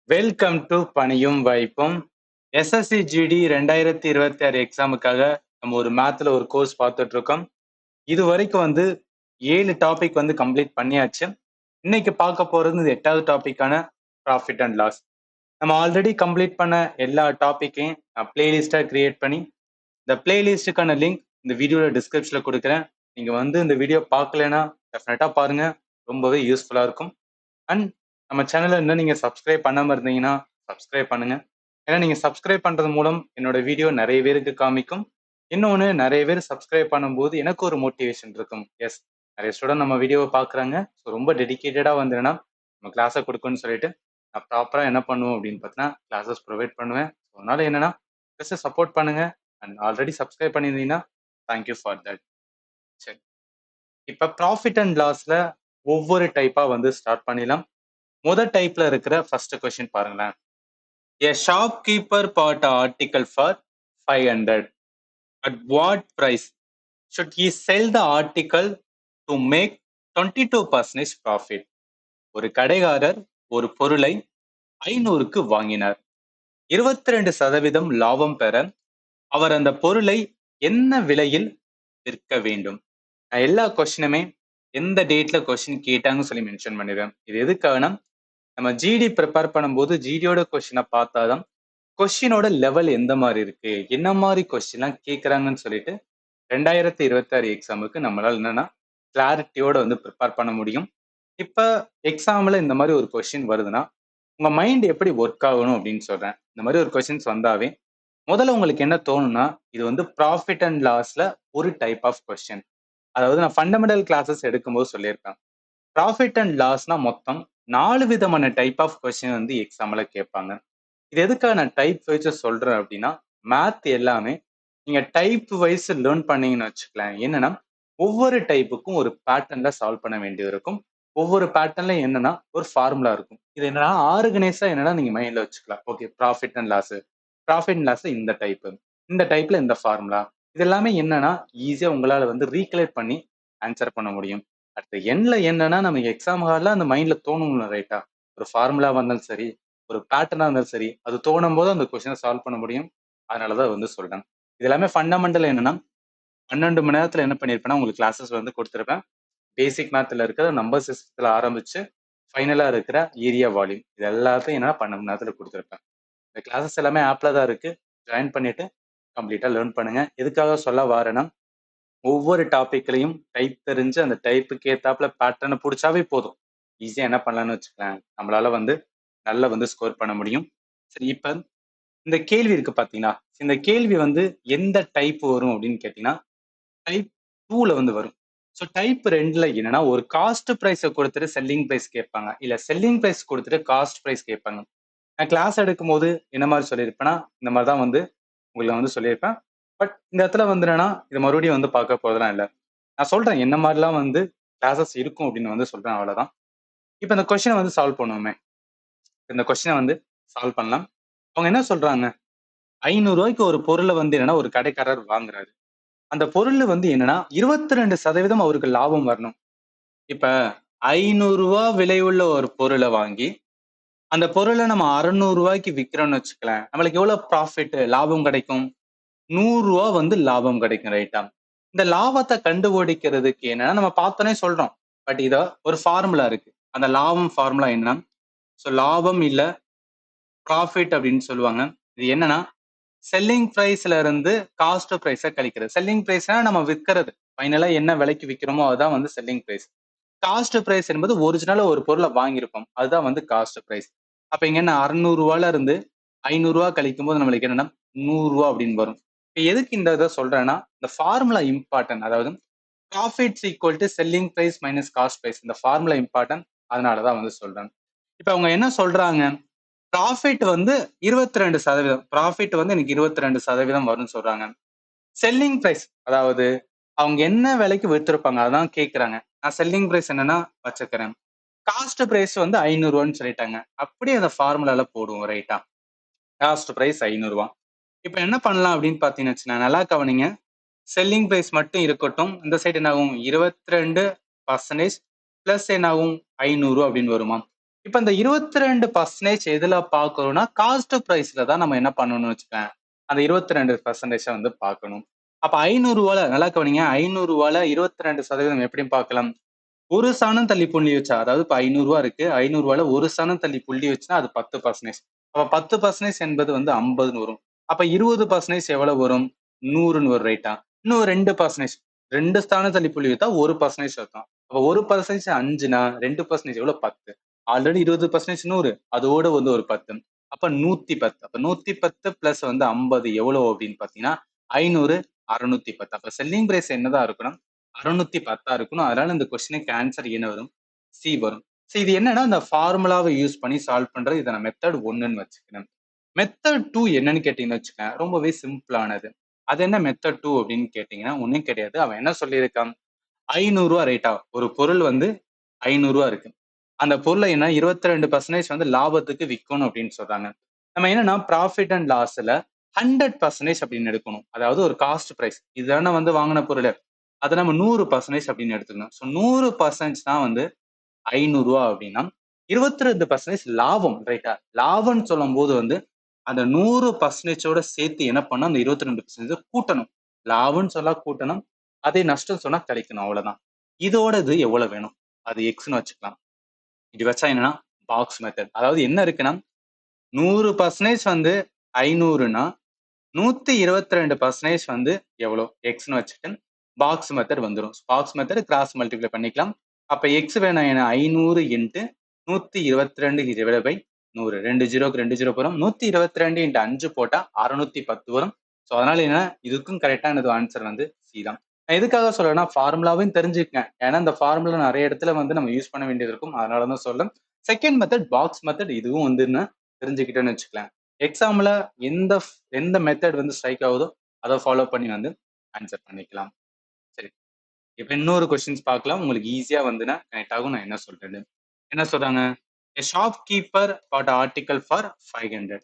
Welcome to பணியும் வாய்ப்பும். SSC GD 2026 எக்ஸாமுக்காக நம்ம ஒரு மேத்ல ஒரு கோர்ஸ் பார்த்துட்டு இருக்கோம். இது வரைக்கும் 7 டாபிக் கம்ப்ளீட் பண்ணியாச்சு. இன்னைக்கு பார்க்க போறது 8வது டாபிக்கான ப்ராஃபிட் அண்ட் லாஸ். நம்ம ஆல்ரெடி கம்ப்ளீட் பண்ண எல்லா டாபிக்கையும் நான் பிளேலிஸ்டா கிரியேட் பண்ணி இந்த பிளேலிஸ்டுக்கான லிங்க் இந்த வீடியோட டிஸ்கிரிப்ஷன்ல கொடுக்குறேன். நீங்க இந்த வீடியோ பார்க்கலன்னா டெஃபினட்டா பாருங்க, ரொம்பவே யூஸ்ஃபுல்லா இருக்கும். அண்ட் நம்ம சேனலை இன்னும் நீங்க சப்ஸ்கிரைப் பண்ணாம இருந்தீங்கன்னா சப்ஸ்கிரைப் பண்ணுங்க. ஏன்னா நீங்க சப்ஸ்கிரைப் பண்றது மூலம் என்னோட வீடியோ நிறைய பேருக்கு காமிக்கும். இன்னொன்னு, நிறைய பேர் சப்ஸ்கிரைப் பண்ணும்போது எனக்கு ஒரு மோட்டிவேஷன் இருக்கும். எஸ், நிறைய ஸ்டூடெண்ட் நம்ம வீடியோவை பாக்குறாங்க, ஸோ ரொம்ப டெடிக்கேட்டடா என்னன்னா நம்ம கிளாஸை கொடுக்கணும்னு சொல்லிட்டு நான் ப்ராப்பரா என்ன பண்ணுவோம் அப்படின்னு பார்த்தீங்கன்னா கிளாஸஸ் ப்ரொவைட் பண்ணுவேன். ஸோ அதனால என்னன்னா ஜஸ்ட் சப்போர்ட் பண்ணுங்க. அண்ட் ஆல்ரெடி சப்ஸ்கிரைப் பண்ணியிருந்தீங்கன்னா தேங்க்யூ ஃபார் தட். சரி, இப்ப ப்ராஃபிட் அண்ட் லாஸ்ல ஒவ்வொரு டைப்பா ஸ்டார்ட் பண்ணிடலாம். முதல் டைப்ல இருக்கிற ஃபர்ஸ்ட் கொஸ்டின் பாருங்களேன். A shopkeeper bought an article for 500. At what price should he sell the article to make 22% profit? ஒரு கடைக்காரர் ஒரு பொருளை 500க்கு வாங்கினார். 22% லாபம் பெற அவர் அந்த பொருளை என்ன விலையில் விற்க வேண்டும்? நான் எல்லா கொஸ்டினுமே எந்த டேட்ல கொஸ்டின் கேட்டாங்கன்னு சொல்லி மென்ஷன் பண்ணிடுவேன். இது எதுக்காகனா, நம்ம ஜிடி ப்ரிப்பேர் பண்ணும்போது ஜிடியோட கொஸ்டினை பார்த்தாதான் கொஸ்டினோட லெவல் எந்த மாதிரி இருக்கு, என்ன மாதிரி கொஸ்டின்லாம் கேட்குறாங்கன்னு சொல்லிட்டு 2026 எக்ஸாமுக்கு நம்மளால என்னன்னா கிளாரிட்டியோட ப்ரிப்பேர் பண்ண முடியும். இப்ப எக்ஸாம்ல இந்த மாதிரி ஒரு கொஸ்டின் வருதுன்னா உங்க மைண்ட் எப்படி ஒர்க் ஆகணும் அப்படின்னு சொல்றேன். இந்த மாதிரி ஒரு கொஸ்டின்ஸ் வந்தாவே முதல்ல உங்களுக்கு என்ன தோணும்னா, இது ப்ராஃபிட் அண்ட் லாஸ்ல ஒரு டைப் ஆஃப் கொஸ்டின். அதாவது நான் ஃபண்டமெண்டல் கிளாஸஸ் எடுக்கும்போது சொல்லியிருப்பேன், ப்ராஃபிட் அண்ட் லாஸ்னா மொத்தம் 4 விதமான டைப் ஆஃப் கொஸ்டின் எக்ஸாம்ல கேட்பாங்க. இது எதுக்காக நான் டைப் வைஸ் சொல்றேன் அப்படின்னா, மேத் எல்லாமே நீங்க டைப் வைஸ் லேர்ன் பண்ணீங்கன்னு வச்சுக்கலாம். என்னன்னா ஒவ்வொரு டைப்புக்கும் ஒரு பேட்டர்ன்ல சால்வ் பண்ண வேண்டியது இருக்கும். ஒவ்வொரு பேட்டர்ன்ல என்னன்னா ஒரு ஃபார்முலா இருக்கும். இது என்னன்னா ஆர்கனைஸா என்னன்னா நீங்க மைண்ட்ல வச்சுக்கலாம். Okay, profit and loss, profit and loss இந்த டைப், இந்த டைப்ல இந்த ஃபார்முலா, இது எல்லாமே என்னன்னா ஈஸியா உங்களால ரீகலெக்ட் பண்ணி ஆன்சர் பண்ண முடியும். அடுத்து எண்ல என்னன்னா நம்ம எக்ஸாம் ஹால்ல அந்த மைண்ட்ல தோணும்ல, ரைட்டா? ஒரு ஃபார்முலா வந்தாலும் சரி, ஒரு பேட்டர்னா இருந்தாலும் சரி, அது தோணும் போது அந்த கொஸ்டினை சால்வ் பண்ண முடியும். அதனாலதான் சொல்றேன். இது எல்லாமே ஃபண்டமெண்டல் என்னன்னா 12 மணி நேரத்துல என்ன பண்ணிருப்பேன்னா உங்களுக்கு கிளாஸஸ் கொடுத்துருப்பேன். பேசிக் மேத்ல இருக்கிற நம்பர் சிஸ்டத்துல ஆரம்பிச்சு ஃபைனலா இருக்கிற ஏரியா வால்யூம், இது எல்லாத்தையும் என்ன 12 மணி நேரத்துல கொடுத்துருப்பேன். இந்த கிளாஸஸ் எல்லாமே ஆப்ல தான் இருக்கு. ஜாயின் பண்ணிட்டு கம்ப்ளீட்டா லேர்ன் பண்ணுங்க. எதுக்காக சொல்ல வரேன்னா, ஒவ்வொரு டாபிக்லையும் டைப் தெரிஞ்சு அந்த டைப்புக்கு ஏத்தாப்புல பேட்டர்னை பிடிச்சாவே போதும், ஈஸியா என்ன பண்ணலாம்னு வச்சுக்கலாம், நம்மளால நல்லா ஸ்கோர் பண்ண முடியும். சரி, இப்ப இந்த கேள்வி இருக்கு பாத்தீங்களா, இந்த கேள்வி எந்த டைப் வரும் அப்படின்னு கேட்டீங்கன்னா டைப் 2ல வரும். ஸோ டைப் 2ல என்னன்னா ஒரு காஸ்ட் ப்ரைஸை கொடுத்துட்டு செல்லிங் ப்ரைஸ் கேட்பாங்க, இல்ல செல்லிங் ப்ரைஸ் கொடுத்துட்டு காஸ்ட் ப்ரைஸ் கேட்பாங்க. நான் கிளாஸ் எடுக்கும் போது என்ன மாதிரி சொல்லியிருப்பேன்னா இந்த மாதிரி தான் உங்களுக்கு சொல்லியிருப்பேன். பட் இந்த இடத்துல என்னன்னா இது மறுபடியும் பார்க்க போறதெல்லாம் இல்லை. நான் சொல்றேன் என்ன மாதிரிலாம் கிளாஸஸ் இருக்கும் அப்படின்னு சொல்றேன், அவ்வளவுதான். இப்போ இந்த கொஸ்டினை சால்வ் பண்ணுவோமே. இந்த கொஸ்டினை சால்வ் பண்ணலாம். அவங்க என்ன சொல்றாங்க, 500 ரூபாய்க்கு ஒரு பொருளை என்னன்னா ஒரு கடைக்காரர் வாங்குறாரு. அந்த பொருள் என்னன்னா 22% அவருக்கு லாபம் வரணும். இப்ப 500 ரூபாய் விலையுள்ள ஒரு பொருளை வாங்கி அந்த பொருளை நம்ம 600 ரூபாய்க்கு விற்கிறோம்னு வச்சுக்கலாம், நம்மளுக்கு எவ்வளவு ப்ராஃபிட் லாபம் கிடைக்கும்? 100 ரூபாய் லாபம் கிடைக்கும், ரைட்டா? இந்த லாபத்தை கண்டுபிடிக்கிறதுக்கு என்னன்னா நம்ம பார்த்தோன்னே சொல்றோம், பட் இத ஒரு ஃபார்முலா இருக்கு. அந்த லாபம் ஃபார்முலா என்ன? ஸோ லாபம் இல்ல ப்ராஃபிட் அப்படின்னு சொல்லுவாங்க. இது என்னன்னா செல்லிங் பிரைஸ்ல இருந்து காஸ்ட் பிரைஸை கழிக்கிறது. செல்லிங் பிரைஸ்னா நம்ம விற்கிறது, ஃபைனலா என்ன விலைக்கு விற்கிறோமோ அதுதான் செல்லிங் பிரைஸ். காஸ்ட் பிரைஸ் என்பது ஒரிஜினலா ஒரு பொருளை வாங்கியிருப்போம், அதுதான் காஸ்ட் பிரைஸ். அப்ப இங்க என்ன 600 ரூபாயில இருந்து 500 ரூபாய் கழிக்கும் போது நம்மளுக்கு என்னன்னா 100 ரூபாய் அப்படின்னு வரும். இப்ப எதுக்கு இந்த இதை சொல்றேன்னா, இந்த ஃபார்முலா இம்பார்ட்டன்ட். அதாவது profits equal to selling price minus cost price, இந்த ஃபார்முலா இம்பார்ட்டன்ட். அதனாலதான் சொல்றேன். இப்ப அவங்க என்ன சொல்றாங்க, ப்ராஃபிட் 22%, ப்ராஃபிட் எனக்கு 22% வரும்னு சொல்றாங்க. செல்லிங் பிரைஸ், அதாவது அவங்க என்ன விலைக்கு வித்திருப்பாங்க அதான் கேட்கறாங்க. நான் செல்லிங் பிரைஸ் என்னன்னா வச்சுக்கிறேன். காஸ்ட் பிரைஸ் 500 ரூபான்னு சொல்லிட்டாங்க. அப்படியே அந்த ஃபார்முலால போடுவோம், ரைட்டா? காஸ்ட் பிரைஸ் 500 ரூபாய். இப்ப என்ன பண்ணலாம் அப்படின்னு பாத்தீங்கன்னா, நல்லா கவனிங்க. செல்லிங் பிரைஸ் மட்டும் இருக்கட்டும். இந்த சைடு என்ன ஆகும், 22% பிளஸ் என்ன ஆகும் 500 அப்படின்னு வருமா. இப்ப இந்த 22% எதுல பார்க்கிறோம்னா காஸ்ட் பிரைஸ்ல தான் நம்ம என்ன பண்ணணும்னு வச்சுக்கேன். அந்த 22% வந்து பார்க்கணும். அப்ப 500 ரூபால நல்லா கவனிங்க. 500 ரூபால 22% எப்படி பார்க்கலாம்? ஒரு சனம் தள்ளி புள்ளி வச்சா, அதாவது இப்ப 500 ரூபா இருக்கு. 500 ரூபால ஒரு சனம் தள்ளி புள்ளி வச்சுனா அது 10%. அப்ப 10% என்பது வந்து 50ன்னு வரும். அப்ப 20% எவ்வளவு வரும்? 100ன்னு வரும் ரைட்டா? இன்னும் 2% 2 ஸ்தானம் தள்ளி புள்ளி வைத்தா 1% அர்த்தம். அப்ப 1% 5னா 2% எவ்வளவு? 10. ஆல்ரெடி 20% 100 அதோட வந்து ஒரு 10. அப்ப 110. அப்ப 110 பிளஸ் வந்து 50 எவ்வளவு அப்படின்னு பாத்தீங்கன்னா 500 610. அப்ப செல்லிங் பிரைஸ் என்னதான் இருக்கணும்? 610 இருக்கணும். அதனால இந்த கொஸ்டினுக்கு ஆன்சர் என்ன வரும்? சி வரும். சோ இது என்னன்னா இந்த ஃபார்முலாவை யூஸ் பண்ணி சால்வ் பண்றது. இதை நான் மெத்தட் 1ன்னு வச்சுக்கிறேன். மெத்தட் 2 என்னன்னு கேட்டீங்கன்னு வச்சுக்கேன். ரொம்பவே சிம்பிளானது. அது என்ன மெத்தட் 2 அப்படின்னு கேட்டீங்கன்னா ஒண்ணும் கிடையாது. அவன் என்ன சொல்லியிருக்கான்? 500 ரூபா ரைட்டா? ஒரு பொருள் வந்து 500 ரூபா இருக்கு. அந்த பொருளை என்ன 22% வந்து லாபத்துக்கு விக்கணும் அப்படின்னு சொல்றாங்க. நம்ம என்னன்னா ப்ராஃபிட் அண்ட் லாஸ்ல 100% அப்படின்னு எடுக்கணும். அதாவது ஒரு காஸ்ட் பிரைஸ். இதுதானே வந்து வாங்கின பொருள். அதை நம்ம 100% அப்படின்னு எடுத்துக்கணும். ஸோ 100% தான் வந்து 500 ரூபா அப்படின்னா 22% லாபம் ரைட்டா? லாபம்னு சொல்லும் போது வந்து அந்த 100%ஓட சேர்த்து என்ன பண்ணணும்? அந்த 22% கூட்டணும். லாபம்னு சொன்னா கூட்டணும். அதே நஷ்டம் சொன்னா கழிக்கணும். அவ்வளவுதான். இதோடது எவ்வளவு வேணும்? அது எக்ஸ்ன்னு வச்சுக்கலாம். இது வச்சா என்னன்னா பாக்ஸ் மெத்தட். அதாவது என்ன இருக்குன்னா 100% வந்து 500னா 122% வந்து எவ்வளோ? எக்ஸ்ன்னு வச்சுட்டு பாக்ஸ் மெத்தட் வந்துரும். பாக்ஸ் மெத்தட் கிராஸ் மல்டிப்ளை பண்ணிக்கலாம். அப்ப எக்ஸ் வேணும் என்ன? 500 இன்ட்டு 122 டிவைடட் பை 100. 2 ஜீரோக்கு 2 ஜீரோ வரும். 122 இன்ட்டு 5 போட்டா 610 வரும். ஸோ அதனால என்ன? இதுக்கும் கரெக்டானது ஆன்சர் வந்து சி தான். நான் எதுக்காக சொல்றேன்னா ஃபார்முலாவையும் தெரிஞ்சுக்கங்க. ஏன்னா இந்த ஃபார்முலா நிறைய இடத்துல வந்து நம்ம யூஸ் பண்ண வேண்டியது இருக்கும். அதனால தான் சொல்றேன். செகண்ட் மெத்தட் பாக்ஸ் மெத்தட் இதுவும் வந்து தெரிஞ்சுக்கிட்டேன்னு வச்சுக்கலாம். எக்ஸாம்ல எந்த எந்த மெத்தட் வந்து ஸ்ட்ரைக் ஆகுதோ அதை ஃபாலோ பண்ணி வந்து ஆன்சர் பண்ணிக்கலாம். சரி, இப்ப இன்னொரு கொஸ்டின்ஸ் பார்க்கலாம். உங்களுக்கு ஈஸியா வந்துன்னா கனெக்ட் ஆகும். நான் என்ன சொல்றேன்னு என்ன சொல்றாங்க? A shopkeeper bought article for 500.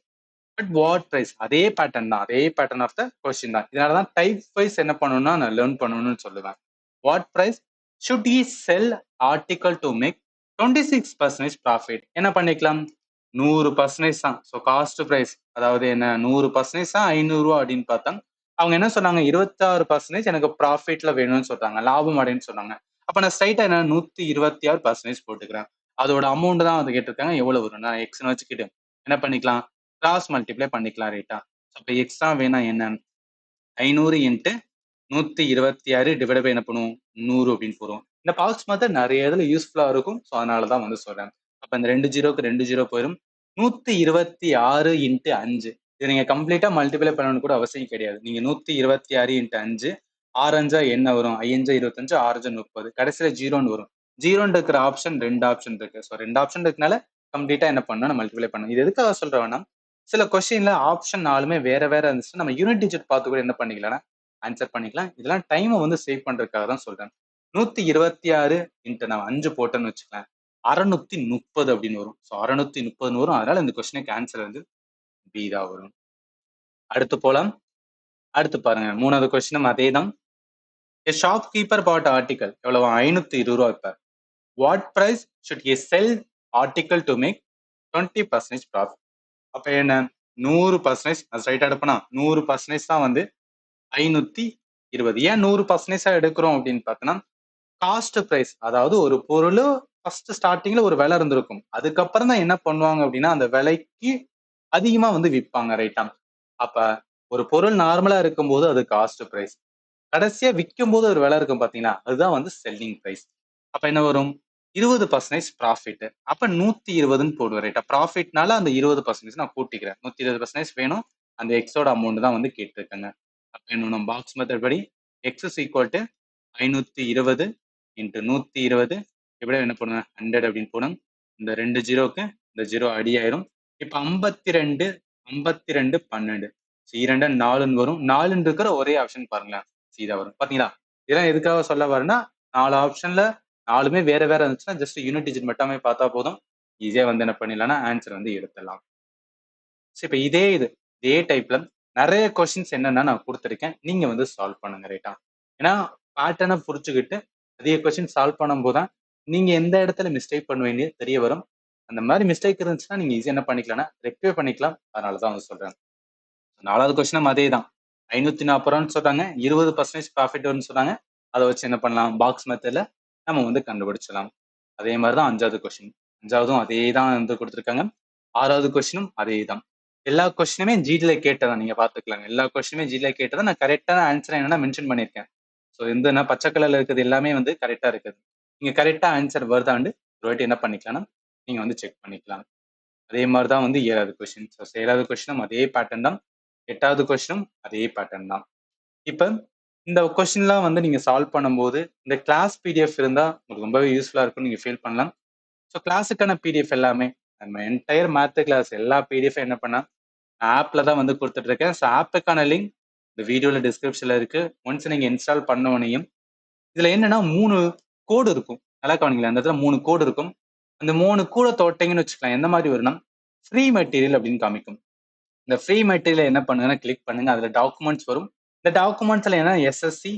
But what price? அதே பேட்டர்ன் தான். அதே பேட்டர்ன் ஆஃப் த கொஸ்டின் தான். இதனாலதான் டைப் வைஸ் என்ன பண்ணணும்னா நான் லேர்ன் பண்ணணும்னு சொல்லுவேன். What price should he sell article to make 26% profit? என்ன பண்ணிக்கலாம்? 100% தான். ஸோ காஸ்ட் பிரைஸ் அதாவது என்ன 100% தான் 500 ரூபா அப்படின்னு பார்த்தா அவங்க என்ன சொன்னாங்க? 26% எனக்கு ப்ராஃபிட்ல வேணும்னு சொல்றாங்க. லாபம் அப்படின்னு சொன்னாங்க. அப்ப நான் ஸ்ட்ரைட்டா என்ன 126% போட்டுக்கிறேன். அதோட அமௌண்ட் தான் வந்து கேட்டிருக்காங்க. எவ்வளவு வரும்? நான் எக்ஸ்னு வச்சுக்கிட்டு என்ன பண்ணிக்கலாம்? கிராஸ் மல்டிப்ளை பண்ணிக்கலாம் ரைட்டா? அப்ப எக்ஸ்ட்ரா வேணா என்ன? 500 இன்ட்டு 126 டிவைட் பை என்ன பண்ணுவோம்? 100 அப்படின்னு போடுவோம். இந்த பாக்ஸ் மெத்தட் நிறைய இதுல யூஸ்ஃபுல்லா இருக்கும். ஸோ அதனாலதான் வந்து சொல்றேன். அப்ப இந்த 2 ஜீரோக்கு 2 ஜீரோ போயிடும். 126 இன்ட்டு 5 இதை நீங்க கம்ப்ளீட்டா மல்டிப்ளை பண்ணணும்னு கூட அவசியம் கிடையாது. நீங்க 126 இன்ட்டு 5 6 அஞ்சா என்ன வரும்? 5 25 6 30 கடைசியில ஜீரோன்னு வரும். ஜீரோன்னு இருக்கிற ஆப்ஷன் 2 ஆப்ஷன் இருக்கு. ஸோ 2 ஆப்ஷன் இருக்கனால கம்ப்ளீட்டா என்ன பண்ணணும்? மல்டிப்ளை பண்ணணும். இது எதுக்காக சொல்றேன்னா சில கொஸ்டின்ல ஆப்ஷன் 4மே வேற வேற இருந்துச்சுன்னா நம்ம யூனிட் டிஜிட் பார்த்து கூட என்ன பண்ணிக்கலாம்? ஆன்சர் பண்ணிக்கலாம். இதெல்லாம் டைமை வந்து சேவ் பண்றதுக்காக தான் சொல்றேன். 126 இன்ட்டு நான் 5 போட்டேன்னு வச்சுக்கலாம். 630 அப்படின்னு வரும். ஸோ 630 வரும். அதனால இந்த கொஸ்டினுக்கு ஆன்சர் வந்து பி தான் வரும். அடுத்து போலாம். அடுத்து பாருங்க 3வது கொஸ்டினும் அதே தான். A shopkeeper bought article எவ்வளவு? 520 ரூபா இப்ப. What price should he sell article to make 20% profit? அப்ப என்ன 100% அது ஸ்ட்ரைட்டா எடுப்பனா 100% தான் வந்து 520. ஏன் 100% எடுக்கிறோம் அப்படின்னு பார்த்தோன்னா காஸ்ட் பிரைஸ் அதாவது ஒரு பொருள் ஃபர்ஸ்ட் ஸ்டார்டிங்ல ஒரு விலை இருந்திருக்கும். அதுக்கப்புறம் தான் என்ன பண்ணுவாங்க அப்படின்னா அந்த விலைக்கு அதிகமா வந்து விற்பாங்க ரைட்டா? அப்ப ஒரு பொருள் நார்மலா இருக்கும்போது அது காஸ்ட் பிரைஸ். கடைசியா விற்கும் போது ஒரு விலை இருக்கும் பாத்தீங்கன்னா அதுதான் வந்து செல்லிங் பிரைஸ். அப்ப என்ன வரும்? 20% ப்ராஃபிட். அப்ப 120ன்னு போடுவேன் ரைட்டா? ப்ராஃபிட்னால அந்த 20% நான் கூட்டிக்கிறேன். 120% வேணும். அந்த எக்ஸோட அமௌண்ட் தான் வந்து கேட்டிருக்காங்க. அப்ப என்ன பாக்ஸ் மெத்தட் படி X is equal to 520 into 120 எப்படி என்ன பண்ணுவேன்? 100 அப்படின்னு போடும். இந்த 2 ஜீரோக்கு இந்த ஜீரோ அடி ஆயிரும். இப்ப 52 52 12 2 4ன்னு வரும். 4ன்னு இருக்கிற ஒரே ஆப்ஷன் பாருங்களேன். சீதா வரும். பாத்தீங்களா? இதெல்லாம் எதுக்காக சொல்ல வரேன்னா 4 ஆப்ஷன்ல 4மே வேற வேற இருந்துச்சுன்னா ஜஸ்ட் யூனிட் டிஜிட் மட்டுமே பார்த்தா போதும். ஈஸியா வந்து என்ன பண்ணிடலாம்னா ஆன்சர் வந்து எடுத்துடலாம். இப்ப இதே டைப்ல நிறைய கொஸ்டின்ஸ் என்னன்னா நான் கொடுத்துருக்கேன். நீங்க வந்து சால்வ் பண்ணுங்க ரைட்டா? ஏன்னா பேட்டர்னை புரிச்சுக்கிட்டு அதிக கொஸ்டின் சால்வ் பண்ணும் போதுதான் நீங்க எந்த இடத்துல மிஸ்டேக் பண்ணுவீங்க தெரிய வரும். அந்த மாதிரி மிஸ்டேக் இருந்துச்சுன்னா நீங்க ஈஸியா என்ன பண்ணிக்கலாம்னா ரெக்டிஃபை பண்ணிக்கலாம். அதனாலதான் வந்து சொல்றேன். 4வது கொஸ்டினும் அதே தான். 540 ரூபான்னு சொல்றாங்க, 20% ப்ராஃபிட் வரும்னு சொன்னாங்க. அதை வச்சு என்ன பண்ணலாம், பாக்ஸ் மெத்தட்ல நம்ம வந்து கண்டுபிடிச்சலாம். அதே மாதிரி தான் 5வது கொஸ்டின். 5வதும் அதே தான் வந்து கொடுத்துருக்காங்க. 6வது கொஸ்டினும் அதே தான். எல்லா கொஸ்டினுமே ஜிடில கேட்டதான், நீங்க பாத்துக்கலாம். எல்லா கொஸ்டினுமே ஜிடில கேட்டதான். நான் கரெக்டான ஆன்சர் என்னன்னா மென்ஷன் பண்ணியிருக்கேன். ஸோ இந்த பச்சை கலர்ல இருக்கிறது எல்லாமே வந்து கரெக்டா இருக்குது. நீங்க கரெக்டா ஆன்சர் வருதாண்டு ஒரு வாட்டி என்ன பண்ணிக்கலாம்னா நீங்க வந்து செக் பண்ணிக்கலாம். அதே மாதிரி தான் வந்து 7வது கொஸ்டின். ஸோ 7வது கொஸ்டினும் அதே பேட்டர்ன் தான். 8வது கொஸ்டினும் அதே பேட்டர்ன் தான். இப்ப இந்த கொஸ்டின்லாம் வந்து நீங்க சால்வ் பண்ணும்போது இந்த கிளாஸ் பிடிஎஃப் இருந்தா உங்களுக்கு ரொம்பவே யூஸ்ஃபுல்லா இருக்கும்னு நீங்க ஃபீல் பண்ணலாம். ஸோ கிளாஸுக்கான பிடிஎஃப் எல்லாமே நம்ம என்டையர் மேத் கிளாஸ் எல்லா பிடிஎஃப் என்ன பண்ணா ஆப்ல தான் வந்து கொடுத்துட்டு இருக்கேன். ஸோ ஆப்புக்கான லிங்க் இந்த வீடியோல டிஸ்கிரிப்ஷன்ல இருக்கு. ஒன்ஸ் நீங்க இன்ஸ்டால் பண்ணவனையும் இதுல என்னன்னா 3 கோடு இருக்கும். நல்லா கவனிங்களா, அந்த இடத்துல 3 கோடு இருக்கும். அந்த 3 கோடை தொட்டீங்கன்னு வச்சுக்கலாம், எந்த மாதிரி வரும்னா ஃப்ரீ மெட்டீரியல் அப்படின்னு காமிக்கும். இந்த ஃப்ரீ மெட்டீரியல் என்ன பண்ணுங்கன்னா கிளிக் பண்ணுங்க, அதுல டாக்குமெண்ட்ஸ் வரும். இந்த டாக்குமெண்ட்ஸ்ல என்ன எஸ்எஸ்சி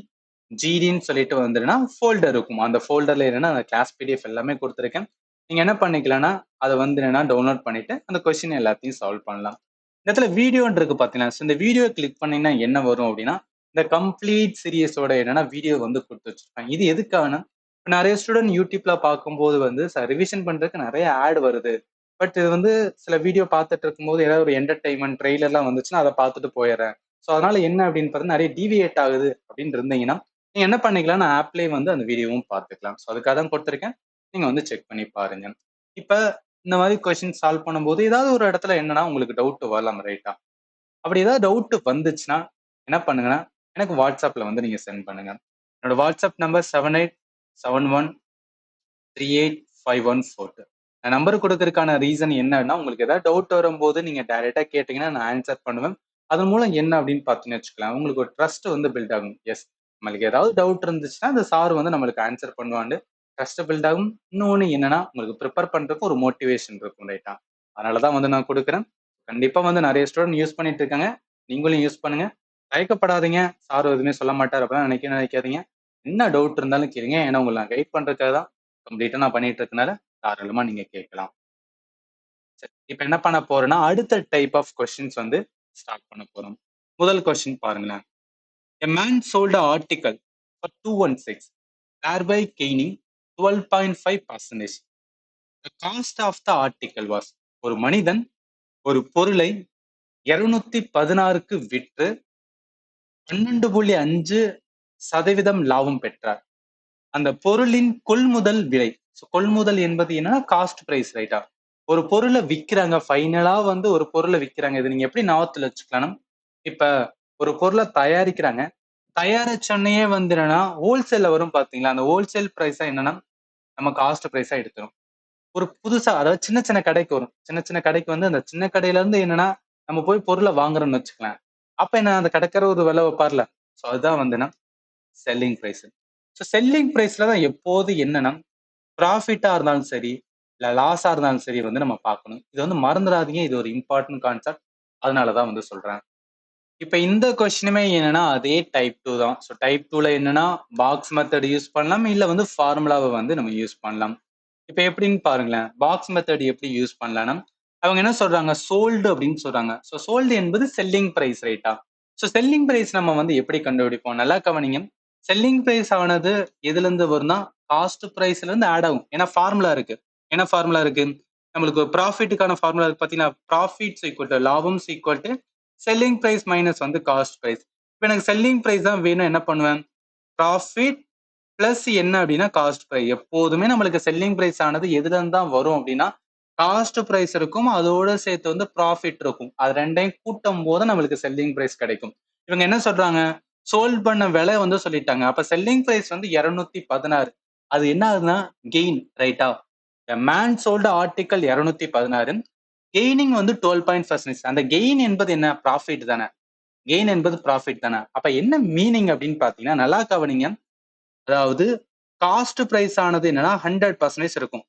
ஜிடின்னு சொல்லிட்டு வந்துருன்னா ஃபோல்டர் இருக்கும். அந்த ஃபோல்டர்ல என்னன்னா அந்த கிளாஸ் பிடிஎஃப் எல்லாமே கொடுத்துருக்கேன். நீங்க என்ன பண்ணிக்கலாம்னா அதை வந்து என்னன்னா டவுன்லோட் பண்ணிட்டு அந்த கொஸ்டின் எல்லாத்தையும் சால்வ் பண்ணலாம். இந்த இடத்துல வீடியோன்னு இருக்கு பாத்தீங்கன்னா, இந்த வீடியோ கிளிக் பண்ணீங்கன்னா என்ன வரும் அப்படின்னா இந்த கம்ப்ளீட் சீரியஸோட என்னன்னா வீடியோ வந்து கொடுத்து வச்சிருப்பாங்க. இது எதுக்காகனா நிறைய ஸ்டூடெண்ட் யூடியூப்ல பார்க்கும்போது வந்து ரிவிஷன் பண்றதுக்கு நிறைய ஆட் வருது. பட் இது வந்து சில வீடியோ பார்த்துட்டு இருக்கும்போது ஏதாவது ஒரு என்டர்டைன்மெண்ட் ட்ரெய்லர்லாம் வந்துச்சுன்னா அதை பார்த்துட்டு போயிடுறேன். ஸோ அதனால என்ன அப்படின்னு பார்த்தா நிறைய டிவியேட் ஆகுது அப்படின்னு இருந்தீங்கன்னா நீங்க என்ன பண்ணிக்கலாம், நான் ஆப்லேயே வந்து அந்த வீடியோவும் பார்த்துக்கலாம். ஸோ அதுக்காக தான் கொடுத்துருக்கேன். நீங்க வந்து செக் பண்ணி பாருங்க. இப்ப இந்த மாதிரி கொஸ்டின் சால்வ் பண்ணும்போது ஏதாவது ஒரு இடத்துல என்னன்னா உங்களுக்கு டவுட் வரலாம், ரைட்டா? அப்படி ஏதாவது டவுட் வந்துச்சுன்னா என்ன பண்ணுங்கன்னா எனக்கு வாட்ஸ்அப்ல வந்து நீங்க சென்ட் பண்ணுங்க. என்னோட வாட்ஸ்அப் நம்பர் 7871385142. நான் நம்பர் கொடுக்கறதுக்கான ரீசன் என்னன்னா உங்களுக்கு ஏதாவது டவுட் வரும்போது நீங்க டைரக்டா கேட்டீங்கன்னா நான் ஆன்சர் பண்ணுவேன். அதன் மூலம் என்ன அப்படின்னு பார்த்தீங்கன்னு வச்சுக்கலாம், உங்களுக்கு ஒரு ட்ரஸ்ட் வந்து பில்ட் ஆகும். எஸ், நம்மளுக்கு ஏதாவது டவுட் இருந்துச்சுன்னா அந்த சார் வந்து நம்மளுக்கு ஆன்சர் பண்ணுவாண்டு ட்ரஸ்ட் பில்ட் ஆகும். இன்னொன்னு என்னன்னா உங்களுக்கு ப்ரிப்பேர் பண்றதுக்கு ஒரு மோட்டிவேஷன் இருக்கும், ரைட்டா? அதனாலதான் வந்து நான் கொடுக்குறேன். கண்டிப்பா வந்து நிறைய ஸ்டூடெண்ட் யூஸ் பண்ணிட்டு இருக்காங்க. நீங்களும் யூஸ் பண்ணுங்க. தயக்கப்படாதீங்க. சார் எதுவுமே சொல்ல மாட்டார் அப்படிலாம் நினைக்காதீங்க. என்ன டவுட் இருந்தாலும் கேளுங்க. ஏன்னா உங்களை நான் கைட் பண்றதுக்காக தான் கம்ப்ளீட்டா நான் பண்ணிட்டு இருக்கனால தாராளமா நீங்க கேட்கலாம். சரி, இப்ப என்ன பண்ண போறேன்னா அடுத்த டைப் ஆஃப் கொஸ்டின்ஸ் வந்து ஸ்டார்ட் பண்ண போறோம். முதல் கொஸ்டின் பாருங்களேன். A man sold an article for 216, thereby gaining 12.5%. The cost of the article was, ஒரு மனிதன் ஒரு பொருளை 216க்கு விற்று 12.5% லாபம் பெற்றார். அந்த பொருளின் கொள்முதல் விலை. கொள்முதல் என்பது என்னன்னா காஸ்ட் பிரைஸ், ரைட்டா? ஒரு பொருளை விற்கிறாங்க, ஃபைனலா வந்து ஒரு பொருளை விற்கிறாங்க. இது நீங்க எப்படி ஞாபகத்துல வச்சுக்கலாம், இப்ப ஒரு பொருளை தயாரிக்கிறாங்க, தயாரிச்சோடனே வந்து என்னன்னா ஹோல்சேல்ல வரும் பாத்தீங்களா, அந்த ஹோல்சேல் பிரைஸா என்னன்னா நம்ம காஸ்ட் பிரைஸா எடுத்துரும். ஒரு புதுசா அதாவது சின்ன சின்ன கடைக்கு வரும். சின்ன சின்ன கடைக்கு வந்து அந்த சின்ன கடையில இருந்து என்னன்னா நம்ம போய் பொருளை வாங்குறோம்னு வச்சுக்கலாம். அப்ப என்ன அந்த கடைக்காரர் ஒரு விலை வைப்பார்ல, ஸோ அதுதான் வந்துன்னா செல்லிங் பிரைஸ். ஸோ செல்லிங் பிரைஸ்ல தான் எப்போது என்னன்னா ப்ராஃபிட்டா இருந்தாலும் சரி இல்ல லாஸா இருந்தாலும் சரி வந்து நம்ம பார்க்கணும். இது வந்து மறந்துடாதீங்க. இது ஒரு இம்பார்ட்டன்ட் கான்செப்ட். அதனாலதான் வந்து சொல்றேன். இப்ப இந்த கொஸ்டினுமே என்னன்னா அதே டைப் 2 தான். ஸோ டைப் 2ல என்னன்னா பாக்ஸ் மெத்தட் யூஸ் பண்ணலாம், இல்ல வந்து ஃபார்முலாவை வந்து நம்ம யூஸ் பண்ணலாம். இப்ப எப்படின்னு பாருங்களேன். பாக்ஸ் மெத்தட் எப்படி யூஸ் பண்ணலாம்னா அவங்க என்ன சொல்றாங்க, சோல்டு அப்படின்னு சொல்றாங்க. ஸோ சோல்டு என்பது செல்லிங் பிரைஸ், ரைட்டா? ஸோ செல்லிங் பிரைஸ் நம்ம வந்து எப்படி கண்டுபிடிப்போம், நல்லா கவனிங்க. செல்லிங் பிரைஸ் ஆனது எதுல இருந்து வரும்னா காஸ்ட் பிரைஸ்ல இருந்து ஆட் ஆகும். ஏன்னா ஃபார்முலா இருக்கு. என்ன ஃபார்முலா இருக்கு, நம்மளுக்கு ப்ராஃபிட்டுக்கான ஃபார்முலா இருக்கு பாத்தீங்கன்னா, ப்ராஃபிட்ஸ் ஈக்குவல் டு லாபம் equal to selling price minus வந்து காஸ்ட் பிரைஸ். இப்போ எனக்கு செல்லிங் பிரைஸ் தான் வேணும், என்ன பண்ணுவேன், ப்ராஃபிட் பிளஸ் என்ன அப்படின்னா காஸ்ட் பிரைஸ். எப்போதுமே நம்மளுக்கு செல்லிங் பிரைஸ் ஆனது எதுல இருந்து தான் வரும் அப்படின்னா காஸ்ட் பிரைஸ் இருக்கும், அதோட சேர்த்து வந்து ப்ராஃபிட் இருக்கும். அது ரெண்டையும் கூட்டும் போது நம்மளுக்கு செல்லிங் பிரைஸ் கிடைக்கும். இவங்க என்ன சொல்றாங்க, சோல்ட் பண்ண விலை வந்து சொல்லிட்டாங்க. அப்ப செல்லிங் பிரைஸ் வந்து 216. அது என்ன ஆகுதுன்னா கெயின், ரைட்டா? மேன் சோல்டு ஆர்டிக்கல் 216, கெய்னிங் வந்து 12%. அந்த கெயின் என்பது என்ன, ப்ராஃபிட் தானே? கெயின் என்பது ப்ராஃபிட் தானே? அப்ப என்ன மீனிங் அப்படின்னு பாத்தீங்கன்னா நல்லா கவனிங்க. அதாவது காஸ்ட் பிரைஸ் ஆனது என்னன்னா 100% இருக்கும்.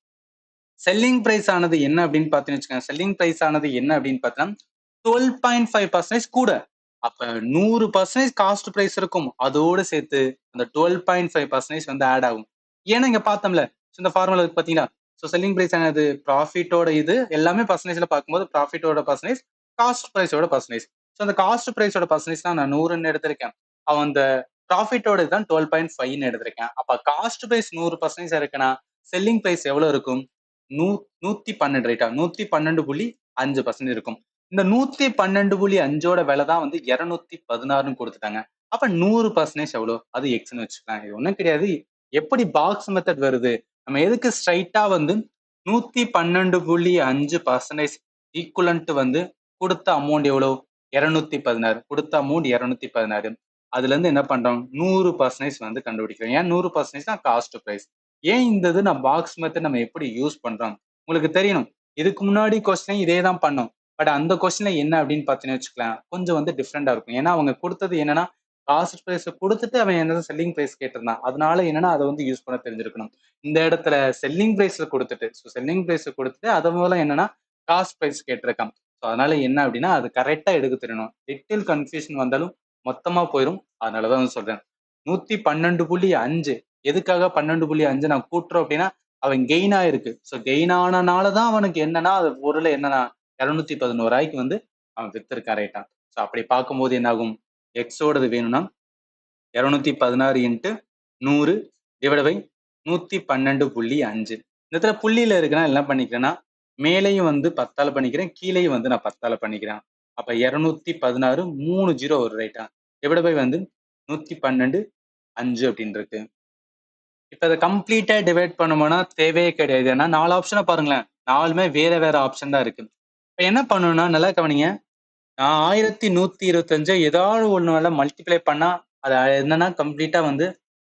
செல்லிங் பிரைஸ் ஆனது என்ன அப்படின்னு பாத்தீங்கன்னு வச்சுக்கோங்க, செல்லிங் பிரைஸ் ஆனது என்ன அப்படின்னு பார்த்தீங்கன்னா 12.5% கூட. அப்ப 100% காஸ்ட் பிரைஸ் இருக்கும், அதோடு சேர்த்து அந்த 12.5% வந்து ஆட் ஆகும். ஏன்னா இங்க பார்த்தோம்ல, இந்த ஃபார்முலா பாத்தீங்களா, ஸோ செல்லிங் பிரைஸ் ஆனது ப்ராஃபிட்டோட இது எல்லாமே பர்சன்டேஜ்ல பார்க்கும்போது ப்ராஃபிட்டோட பர்சன்டேஜ், காஸ்ட் பிரைஸோட பர்சன்டேஜ். ஸோ அந்த காஸ்ட் பிரைஸோட பர்சன்டேஜ் தான் நான் 100ன்னு எடுத்திருக்கேன். அவன் அந்த ப்ராஃபிட்டோட தான் 12.5ன்னு எடுத்திருக்கேன். அப்ப காஸ்ட் பிரைஸ் 100% இருக்குன்னா செல்லிங் பிரைஸ் எவ்வளவு இருக்கும்? 112 ரைட்டா? 112.5% இருக்கும். இந்த 112.5ஓட விலை தான் வந்து 216ன்னு கொடுத்துட்டாங்க. அப்ப 100% எவ்வளோ? அது எக்ஸ்ன்னு வச்சுக்கலாம். இது ஒண்ணும் கிடையாது. எப்படி பாக்ஸ் மெத்தட் வருது? நம்ம எதுக்கு ஸ்ட்ரைட்டா வந்து 112.5% ஈக்குவலன்ட் வந்து கொடுத்த அமௌண்ட் எவ்வளவு? 216. கொடுத்த அமௌண்ட் 216. அதுல இருந்து என்ன பண்றோம்? 100% வந்து கண்டுபிடிக்கிறோம். ஏன் 100% தான் காஸ்ட் பிரைஸ். ஏன் இந்த இது நான் பாக்ஸ் மெத்தட் நம்ம எப்படி யூஸ் பண்றோம்? உங்களுக்கு தெரியணும். இதுக்கு முன்னாடி கொஸ்டின் இதே தான் பண்ணோம். பட் அந்த கொஸ்டின்ல என்ன அப்படின்னு பார்த்தீங்கன்னு வச்சுக்கலாம், கொஞ்சம் வந்து டிஃப்ரெண்டா இருக்கும். ஏன்னா அவங்க கொடுத்தது என்னன்னா காஸ்ட் பிரைஸ் கொடுத்துட்டு அவன் என்ன செல்லிங் பிரைஸ் கேட்டிருந்தான். அதனால என்னன்னா அதை வந்து யூஸ் பண்ண தெரிஞ்சிருக்கணும். இந்த இடத்துல செல்லிங் பிரைஸ்ல கொடுத்துட்டு செல்லிங் பிரைஸ் கொடுத்துட்டு அதை மூலம் என்னன்னா காஸ்ட் பிரைஸ் கேட்டிருக்கான். ஸோ அதனால என்ன அப்படின்னா அது கரெக்டா எடுக்க தெரியணும். லிட்டில் கன்ஃபியூஷன் வந்தாலும் மொத்தமா போயிடும். அதனாலதான் வந்து சொல்றேன் 112.5. எதுக்காக 12.5 நான் கூட்டுறோம் அப்படின்னா அவன் கெயின் ஆயிருக்கு. ஸோ கெயின் ஆனனாலதான் அவனுக்கு என்னன்னா அது பொருள் என்னன்னா 211 வந்து அவன் வித்திருக்கான் ரைட்டா. ஸோ அப்படி பார்க்கும்போது என்ன ஆகும்? எக்ஸோடது வேணும்னா 216 இன்ட்டு 100 டிவைட் பை 112.5. இந்த இடத்துல புள்ளியில இருக்குன்னா என்ன பண்ணிக்கிறேன்னா மேலையும் வந்து 10ஆல பண்ணிக்கிறேன், கீழையும் வந்து நான் 10ஆல பண்ணிக்கிறேன். அப்ப 216 3 0 வரும் ரைட்டா. டிவைட் பை வந்து 112.5 அப்படின்னு இருக்கு. இப்ப அதை கம்ப்ளீட்டா டிவைட் பண்ணோம்னா தேவையே கிடையாது. ஏன்னா 4 ஆப்ஷனை பாருங்களேன், 4மே வேற வேற ஆப்ஷன் தான் இருக்கு. இப்ப என்ன பண்ணணும்னா நல்லா கவனிங்க. நான் 1125 ஏதாவது ஒண்ணுல மல்டிப்ளை பண்ணா அது என்னன்னா கம்ப்ளீட்டா வந்து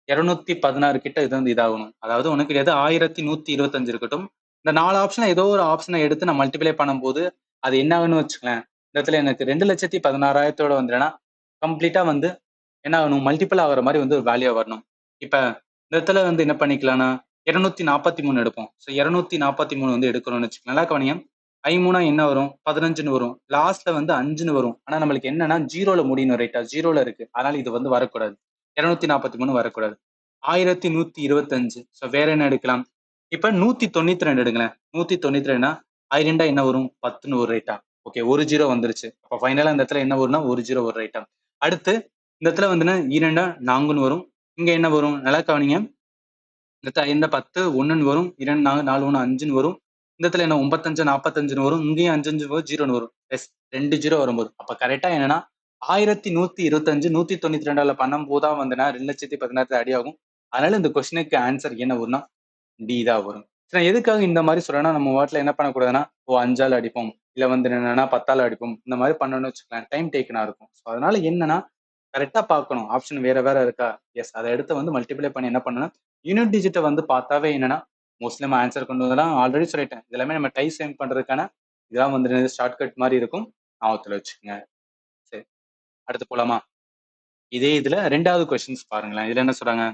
216 கிட்ட இது வந்து இதாகணும். அதாவது ஒண்ணும் கிடையாது, 1125 இருக்கட்டும். இந்த 4 ஆப்ஷன்ல ஏதோ ஒரு ஆப்ஷனை எடுத்து நான் மல்டிப்ளை பண்ணும்போது அது என்ன ஆகும்னு வச்சுக்கலாம். இந்த இடத்துல எனக்கு 2,16,000 வந்துடுனா கம்ப்ளீட்டா வந்து என்ன ஆகணும்? மல்டிபிள் ஆகுற மாதிரி வந்து ஒரு வேல்யூ வரணும். இப்ப இந்த இடத்துல வந்து என்ன பண்ணிக்கலாம்னா 243 எடுப்போம். ஸோ 243 வந்து எடுக்கணும்னு வச்சுக்கலாம். நல்லா கவனிங்க. 5 என்ன வரும்? 15ன்னு வரும். லாஸ்ட்ல வந்து 5ன்னு வரும். ஆனா நம்மளுக்கு என்னன்னா 0ல முடியணும் ரைட்டா. 0ல இருக்கு. அதனால இது வந்து வரக்கூடாது. 243 வரக்கூடாது. 1125. ஸோ வேற என்ன எடுக்கலாம்? இப்ப 192 எடுங்களேன். 192னா 2 என்ன வரும்? 10ன்னு ஒரு ரைட்டா. ஓகே, ஒரு 0 வந்துருச்சு. அப்ப ஃபைனலா இந்த இடத்துல என்ன வரும்னா ஒரு 0 ஒரு ரைட்டா. அடுத்து இந்த இடத்துல வந்துன்னா 2 4ன்னு வரும். இங்க என்ன வரும்? நல்லா கவனிங்க. இந்த 10 1ன்னு வரும். 2 4 4 1 5ன்னு வரும். இந்த இடத்துல என்ன 95 45ன்னு வரும். இங்கேயும் 5 5 வரும், 0ன்னு வரும். எஸ், 2 0 வரும்போது அப்ப கரெக்டா என்னன்னா 1125 192ல பண்ணும்போது தான் வந்துன்னா 2,16,000 அடி ஆகும். அதனால இந்த கொஸ்டினுக்கு ஆன்சர் என்ன வரும்னா டி தான் வரும். சரி, எதுக்காக இந்த மாதிரி சொல்றேன்னா நம்ம வாட்டில் என்ன பண்ணக்கூடாதுன்னா 5ஆல அடிப்போம், இல்ல வந்து என்னன்னா 10ஆல அடிப்போம், இந்த மாதிரி பண்ணணும்னு வச்சுக்கலாம். டைம் டேக்கனா இருக்கும். ஸோ அதனால என்னன்னா கரெக்டா பார்க்கணும். ஆப்ஷன் வேற வேற இருக்கா? எஸ், அதை எடுத்து வந்து மல்டிப்ளை பண்ணி என்ன பண்ணணும், யூனிட் டிஜிட்டை வந்து பார்த்தாவே என்னன்னா மோஸ்ட்லி நம்ம ஆன்சர் கொண்டு வரலாம். ஆல்ரெடி சொல்லிட்டேன், இதெல்லாமே நம்ம டைம் சேவ் பண்றதுக்கான இதெல்லாம் வந்து ஷார்ட்கட் மாதிரி இருக்கும். ஞாபகத்துல வச்சுக்கோங்க. சரி, அடுத்து போலாமா? இதே இதுல 2வது கொஸ்டின்ஸ் பாருங்களேன். இதுல என்ன சொல்றாங்க?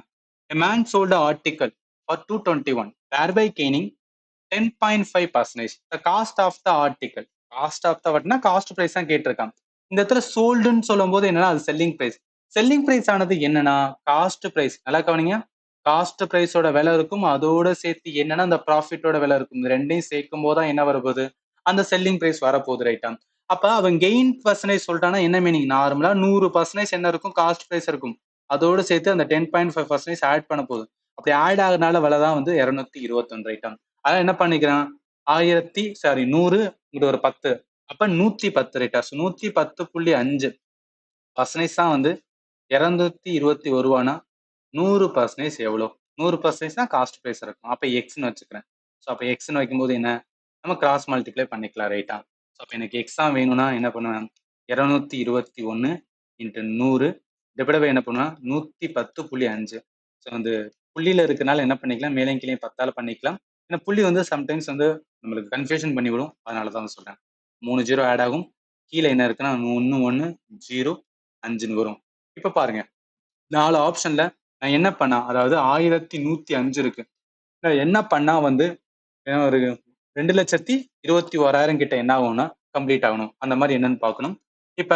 A man sold an article for 221, thereby gaining 10.5%. The cost of the article. Cost of the whatனா காஸ்ட் பிரைஸ் தான் கேட்டிருக்காங்க. இந்த இடத்துல சோல்டுன்னு சொல்லும் போது என்னன்னா அது செல்லிங் பிரைஸ். செல்லிங் பிரைஸ் ஆனது என்னன்னா காஸ்ட் பிரைஸ். நல்லா கவனிங்க. காஸ்ட் பிரைஸோட விலை இருக்கும், அதோட சேர்த்து என்னன்னா அந்த ப்ராஃபிட்டோட விலை இருக்கும். இந்த ரெண்டையும் சேர்க்கும் போது தான் என்ன வரப்போகுது? அந்த செல்லிங் பிரைஸ் வரப்போகுது ரைட்டா. அப்ப அவன் கெயின் பர்சன்டேஜ் சொல்லிட்டானா என்ன மீனிங்? நார்மலா 100% என்ன இருக்கும்? காஸ்ட் பிரைஸ் இருக்கும். அதோட சேர்த்து அந்த 10.5% ஆட் பண்ண போகுது. அப்படி ஆட் ஆகுறதுனால விலை தான் வந்து 221 ரைட்டா. அதான் என்ன பண்ணிக்கிறான்? 100 இங்க ஒரு 10, அப்ப 110 ரைட்டா. 110.5% தான் வந்து 221 ரூபானா 100% எவ்வளோ? 100% தான் காஸ்ட் பிரைஸ் இருக்கும். அப்ப எக்ஸ்ன்னு வச்சுக்கிறேன். ஸோ அப்ப எக்ஸ்ன்னு வைக்கும்போது என்ன? நம்ம கிராஸ் மல்டிப்ளை பண்ணிக்கலாம் ரைட்டா. ஸோ அப்ப எனக்கு எக்ஸா வேணும்னா என்ன பண்ணுவேன்? 221 இன்ட்டு 100 டிவைட் பை என்ன பண்ணுவேன்? 110.5. ஸோ வந்து புள்ளியில இருக்கனால என்ன பண்ணிக்கலாம்? மேலையும் கீழையும் 10ஆல பண்ணிக்கலாம். ஏன்னா புள்ளி வந்து சம்டைம்ஸ் வந்து நம்மளுக்கு கன்ஃபியூஷன் பண்ணிவிடும். அதனால தான் சொல்றேன். 3 0 ஆட் ஆகும். கீழே என்ன இருக்குன்னா 1 1 0 5ன்னு வரும். இப்ப பாருங்க, 4 ஆப்ஷன்ல நான் என்ன பண்ணா, அதாவது 1105 இருக்கு. நான் என்ன பண்ணா வந்து ஒரு 2,21,000 கிட்ட என்ன ஆகும்னா கம்ப்ளீட் ஆகணும். அந்த மாதிரி என்னன்னு பார்க்கணும். இப்ப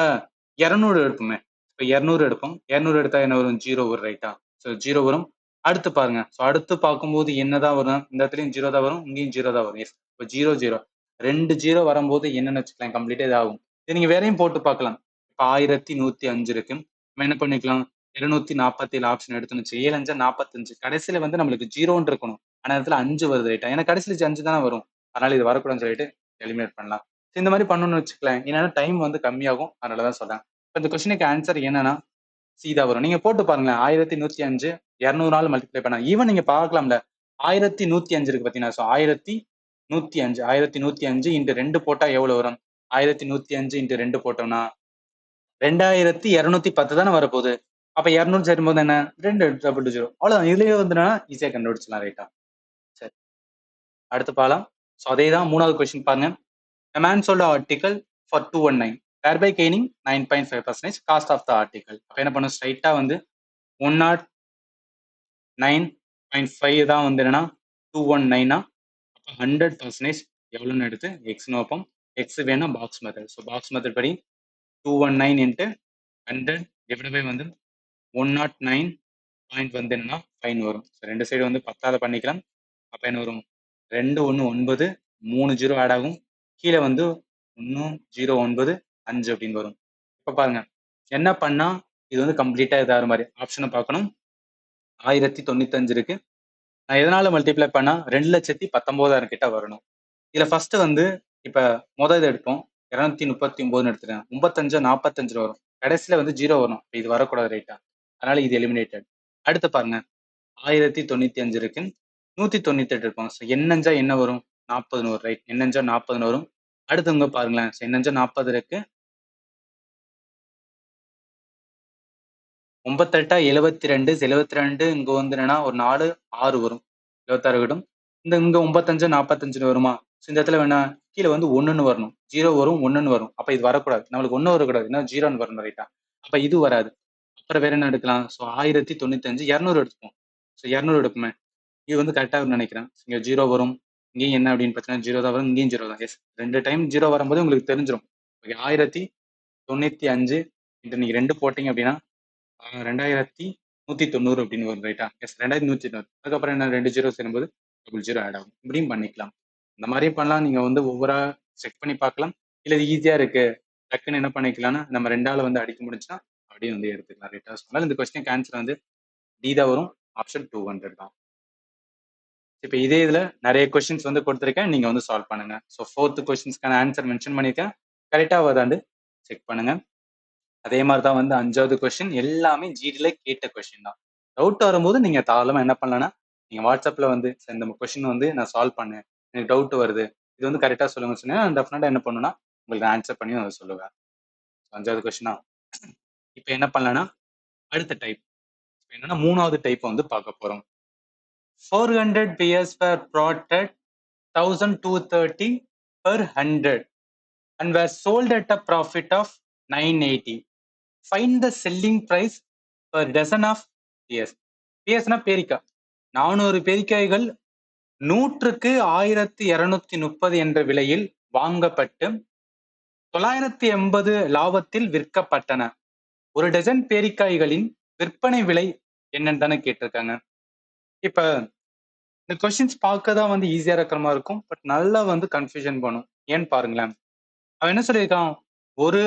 200 எடுப்போமே. இப்ப 200 எடுப்போம். 200 எடுத்தா என்ன வரும்? 0 வரும் ரைட்டா. ஸோ 0 வரும். அடுத்து பாருங்க. ஸோ அடுத்து பார்க்கும்போது என்னதான் வரும்? இந்த இடத்துலயும் 0 தான் வரும். இங்கேயும் 0 தான் வரும். எஸ். இப்போ 0, 0. 2 0 வரும்போது என்னன்னு வச்சுக்கலாம், கம்ப்ளீட்டா இதாகும். இதை நீங்க வேறையும் போட்டு பார்க்கலாம். இப்போ 1105 இருக்கு. நம்ம என்ன பண்ணிக்கலாம்? 247 ஆப்ஷன் எடுத்துன்னு வச்சு 7 5 45. கடைசியில வந்து நம்மளுக்கு 0ன்னு இருக்கணும். ஆனா இடத்துல 5 வருது ரைட்டா? ஏன்னா கடைசியில 5 தானே வரும். அதனால இது வரக்கூடாதுன்னு சொல்லிட்டு எலிமினேட் பண்ணலாம். So இந்த மாதிரி பண்ணணும்னு வச்சுக்கலாம். ஏன்னா டைம் வந்து கம்மியாகும். அதனால தான் சொல்றேன். இப்போ இந்த கொஸ்டினுக்கு ஆன்சர் என்னன்னா சீதா வரும். நீங்க போட்டு பாருங்களேன். 1105 200 மல்டிப்ளை பண்ணா ஈவன் நீங்க பார்க்கலாம்ல. 1105 இருக்கு பாத்தீங்கன்னா, ஸோ 1105 1105 இன்ட்டு 2 போட்டா எவ்வளவு வரும்? 1105 இன்ட்டு 2 போட்டோம்னா 2210 தானே வரப்போகுது. அப்ப 200 சேரும்போது என்ன? 2 டபுள் 0. அவ்வளவுதான். இதுலயே வந்துனா ஈஸியா கண்டுபிடிச்சலாம் ரைட்டா? சரி. அடுத்து பார்க்கலாம். ஸோ அதே தான் 3வது கொஸ்டின் பாருங்க. A man sold an article for 219, thereby gaining 9.5% cost of the article. அப்ப என்ன பண்ணும்? ஸ்ட்ரைட்டா வந்து 109.5 தான் வந்து என்னன்னா 219 அப்போ 100% எவ்வளோன்னு எடுத்து எக்ஸ்னு வைப்போம். எக்ஸ் வேணா box method. So box method படி 219 இன்ட்டு 100 டிவைட் பை வந்து 109 பாயிண்ட் வந்து என்னன்னா 5 வரும். ஸோ ரெண்டு சைடு வந்து 10ஆல பண்ணிக்கலாம். அப்போ என்ன வரும்? 2 1 9 3 0 ஆட் ஆகும். கீழே வந்து 1 0 9 5 அப்படின்னு வரும். இப்போ பாருங்க என்ன பண்ணா இது வந்து கம்ப்ளீட்டா இதாகிற மாதிரி ஆப்ஷனை பார்க்கணும். 1095 இருக்கு. நான் எதனால மல்டிப்ளை பண்ணா 2,19,000 கிட்ட வரணும். இதுல ஃபர்ஸ்ட் வந்து இப்ப இதை எடுப்போம். 239 எடுத்துட்டேன். 95 45 வரும். கடைசியில வந்து 0 வரும். இது வரக்கூடாது ரைட்டா? அதனால இது எலிமினேட்டட். அடுத்து பாருங்க 1095 இருக்கு. 198 இருப்போம். ஸோ எண்ணஞ்சா என்ன வரும்? 40 வரும் ரைட். எண்ணஞ்சா 40 வரும். அடுத்தவங்க பாருங்களேன். எண்ணஞ்சா 40 இருக்கு. 98 72 72 இங்க வந்து என்னன்னா ஒரு 4 6 வரும். 26 இருக்கட்டும். இங்க 95 45 வருமா? இந்த இடத்துல வேணா கீழே வந்து 1ன்னு வரணும். 0 வரும் 1ன்னு வரும். அப்ப இது வரக்கூடாது. நம்மளுக்கு 1 வரக்கூடாது. ஏன்னா 0ன்னு வரணும் ரைட்டா? அப்ப இது வராது. அப்புறம் வேற என்ன எடுக்கலாம்? ஸோ 1095 200 எடுத்துப்போம். ஸோ 200 எடுப்போமே. இது வந்து கரெக்டா நினைக்கிறேன். இங்க 0 வரும். இங்கேயும் என்ன அப்படின்னு பார்த்தீங்கன்னா 0 தான் வரும். இங்கேயும் 0 தான். எஸ். 2 டைம் 0 வரும்போது உங்களுக்கு தெரிஞ்சிடும். 1095 நீங்க 2 போட்டீங்க அப்படின்னா 2190 அப்படின்னு வரும் ரைட்டா? எஸ். 2190. அதுக்கப்புறம் என்ன 2 0 சேரும்போது 00 ஆட் ஆகும். இப்படியும் பண்ணிக்கலாம். இந்த மாதிரியும் பண்ணலாம். நீங்க வந்து ஒவ்வொரு செக் பண்ணி பார்க்கலாம். இல்ல இது ஈஸியா இருக்கு. டக்குன்னு என்ன பண்ணிக்கலாம்னா நம்ம 2ஆல வந்து அடிக்க முடிஞ்சுன்னா அப்படியே வந்து எடுத்துக்கலாம் ரைட்டா? அதனால இந்த கொஸ்டினுக்கு ஆன்சர் வந்து டி தான் வரும். ஆப்ஷன் 200 தான். இப்போ இதே இதுல நிறைய கொஸ்டின்ஸ் வந்து கொடுத்துருக்கேன். நீங்க வந்து சால்வ் பண்ணுங்க. ஸோ 4th கொஸ்டின்ஸ்க்கான ஆன்சர் மென்ஷன் பண்ணியிருக்கேன். கரெக்டா வருதாண்டு செக் பண்ணுங்க. அதே மாதிரி தான் வந்து 5வது கொஸ்டின் எல்லாமே ஜிடில கேட்ட கொஸ்டின் தான். டவுட் வரும்போது நீங்க தாராளமா என்ன பண்ணலாம்னா நீங்க வாட்ஸ்அப்ல வந்து இந்த கொஸ்டின் வந்து நான் சால்வ் பண்ணேன். எனக்கு டவுட் வருது. இது வந்து கரெக்டா சொல்லுங்க சொன்னா நான் டெஃபினட்டா என்ன பண்ணுன்னா உங்களுக்கு ஆன்சர் பண்ணி நான் சொல்லுவேன். 5வது கொஸ்டினா இப்போ என்ன பண்ணலாம்னா அடுத்த டைப் என்னன்னா 3வது டைப் வந்து பார்க்க போறோம். 400 beers were brought at 1230 per 100 and were sold at a profit of 980. Find the selling price per dozen of beers. beersனா பேரிக்கா. 400 பேரிக்காய்கள் 100க்கு 1230 என்ற விலையில் வாங்கப்பட்டு 980 லாபத்தில் விற்கப்பட்டன. ஒரு டஜன் பேரிக்காய்களின் விற்பனை விலை என்னன்னு தானே கேட்டிருக்காங்க. இப்ப இந்த கொஸ்டின்ஸ் பார்க்க தான் வந்து ஈஸியா இருக்கிற மாதிரி இருக்கும். பட் நல்லா வந்து கன்ஃபியூஷன் பண்ணும். ஏன்னு பாருங்களேன். அவன் என்ன சொல்லியிருக்கான்? ஒரு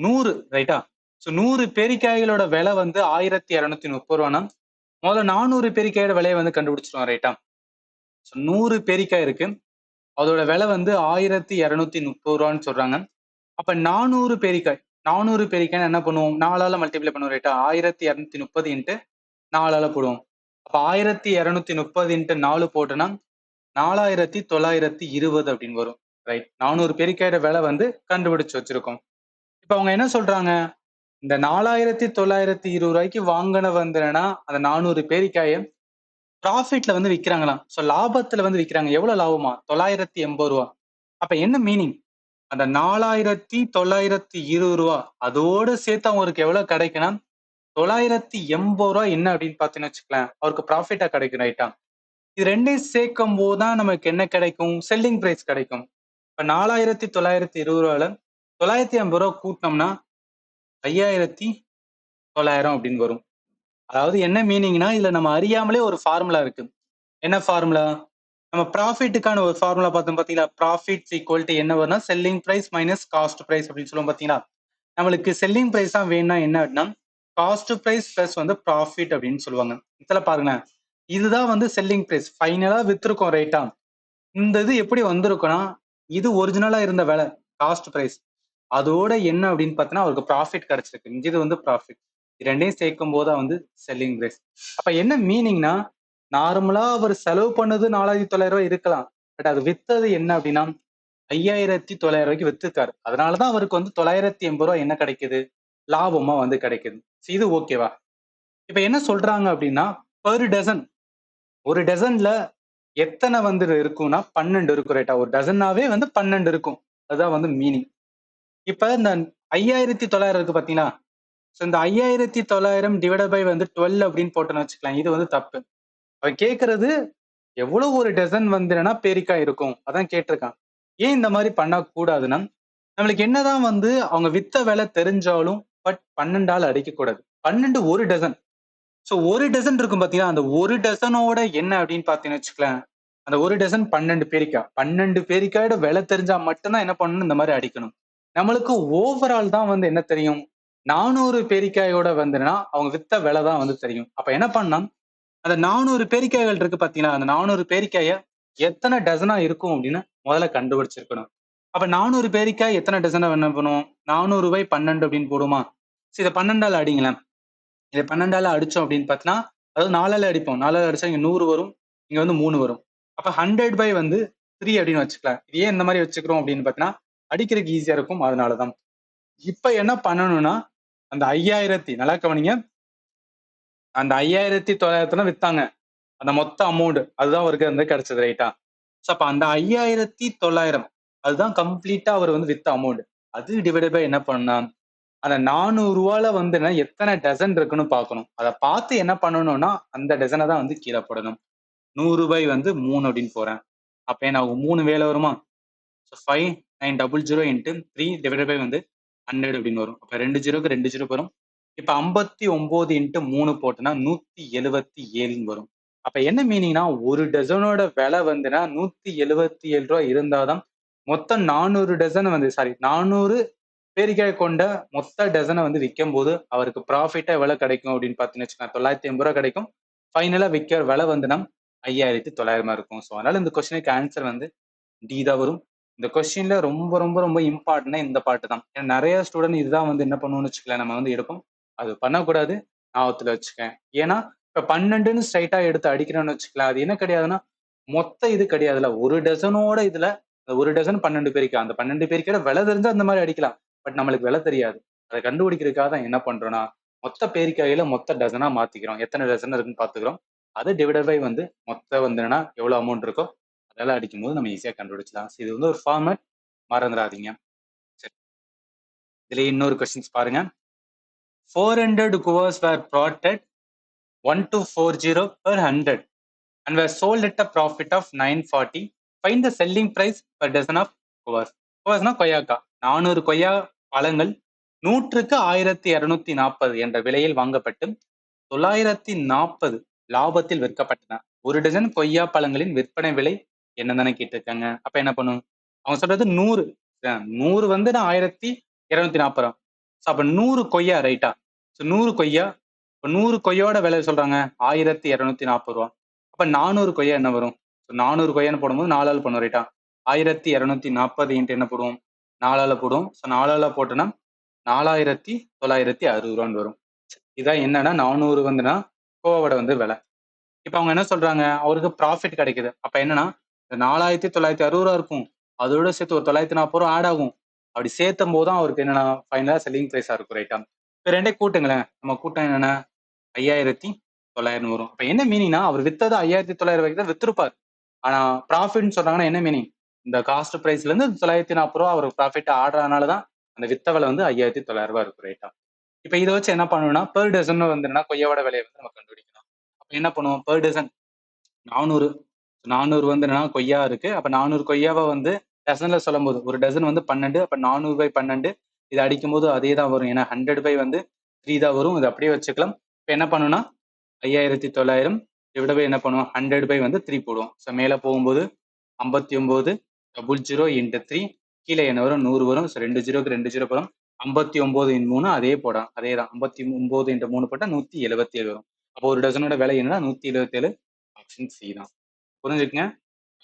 100 ரைட்டா? ஸோ 100 பேரிக்காய்களோட விலை வந்து 1230 ரூபானா முதல்ல 400 பேரிக்காயோட விலையை வந்து கண்டுபிடிச்சிருவான் ரைட்டா? ஸோ 100 பேரிக்காய் இருக்கு. அதோட விலை வந்து 1230 ரூபான்னு சொல்றாங்க. அப்ப 400 பேரிக்காய் 400 பேரிக்காய் என்ன பண்ணுவோம்? 4ஆல மல்டிப்ளை பண்ணுவோம் ரைட்டா? 1230 இன்ட்டு 4ஆல போடுவோம். அப்ப 1230 இன்ட்டு 4 போட்டோம்னா 4920 அப்படின்னு வரும். ரைட். 400 பேரிக்காயோட விலை வந்து கண்டுபிடிச்சு வச்சிருக்கோம். இப்ப அவங்க என்ன சொல்றாங்க? இந்த 4920 ரூபாய்க்கு வாங்கின வந்தனா அந்த 400 பேரிக்காய ப்ராஃபிட்ல வந்து விற்கிறாங்களாம். ஸோ லாபத்துல வந்து விற்கிறாங்க. எவ்வளவு லாபமா? 980 ரூபா. அப்ப என்ன மீனிங்? அந்த 4920 ரூபா அதோட சேர்த்து அவங்களுக்கு எவ்வளவு கிடைக்குன்னா 980 ரூபா என்ன அப்படின்னு பார்த்தீங்கன்னு வச்சுக்கலாம். அவருக்கு ப்ராஃபிட்டா கிடைக்கும் ரைட்டா? இது ரெண்டையும் சேர்க்கும் போது தான் நமக்கு என்ன கிடைக்கும்? செல்லிங் பிரைஸ் கிடைக்கும். இப்ப 4920 ரூபால 980 ரூபா கூட்டினோம்னா 5900 அப்படின்னு வரும். அதாவது என்ன மீனிங்னா இதுல நம்ம அறியாமலே ஒரு ஃபார்முலா இருக்கு. என்ன ஃபார்முலா? நம்ம ப்ராஃபிட்டுக்கான ஒரு ஃபார்முலா பார்த்தோம் பாத்தீங்களா? ப்ராஃபிட்ஸ் ஈக்குவல் டு என்ன வரும்னா selling price minus cost price அப்படின்னு சொல்லுவோம் பாத்தீங்களா? நம்மளுக்கு செல்லிங் பிரைஸ் தான் வேணும்னா என்ன அப்படின்னா காஸ்ட் பிரைஸ் பிளஸ் வந்து ப்ராஃபிட் அப்படின்னு சொல்லுவாங்க. இதுல பாருங்க, இதுதான் வந்து செல்லிங் பிரைஸ் ஃபைனலா வித்திருக்கோம் ரைட்டா? இந்த இது எப்படி வந்திருக்குன்னா இது ஒரிஜினலா இருந்த விலை காஸ்ட் பிரைஸ், அதோட என்ன அப்படின்னு பார்த்தீங்கன்னா அவருக்கு ப்ராஃபிட் கிடைச்சிருக்கு. இது வந்து ப்ராஃபிட். ரெண்டையும் சேர்க்கும் போது வந்து செல்லிங் பிரைஸ். அப்ப என்ன மீனிங்னா நார்மலா அவர் செலவு பண்ணது 4900 இருக்கலாம். பட் அது வித்தது என்ன அப்படின்னா 5900 வித்துருக்காரு. அதனாலதான் அவருக்கு வந்து 980 என்ன கிடைக்குது? லாபமா வந்து கிடைக்குது. இது ஓகேவா? இப்ப என்ன சொல்றாங்க அப்படின்னா பெர் டசன், ஒரு டசன்ல எத்தனை வந்து இருக்கும்னா 12 இருக்கும் ரைட்டா? ஒரு டசன்னாவே வந்து 12 இருக்கும். அதுதான் வந்து மீனிங். இப்ப இந்த 5900 இருக்கு பாத்தீங்களா? இந்த 5900 டிவைட் பை வந்து 12 அப்படின்னு போட்டோம்னு வச்சுக்கலாம். இது வந்து தப்பு. அவன் கேக்குறது எவ்வளவு ஒரு டசன் வந்துனா பேரிக்காய் இருக்கும் அதான் கேட்டிருக்கான். ஏன் இந்த மாதிரி பண்ணக்கூடாதுன்னா நம்மளுக்கு என்னதான் வந்து அவங்க வித்த விலை தெரிஞ்சாலும் பட் 12ஆல அடிக்க கூடாது. 12 ஒரு டசன். சோ ஒரு டசன் இருக்கும் பாத்தீங்களா? அந்த ஒரு டசனோட என்ன அப்படின்னு பாத்தீங்கன்னு வச்சுக்கலாம், அந்த ஒரு டசன் 12 பேரிக்காய். 12 பேரிக்காயோட விலை தெரிஞ்சா மட்டும்தான் என்ன பண்ணணும், இந்த மாதிரி அடிக்கணும். நம்மளுக்கு ஓவரால் தான் வந்து என்ன தெரியும், 400 பேரிக்காயோட வந்துன்னா அவங்க வித்த விலை தான் வந்து தெரியும். அப்ப என்ன பண்ணலாம், அந்த 400 பேரிக்காய்கள் இருக்கு பாத்தீங்களா? அந்த 400 பேரிக்காய எத்தனை டசனா இருக்கும் அப்படின்னு முதல்ல கண்டுபிடிச்சிருக்கணும். அப்ப 400 பேரிக்காய் எத்தனை டசனா என்ன பண்ணுவோம்? 400 பை 12 அப்படின்னு போடுமா? சரி, இதை 12ஆல அடிங்களேன். இதை 12ஆல அடிச்சோம் அப்படின்னு பார்த்தீங்கன்னா, அதாவது 4ஆல அடிப்போம். 4ஆல அடிச்சா இங்க 100 வரும். இங்க வந்து 3 வரும். அப்ப 100 பை வந்து 3 அப்படின்னு வச்சுக்கலாம். இது ஏன் இந்த மாதிரி வச்சுக்கிறோம் அப்படின்னு பார்த்தீங்கன்னா, அடிக்கிறதுக்கு ஈஸியா இருக்கும். அதனாலதான். இப்ப என்ன பண்ணணும்னா, அந்த 5000 நல்லா கவனிங்க. அந்த 5900 வித்தாங்க. அந்த மொத்த அமௌண்ட் அதுதான் அவருக்கு வந்து கிடைச்சது ரைட்டா? சோ அப்ப அந்த 5900 அதுதான் கம்ப்ளீட்டா அவர் வந்து வித்த அமௌண்ட். அது டிவைடட் பை என்ன பண்ணா, அந்த 400 வந்து எத்தனை டசன் இருக்குன்னு பார்க்கணும். அதை பார்த்து என்ன பண்ணணும்னா அந்த டசனை தான் வந்து கீழே போடணும். 100 பை வந்து 3 அப்படின்னு போறேன். அப்ப என்ன ஆகும்? 3 வேலை வருமா? 5900 இன்ட்டு 3 டிவைடட் பை வந்து 100 அப்படின்னு வரும். அப்ப 2 ஜீரோக்கு 2 ஜீரோ வரும். இப்ப 59 இன்ட்டு 3 போட்டோம்னா 177 வரும். அப்ப என்ன மீனிங்னா ஒரு டசனோட விலை வந்துன்னா 177 ரூபாய் இருந்தாதான் மொத்தம் 400 டசன் வந்து 400 பேரிக்காய் கொண்ட மொத்த டசனை வந்து விற்கும் போது அவருக்கு ப்ராஃபிட்டா எவ்வளவு கிடைக்கும் அப்படின்னு பார்த்தீங்கன்னு வச்சுக்கோங்க, 980 ரூபாய் கிடைக்கும். ஃபைனலா விற்கிற விலை வந்துன்னா 5900 இருக்கும். ஸோ அதனால இந்த கொஸ்டினுக்கு ஆன்சர் வந்து டி தான் வரும். இந்த கொஸ்டின்ல ரொம்ப ரொம்ப ரொம்ப இம்பார்ட்டன்டா இந்த பாட்டு தான். ஏன்னா நிறைய ஸ்டூடெண்ட் இதுதான் வந்து என்ன பண்ணுவோம்னு வச்சுக்கலாம், நம்ம வந்து எடுப்போம். அது பண்ணக்கூடாது, ஞாபகத்துல வச்சுக்கேன். ஏன்னா இப்ப 12ன்னு ஸ்ட்ரைட்டா எடுத்து அடிக்கிறோம்னு வச்சுக்கலாம், அது என்ன கிடையாதுன்னா மொத்த இது கிடையாதுல்ல, ஒரு டசனோட இதுல ஒரு டசன் 12 பேருக்கு, அந்த 12 பேருக்கோட விலை தெரிஞ்சா அந்த மாதிரி அடிக்கலாம். பட் நம்மளுக்கு விலை தெரியாது. அதை கண்டுபிடிக்கிறதுக்காக தான் என்ன பண்றோம்னா மொத்த பேரிக்காயில மொத்த டசனா மாத்திக்கிறோம். எத்தனை டசன் இருக்குன்னு பாத்துக்கிறோம். அது டிவைடட் பை வந்து மொத்த வந்துன்னா எவ்வளவு அமௌண்ட் இருக்கோ அதெல்லாம் அடிக்கும்போது நம்ம ஈஸியா கண்டுபிடிச்சலாம். இது வந்து ஒரு ஃபார்மட், மறந்துடாதீங்க. சரி, இதுல இன்னொரு கொஸ்டின்ஸ் பாருங்க. 400 guavas were brought at 1240 per 100 and were sold at a profit of 940. Find the selling price per dozen of guavas. guavasனா கொய்யாக்கா. 400 கொய்யா பழங்கள் 100க்கு 1240 என்ற விலையில் வாங்கப்பட்டு 940 லாபத்தில் விற்கப்பட்டன. ஒரு டஜன் கொய்யா பழங்களின் விற்பனை விலை என்னன்னு கேட்டிருக்காங்க. அப்ப என்ன பண்ணும், அவங்க சொல்றது 100. 100 வந்து நான் 1240. அப்ப 100 கொய்யா ரைட்டா? 100 கொய்யா, 100 கொய்யோட விலை சொல்றாங்க 1240 ரூபா. அப்ப 400 கொய்யா என்ன வரும்? 400 கொய்யான்னு போடும்போது 4ஆல பண்ணுவோம் ரைட்டா? 1240 இன்ட்டு என்ன போடுவோம்? 4ஆல போடுவோம். 4ஆல போட்டோம்னா 4960 ரூபான்னு வரும். இதான் என்னன்னா 400 வந்துன்னா கோவோட வந்து விலை. இப்ப அவங்க என்ன சொல்றாங்க, அவருக்கு ப்ராஃபிட் கிடைக்குது. அப்ப என்னன்னா 4960 ரூபா இருக்கும், அதோட சேர்த்து ஒரு 940 ரூபா ஆட் ஆகும். அப்படி சேர்த்தும் போதுதான் அவருக்கு என்னன்னா ஃபைனலா செல்லிங் பிரைஸா இருக்கும் ரைட்டா? இப்ப ரெண்டே கூட்டுங்களேன். நம்ம கூட்டம் என்னன்னா 5900 வரும். அப்ப என்ன மீனிங்னா அவர் வித்தது 5900 தான் வித்திருப்பார். ஆனா ப்ராஃபிட்னு சொல்றாங்கன்னா என்ன மீனிங், இந்த காஸ்ட் பிரைஸ்ல இருந்து 940 ரூபா அவர் ப்ராஃபிட் ஆடுறதுனாலதான் அந்த வித்த விலை வந்து 5900 ரூபாய் இருக்கும் ரைட்டா? இப்ப இதை வச்சு என்ன பண்ணணும்னா பெர் டசன் வந்துன்னா கொய்யாவோட விலையை வந்து நம்ம கண்டுபிடிக்கணும். அப்ப என்ன பண்ணுவோம், பெர் டசன் 400 வந்து என்னன்னா கொய்யா இருக்கு. அப்ப 400 கொய்யாவை வந்து டசன்ல சொல்லும் போது ஒரு டசன் வந்து 12. அப்ப 400 பை 12 இது அடிக்கும் போது அதே தான் வரும். ஏன்னா 100 பை வந்து 3 தான் வரும். இது அப்படியே வச்சுக்கலாம். இப்போ என்ன பண்ணணும்னா 5900 டிவைட் பை என்ன பண்ணுவோம் 100 பை வந்து 3 போடுவோம். ஸோ மேலே போகும்போது 59 00 இன்ட்டு 3 கீழே என்ன வரும் 100 வரும். ஸோ 2 ஜீரோக்கு 2 ஜீரோ போடும். 59 இன் 3 அதே போடும், அதே தான் 59 இன்ட்டு 3 போட்டால் 177 வரும். அப்போ ஒரு டசனோட விலை என்னன்னா 177. ஆப்ஷன் சி தான். புரிஞ்சுக்குங்க,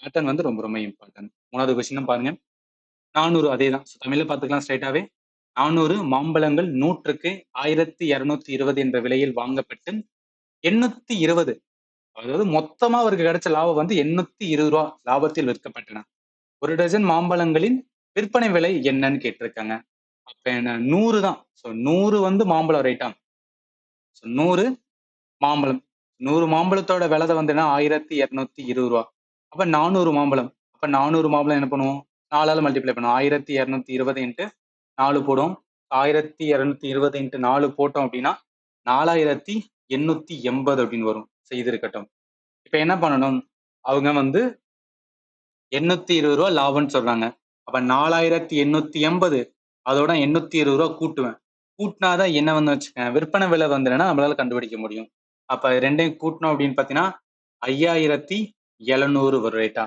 பேட்டர்ன் வந்து ரொம்ப ரொம்ப இம்பார்ட்டன்ட். மூணாவது கொஸ்டினும் பாருங்க. 400 அதே தான். தமிழ்ல பார்த்துக்கலாம் ஸ்ட்ரைட்டாவே. 400 மாம்பழங்கள் 100க்கு 1220 என்ற விலையில் வாங்கப்பட்டு 820, அதாவது மொத்தமா அவருக்கு கிடைச்ச லாபம் வந்து 820 ரூபா லாபத்தில் விற்கப்பட்டன. ஒரு டஜன் மாம்பழங்களின் விற்பனை விலை என்னன்னு கேட்டிருக்காங்க. அப்ப என்ன 100 தான். ஸோ 100 வந்து மாம்பழம் ரைட்டா. ஸோ 100 மாம்பழம், 100 மாம்பழத்தோட விலை வந்து என்ன 1220 ரூபா. அப்ப 400 மாம்பழம், அப்ப 400 மாம்பழம் என்ன பண்ணுவோம் 4ஆல மல்டிப்ளை பண்ணுவோம். 1220 இன்ட்டு 4 போடுவோம். 1220 இன்ட்டு 4 போட்டோம் அப்படின்னா 4880 அப்படின்னு வரும். இது இருக்கட்டும். இப்ப என்ன பண்ணணும், அவங்க வந்து 820 ரூபா லாபம்னு சொல்றாங்க. அப்ப 4880 அதோட 820 ரூபா கூட்டுவேன். கூட்டினாதான் என்ன வந்து வச்சுக்கேன் விற்பனை விலை வந்துன்னா நம்மளால கண்டுபிடிக்க முடியும். அப்ப ரெண்டையும் கூட்டணும் அப்படின்னு பாத்தீங்கன்னா 5700 வரும் ரைட்டா.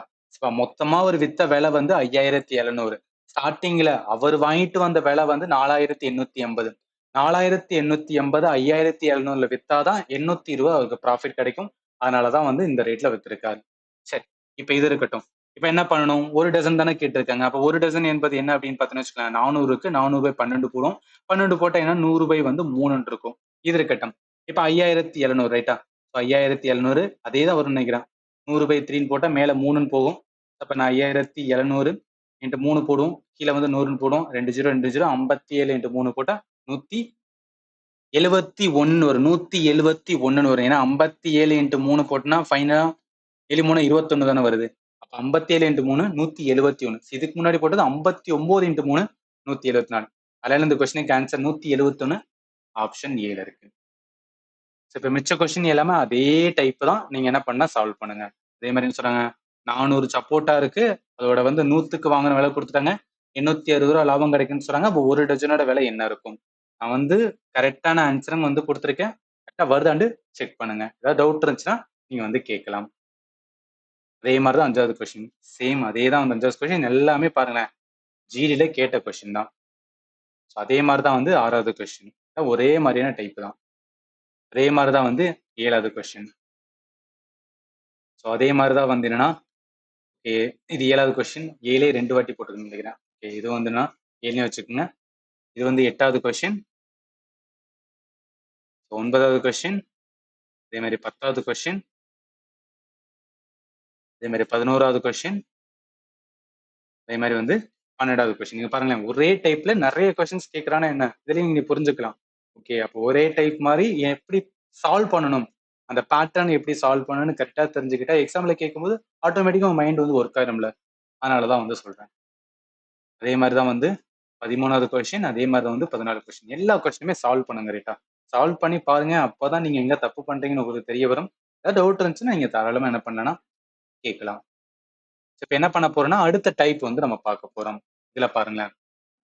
மொத்தமா ஒரு வித்த விலை வந்து 5700. ஸ்டார்டிங்ல அவர் வாங்கிட்டு வந்த விலை வந்து 4880. 4880 5700ல வித்தாதான் 820 அவருக்கு ப்ராஃபிட் கிடைக்கும். அதனாலதான் வந்து இந்த ரேட்ல வித்திருக்காரு. சரி, இப்ப இது இருக்கட்டும். இப்ப என்ன பண்ணணும், ஒரு டசன் தானே கேட்டிருக்காங்க. அப்ப ஒரு டசன் என்பது என்ன அப்படின்னு பார்த்தீங்கன்னு வச்சுக்கலாம், 400க்கு 400 பை 12 போடும். 12 போட்டா என்ன 100 பை வந்து 3 இருக்கும். இது இருக்கட்டும். இப்ப 5700 ரைட்டா. 5700 அதே தான் வரும்னு நினைக்கிறேன். 100 பை 3 போட்டா மேல 3 போகும். அப்ப நான் 5700 இன்ட்டு 3 போடுவோம். கீழே வந்து 100 போடும். 2 ஜீரோ 2 ஜீரோ 57 இன்ட்டு 3 போட்டா 171 வரும். 171 வரும். ஏன்னா 57 இன்ட்டு 3 போட்டோம்னா ஃபைனலா 7 3 21 தானே வருது. அப்ப 57 இன்ட்டு 3 171. இதுக்கு முன்னாடி போட்டது 59 இன்ட்டு 3 174. அதனால இந்த கொஸ்டினுக்கு ஆன்சர் 171 ஆப்ஷன் ஏல இருக்கு. இப்ப மிச்ச கொஸ்டின் எல்லாமே அதே டைப் தான். நீங்க என்ன பண்ணா சால்வ் பண்ணுங்க. அதே மாதிரி என்ன சொல்றாங்க, 400 சப்போட்டா இருக்கு, அதோட வந்து 100க்கு வாங்கின விலை கொடுத்துட்டாங்க, 860 ரூபா லாபம் கிடைக்குன்னு சொல்றாங்க. அப்போ ஒரு டஜனோட விலை என்ன இருக்கும்? நான் வந்து கரெக்டான ஆன்சரும் வந்து கொடுத்துருக்கேன். கரெக்டா வருதாண்டு செக் பண்ணுங்க. ஏதாவது டவுட் இருந்துச்சுன்னா நீங்க வந்து கேட்கலாம். அதே மாதிரி தான் 5வது கொஸ்டின். சேம் அதே தான் வந்து 5வது கொஸ்டின் எல்லாமே பாருங்களேன், ஜிடில கேட்ட கொஸ்டின் தான். அதே மாதிரி தான் வந்து 6வது கொஸ்டின். ஒரே மாதிரியான டைப் தான். அதே மாதிரி தான் வந்து 7வது கொஸ்டின். ஸோ அதே மாதிரி தான் வந்து என்னன்னா, இது 7வது கொஸ்டின். 7 2 வாட்டி போட்டுருக்குன்னு நினைக்கிறேன். இது வந்துன்னா 7 வச்சுக்கோங்க. இது வந்து 8வது கொஸ்டின். 9வது கொஸ்டின். அதே மாதிரி 10வது கொஸ்டின். அதே மாதிரி 11வது கொஸ்டின். அதே மாதிரி வந்து 12வது கொஸ்டின். நீங்க பாருங்களேன், ஒரே டைப்ல நிறைய கொஸ்டின்ஸ் கேட்கறானா என்ன, இதுலயும் நீங்க புரிஞ்சுக்கலாம். ஓகே, அப்போ ஒரே டைப் மாதிரி எப்படி சால்வ் பண்ணணும், அந்த பேட்டர்ன் எப்படி சால்வ் பண்ணணும்னு கரெக்டா தெரிஞ்சுக்கிட்டா எக்ஸாம்ல கேட்கும்போது ஆட்டோமேட்டிக்கா உங்க மைண்ட் வந்து ஒர்க் ஆயிரும்ல. அதனாலதான் வந்து சொல்றேன். அதே மாதிரி தான் வந்து 13வது கொஸ்டின், அதே மாதிரி தான் வந்து 14வது கொஸ்டின். எல்லா கொஸ்டினுமே சால்வ் பண்ணுங்க ரைட்டா. சால்வ் பண்ணி பாருங்க. அப்பதான் நீங்க எங்க தப்பு பண்றீங்கன்னு உங்களுக்கு தெரிய வரும். ஏதாவது டவுட் இருந்துச்சுன்னா நீங்க தாராளமா என்ன பண்ணலாம் கேட்கலாம். இப்ப என்ன பண்ண போறோம்னா அடுத்த டைப் வந்து நம்ம பார்க்க போறோம். இதுல பாருங்களேன்,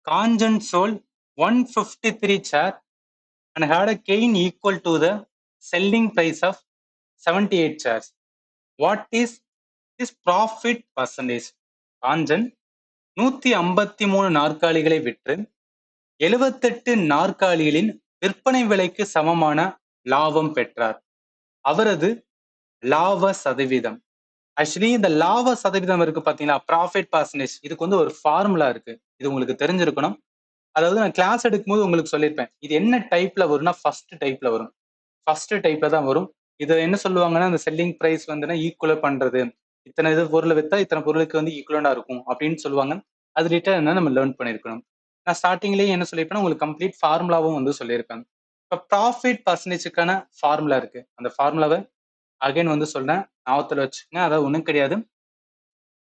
Kanchan sold 153 share and had a gain equal to the selling price of 78 shares. What is his profit percentage? Kanchan 153 நாற்காலிகளை விற்று 78 நாற்காலிகளின் விற்பனை விலைக்கு சமமான லாபம் பெற்றார். அவரது லாப சதவீதம். ஆக்சுவலி இந்த லாப சதவீதம் இருக்கு பாத்தீங்களா, ப்ராஃபிட் பர்சன்டேஜ், இதுக்கு வந்து ஒரு ஃபார்முலா இருக்கு. இது உங்களுக்கு தெரிஞ்சிருக்கணும். அதாவது நான் கிளாஸ் எடுக்கும்போது உங்களுக்கு சொல்லியிருப்பேன். இது என்ன டைப்ல வரும்னா ஃபர்ஸ்ட் டைப்ல வரும். ஃபர்ஸ்ட் டைப்ல தான் வரும். இதை என்ன சொல்லுவாங்கன்னா, இந்த செல்லிங் பிரைஸ் வந்து ஈக்குவல் பண்றது, இத்தனை இது பொருளை வித்தா இத்தனை பொருளுக்கு வந்து ஈக்குவலண்டா இருக்கும் அப்படின்னு சொல்லுவாங்க. அது ரிலேட்டட் என்ன நம்ம லேர்ன் பண்ணிருக்கணும். நான் ஸ்டார்டிங்லேயே என்ன சொல்லியிருப்பேன், உங்களுக்கு கம்ப்ளீட் ஃபார்முலாவும் வந்து சொல்லியிருப்பேன். இப்போ ப்ராஃபிட் பர்சன்டேஜுக்கான ஃபார்முலா இருக்கு. அந்த ஃபார்முலாவை அகைன் வந்து சொல்றேன், ஞாபகத்தில் வச்சுக்கோங்க. அதாவது ஒன்றும் கிடையாது,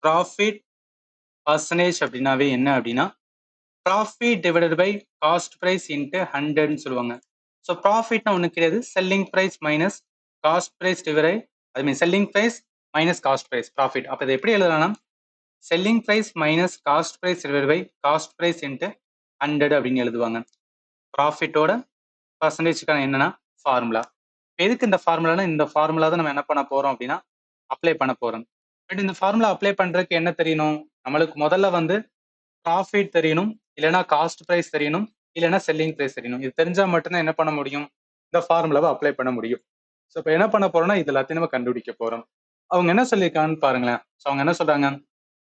ப்ராஃபிட் பர்சன்டேஜ் அப்படின்னாவே என்ன அப்படின்னா profit divided by cost price into 100ன்னு சொல்லுவாங்க. ஸோ ப்ராஃபிட்னா ஒன்றும் கிடையாது, selling price minus cost price divide, அது mean selling price minus cost price profit. அப்போ இதை எப்படி எழுதலாம்னா selling price minus cost price divide by cost price into 100 அப்படின்னு எழுதுவாங்க. ப்ராஃபிட்டோட பர்சன்டேஜுக்கான என்னன்னா ஃபார்முலா. எதுக்கு இந்த ஃபார்முலானா இந்த ஃபார்முலா தான் நம்ம என்ன பண்ண போறோம் அப்படின்னா அப்ளை பண்ண போறோம். பட் இந்த ஃபார்முலா அப்ளை பண்றதுக்கு என்ன தெரியணும்? நம்மளுக்கு முதல்ல வந்து ப்ராஃபிட் தெரியணும், இல்லைன்னா காஸ்ட் பிரைஸ் தெரியணும், இல்லைன்னா செல்லிங் பிரைஸ் தெரியணும். இது தெரிஞ்சா மட்டும்தான் என்ன பண்ண முடியும்? இந்த ஃபார்முலாவை அப்ளை பண்ண முடியும். ஸோ இப்போ என்ன பண்ண போறோம்னா இது எல்லாத்தையும் நம்ம கண்டுபிடிக்க போறோம். அவங்க என்ன சொல்லியிருக்காங்கன்னு பாருங்களேன். ஸோ அவங்க என்ன சொல்றாங்க?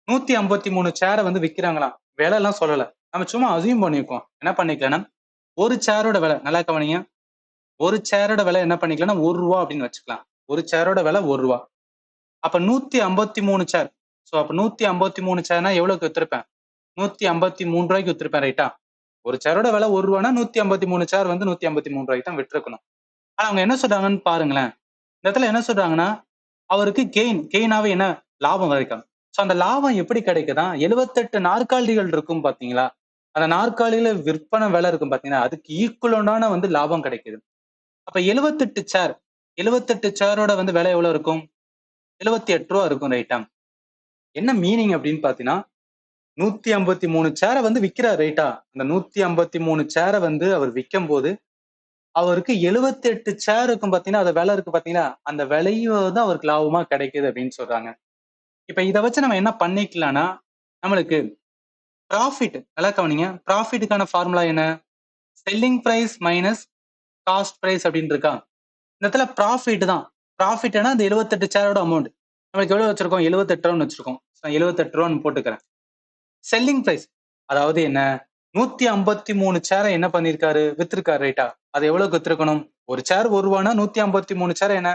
153 சேரை வந்து விற்கிறாங்களாம். விலை எல்லாம் சொல்லல. நம்ம சும்மா அசியூம் பண்ணிருக்கோம். என்ன பண்ணிக்கலாம்னா ஒரு சேரோட விலை நல்லா கவனிங்க. ஒரு சேரோட விலை என்ன பண்ணிக்கலாம்னா ₹1 அப்படின்னு வச்சுக்கலாம். ஒரு சேரோட விலை ₹1. அப்ப 153 சேர். ஸோ அப்ப 153 சேர்னா எவ்வளவுக்கு வித்திருப்பேன்? ₹153 வித்திருப்பேன், ரைட்டா? ஒரு சேரோட விலை ₹1னா 153 சேர் வந்து ₹153 தான் விட்டிருக்கணும். ஆனா அவங்க என்ன சொல்றாங்கன்னு பாருங்களேன். இந்த இடத்துல என்ன சொல்றாங்கன்னா அவருக்கு கெயினாவே என்ன லாபம் கிடைக்கும். ஸோ அந்த லாபம் எப்படி கிடைக்குதா? 78 நாற்காலிகள் இருக்கும் பாத்தீங்களா? அந்த நாற்காலியில விற்பனை விலை இருக்கும் பாத்தீங்கன்னா, அதுக்கு ஈக்குவலான வந்து லாபம் கிடைக்குது. அப்ப 78 சேர் 78 சேரோட வந்து விலை எவ்வளவு இருக்கும்? ₹78 இருக்கும், ரைட்டா? என்ன மீனிங் அப்படின்னு பாத்தீங்கன்னா 153 சேரை வந்து விக்கிறார், ரைட்டா? அந்த 153 சேரை வந்து அவர் விற்கும் போது அவருக்கு 78 சேர் இருக்கும் பாத்தீங்கன்னா, அந்த விலை இருக்கு பாத்தீங்களா? அந்த விலையும் தான் அவருக்கு லாபமா கிடைக்குது அப்படின்னு சொல்றாங்க. இப்ப இதை வச்சு நம்ம என்ன பண்ணிக்கலாம்னா நம்மளுக்கு ப்ராஃபிட் நல்லா கவனிங்க. ப்ராஃபிட்டுக்கான ஃபார்முலா என்ன? Selling price minus cost price அப்படின்னு இருக்கா? இந்த இடத்துல ப்ராஃபிட் தான். ப்ராஃபிட்னா அந்த 78 சேரோட அமௌண்ட். நம்மளுக்கு எவ்வளவு வச்சிருக்கோம்? 78 ரூபான்னு வச்சிருக்கோம். 78 ரூபான்னு போட்டுக்கிறேன். செல்லிங் பிரைஸ் அதாவது என்ன? 153 சேரை என்ன பண்ணிருக்காரு? வித்திருக்காரு, ரைட்டா? அது எவ்வளவுக்கு வித்திருக்கணும்? ஒரு சேர் ₹1 153 சேர் என்ன?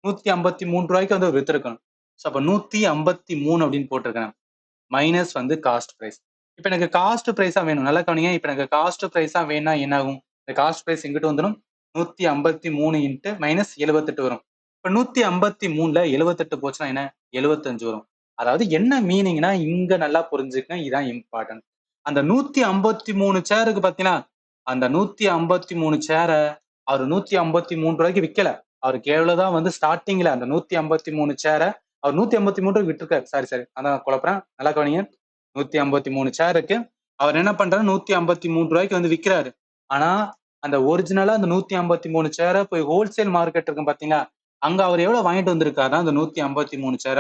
₹153 வந்து வித்திருக்கணும். ஸோ அப்ப 153 அப்படின்னு போட்டிருக்கேன். மைனஸ் வந்து காஸ்ட் பிரைஸ். இப்ப எனக்கு காஸ்ட் பிரைஸா வேணும். நல்லா கவனிங்க. இப்ப எனக்கு காஸ்ட் பிரைஸா வேணா என்ன ஆகும்? இந்த காஸ்ட் பிரைஸ் இங்கிட்டு வந்துடும். 153 இன்ட்டு மைனஸ் 78 வரும். இப்ப 153ல 78 போச்சுன்னா என்ன? 75 வரும். அதாவது என்ன மீனிங்னா இங்க நல்லா புரிஞ்சுக்கங்க. இதான் இம்பார்ட்டன்ட். அந்த 153 சேருக்கு பாத்தீங்கன்னா, அந்த 153 சேர அவர் ₹153 விக்கல. அவருக்கு எவ்வளவுதான் வந்து ஸ்டார்டிங்ல அந்த 153 சேர அவர் 153 விட்டுருக்காரு. சாரி அதான் குழப்பறேன். நல்லா கவனிங்க. 153 சேருக்கு அவர் என்ன பண்றாரு? ₹153 வந்து விக்கிறாரு. ஆனா அந்த ஒரிஜினலா அந்த 153 சேர போய் ஹோல்சேல் மார்க்கெட் இருக்கும் பாத்தீங்களா? அங்க அவர் எவ்வளவு வாங்கிட்டு வந்திருக்காருன்னா அந்த 153 சேர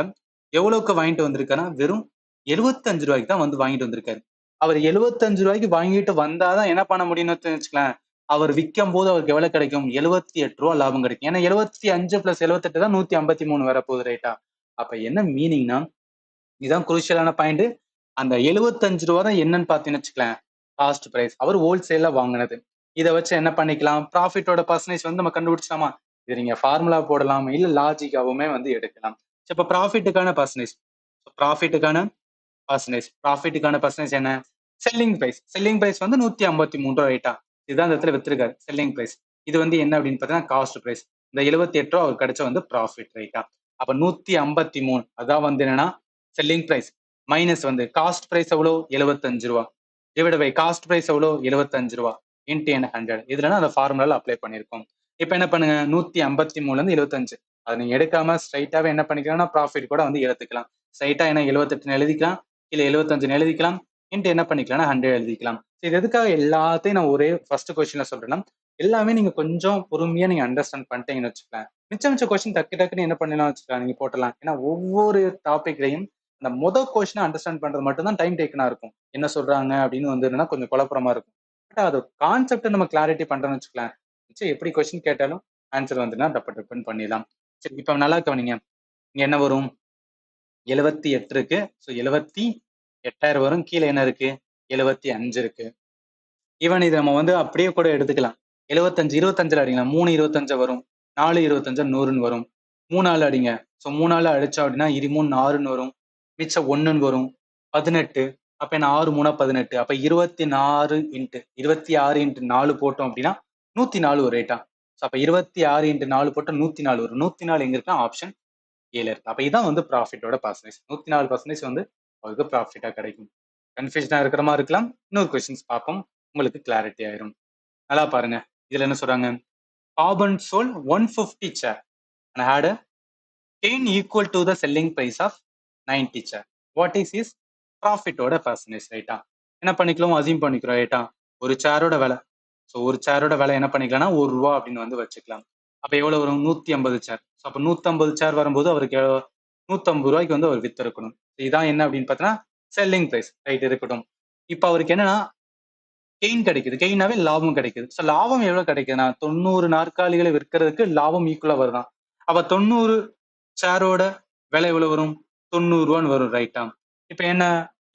எவ்வளவுக்கு வாங்கிட்டு வந்திருக்காருன்னா வெறும் ₹75 தான் வந்து வாங்கிட்டு வந்திருக்காரு. அவர் ₹75 வாங்கிட்டு வந்தாதான் என்ன பண்ண முடியும்னு வச்சுக்கலாம். அவர் விற்கும் போது அவருக்கு எவ்வளவு கிடைக்கும்? ₹78 லாபம் கிடைக்கும். ஏன்னா 75 பிளஸ் 78 தான் 153 வரப்போகுது, ரைட்டா? அப்ப என்ன மீனிங்னா இதுதான் குரூஷியலான பாயிண்ட். அந்த ₹75 தான் என்னன்னு பாத்தீங்கன்னு வச்சுக்கலாம் காஸ்ட் பிரைஸ். அவர் ஹோல்சேல்ல வாங்கினது. இதை வச்சு என்ன பண்ணிக்கலாம்? ப்ராஃபிட்டோட பர்சன்டேஜ் வந்து நம்ம கண்டுபிடிச்சலாமா? இது நீங்க ஃபார்முலா போடலாம், இல்ல லாஜிக்காவுமே வந்து எடுக்கலாம். இப்ப ப்ராஃபிட்டுக்கான பர்சன்டேஜ் ப்ராஃபிட்டுக்கான பர்சன்டேஜ் என்ன? Selling price. செல்லிங் பிரைஸ் வந்து 153 ரைட்டா? இதுதான் இந்த இடத்துல வித்திருக்காரு செல்லிங் பிரைஸ். இது வந்து என்ன அப்படின்னு பார்த்தீங்கன்னா காஸ்ட் பிரைஸ். இந்த 78 அவர் கிடைச்ச வந்து ப்ராஃபிட், ரைட்டா? அப்ப 153 அதான் வந்து என்னன்னா செல்லிங் பிரைஸ் மைனஸ் வந்து காஸ்ட் பிரைஸ் எவ்வளோ? ₹75. டிவைட் பை காஸ்ட் பிரைஸ் எவ்வளோ? ₹75 இன்ட்டு என்ன 100. இதுலனா அந்த ஃபார்முலால அப்ளை பண்ணியிருக்கோம். இப்போ என்ன பண்ணுங்க? 153ல இருந்து 75 அதை நீங்க எடுக்காம ஸ்ட்ரைட்டாவே என்ன பண்ணிக்கலாம்னா ப்ராஃபிட் கூட வந்து எடுத்துக்கலாம். ஸ்ட்ரைட்டா என்ன 78 எழுதிக்கலாம், இல்ல 75 எழுதிக்கலாம். இன்ட்டு என்ன பண்ணிக்கலாம்னா 100 எழுதிக்கலாம். இது எதுக்காக எல்லாத்தையும் நான் ஒரே ஃபர்ஸ்ட் கொஸ்டின்ல சொல்றேன்னா எல்லாமே நீங்க கொஞ்சம் பொறுமையா நீங்க அண்டர்ஸ்டாண்ட் பண்ணிட்டீங்கன்னு வச்சுக்கலாம். மிச்ச கொஸ்டின் டக்குன்னு என்ன பண்ணலாம் வச்சுக்கலாம், நீங்க போட்டலாம். ஏன்னா ஒவ்வொரு டாபிக்லையும் அந்த கொஸ்டினை அண்டர்ஸ்டாண்ட் பண்றது மட்டும் தான் டைம் டேக்கனா இருக்கும். என்ன சொல்றாங்க அப்படின்னு வந்து கொஞ்சம் குழப்பமா இருக்கும். பட் அது கான்செப்ட் நம்ம கிளாரிட்டி பண்றோம்னு வச்சுக்கலாம். மிச்சம் எப்படி கொஸ்டின் கேட்டாலும் ஆன்சர் வந்துன்னா டப்பு பண்ணிடலாம். சரி, இப்ப நல்லா கவனிங்க. இங்க என்ன வரும்? 78 இருக்கு. ஸோ 78,000 வரும். கீழே என்ன இருக்கு? 75 இருக்கு. ஈவன் இதை நம்ம வந்து அப்படியே கூட எடுத்துக்கலாம். 75 25ல அடிங்க. 3 25 வரும். 4 25 100ன்னு வரும். 3 ஆள் அடிங்க. ஸோ 3 ஆள் அடிச்சோம் அப்படின்னா 23 6ன்னு வரும். மிச்சம் 1ன்னு வரும். 18. அப்ப என்ன 6 3 18. அப்ப 26 இன்ட்டு 26 இன்ட்டு 4 போட்டோம் அப்படின்னா 104 ஒரு ரேட்டா. ஸோ அப்ப 26 இன்ட்டு 4 போட்டா 104 வரும். 104 எங்க இருக்கா? ஆப்ஷன் ஏல இருக்கு. அப்ப இதான் வந்து ப்ராஃபிட்டோட பர்சன்டேஜ். 104% வந்து அவருக்கு ப்ராஃபிட்டா கிடைக்கும். கன்ஃபியூஷனா இருக்கிற மாதிரி இருக்கலாம். இன்னொரு கொஸ்டின்ஸ் பார்ப்போம். உங்களுக்கு கிளாரிட்டி ஆயிரும். நல்லா பாருங்க. இதுல என்ன சொல்றாங்க? Carpenter sold 150 chair and had a gain equal to the selling price of 90 chair. What is his ப்ராஃபிட்டோட பர்சன்டேஜ், ரைட்டா? என்ன பண்ணிக்கலாம்? அசியூம் பண்ணிக்கிறோம், ரைட்டா? ஒரு சேரோட விலை. ஸோ ஒரு சேரோட விலை என்ன பண்ணிக்கலாம்னா ₹1 அப்படின்னு வந்து வச்சுக்கலாம். அப்ப எவ்வளவு வரும்? 150 சேர். அப்ப 150 சேர் வரும்போது அவருக்கு 150 ரூபாய்க்கு வந்து அவர் வித்து இருக்கணும். இதான் என்ன அப்படின்னு பார்த்தீங்கன்னா செல்லிங் பிரைஸ். ரைட், இருக்கட்டும். இப்ப அவருக்கு என்னன்னா கெயின் கிடைக்குது. கெயினாவே லாபம் கிடைக்குது. சோ லாபம் எவ்வளவு கிடைக்குதுன்னா 90 நாற்காலிகளை விற்கிறதுக்கு லாபம் ஈக்குவலா வருதாம். அப்ப 90 சேரோட விலை எவ்வளவு வரும்? 90 ரூபான்னு வரும். ரைட்டா? இப்ப என்ன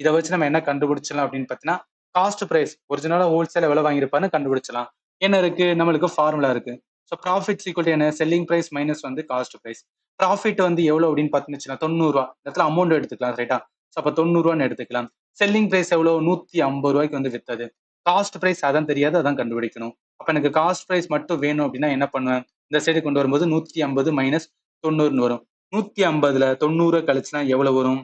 இதை வச்சு நம்ம என்ன கண்டுபிடிச்சலாம் அப்படின்னு பார்த்தீங்கன்னா காஸ்ட் பிரைஸ் ஒரிஜினலா ஹோல்சேல் எவ்வளவு வாங்கியிருப்பாருன்னு கண்டுபிடிச்சலாம். என்ன இருக்கு? நம்மளுக்கு ஃபார்முலா இருக்கு. ஸோ ப்ராஃபிட்ஸ் ஈக்குவல் என்ன? செல்லிங் பிரைஸ் மைனஸ் வந்து காஸ்ட் பிரைஸ். ப்ராஃபிட் வந்து எவ்வளவு அப்படின்னு பார்த்துச்சுன்னா 90 ரூபா. இந்த இடத்துல அமௌண்ட் எடுத்துக்கலாம். ரைட்டா? ஸோ அப்ப 90 ரூபான்னு எடுத்துக்கலாம். செல்லிங் பிரைஸ் எவ்வளவு? 150 ரூபாய்க்கு வந்து வித்தது. காஸ்ட் பிரைஸ் அதான் தெரியாது, அதான் கண்டுபிடிக்கணும். அப்ப எனக்கு காஸ்ட் பிரைஸ் மட்டும் வேணும் அப்படின்னா என்ன பண்ணுவேன்? இந்த சைடு கொண்டு வரும்போது 150 மைனஸ் 90 வரும். 150ல 90 கழிச்சுனா எவ்வளவு வரும்?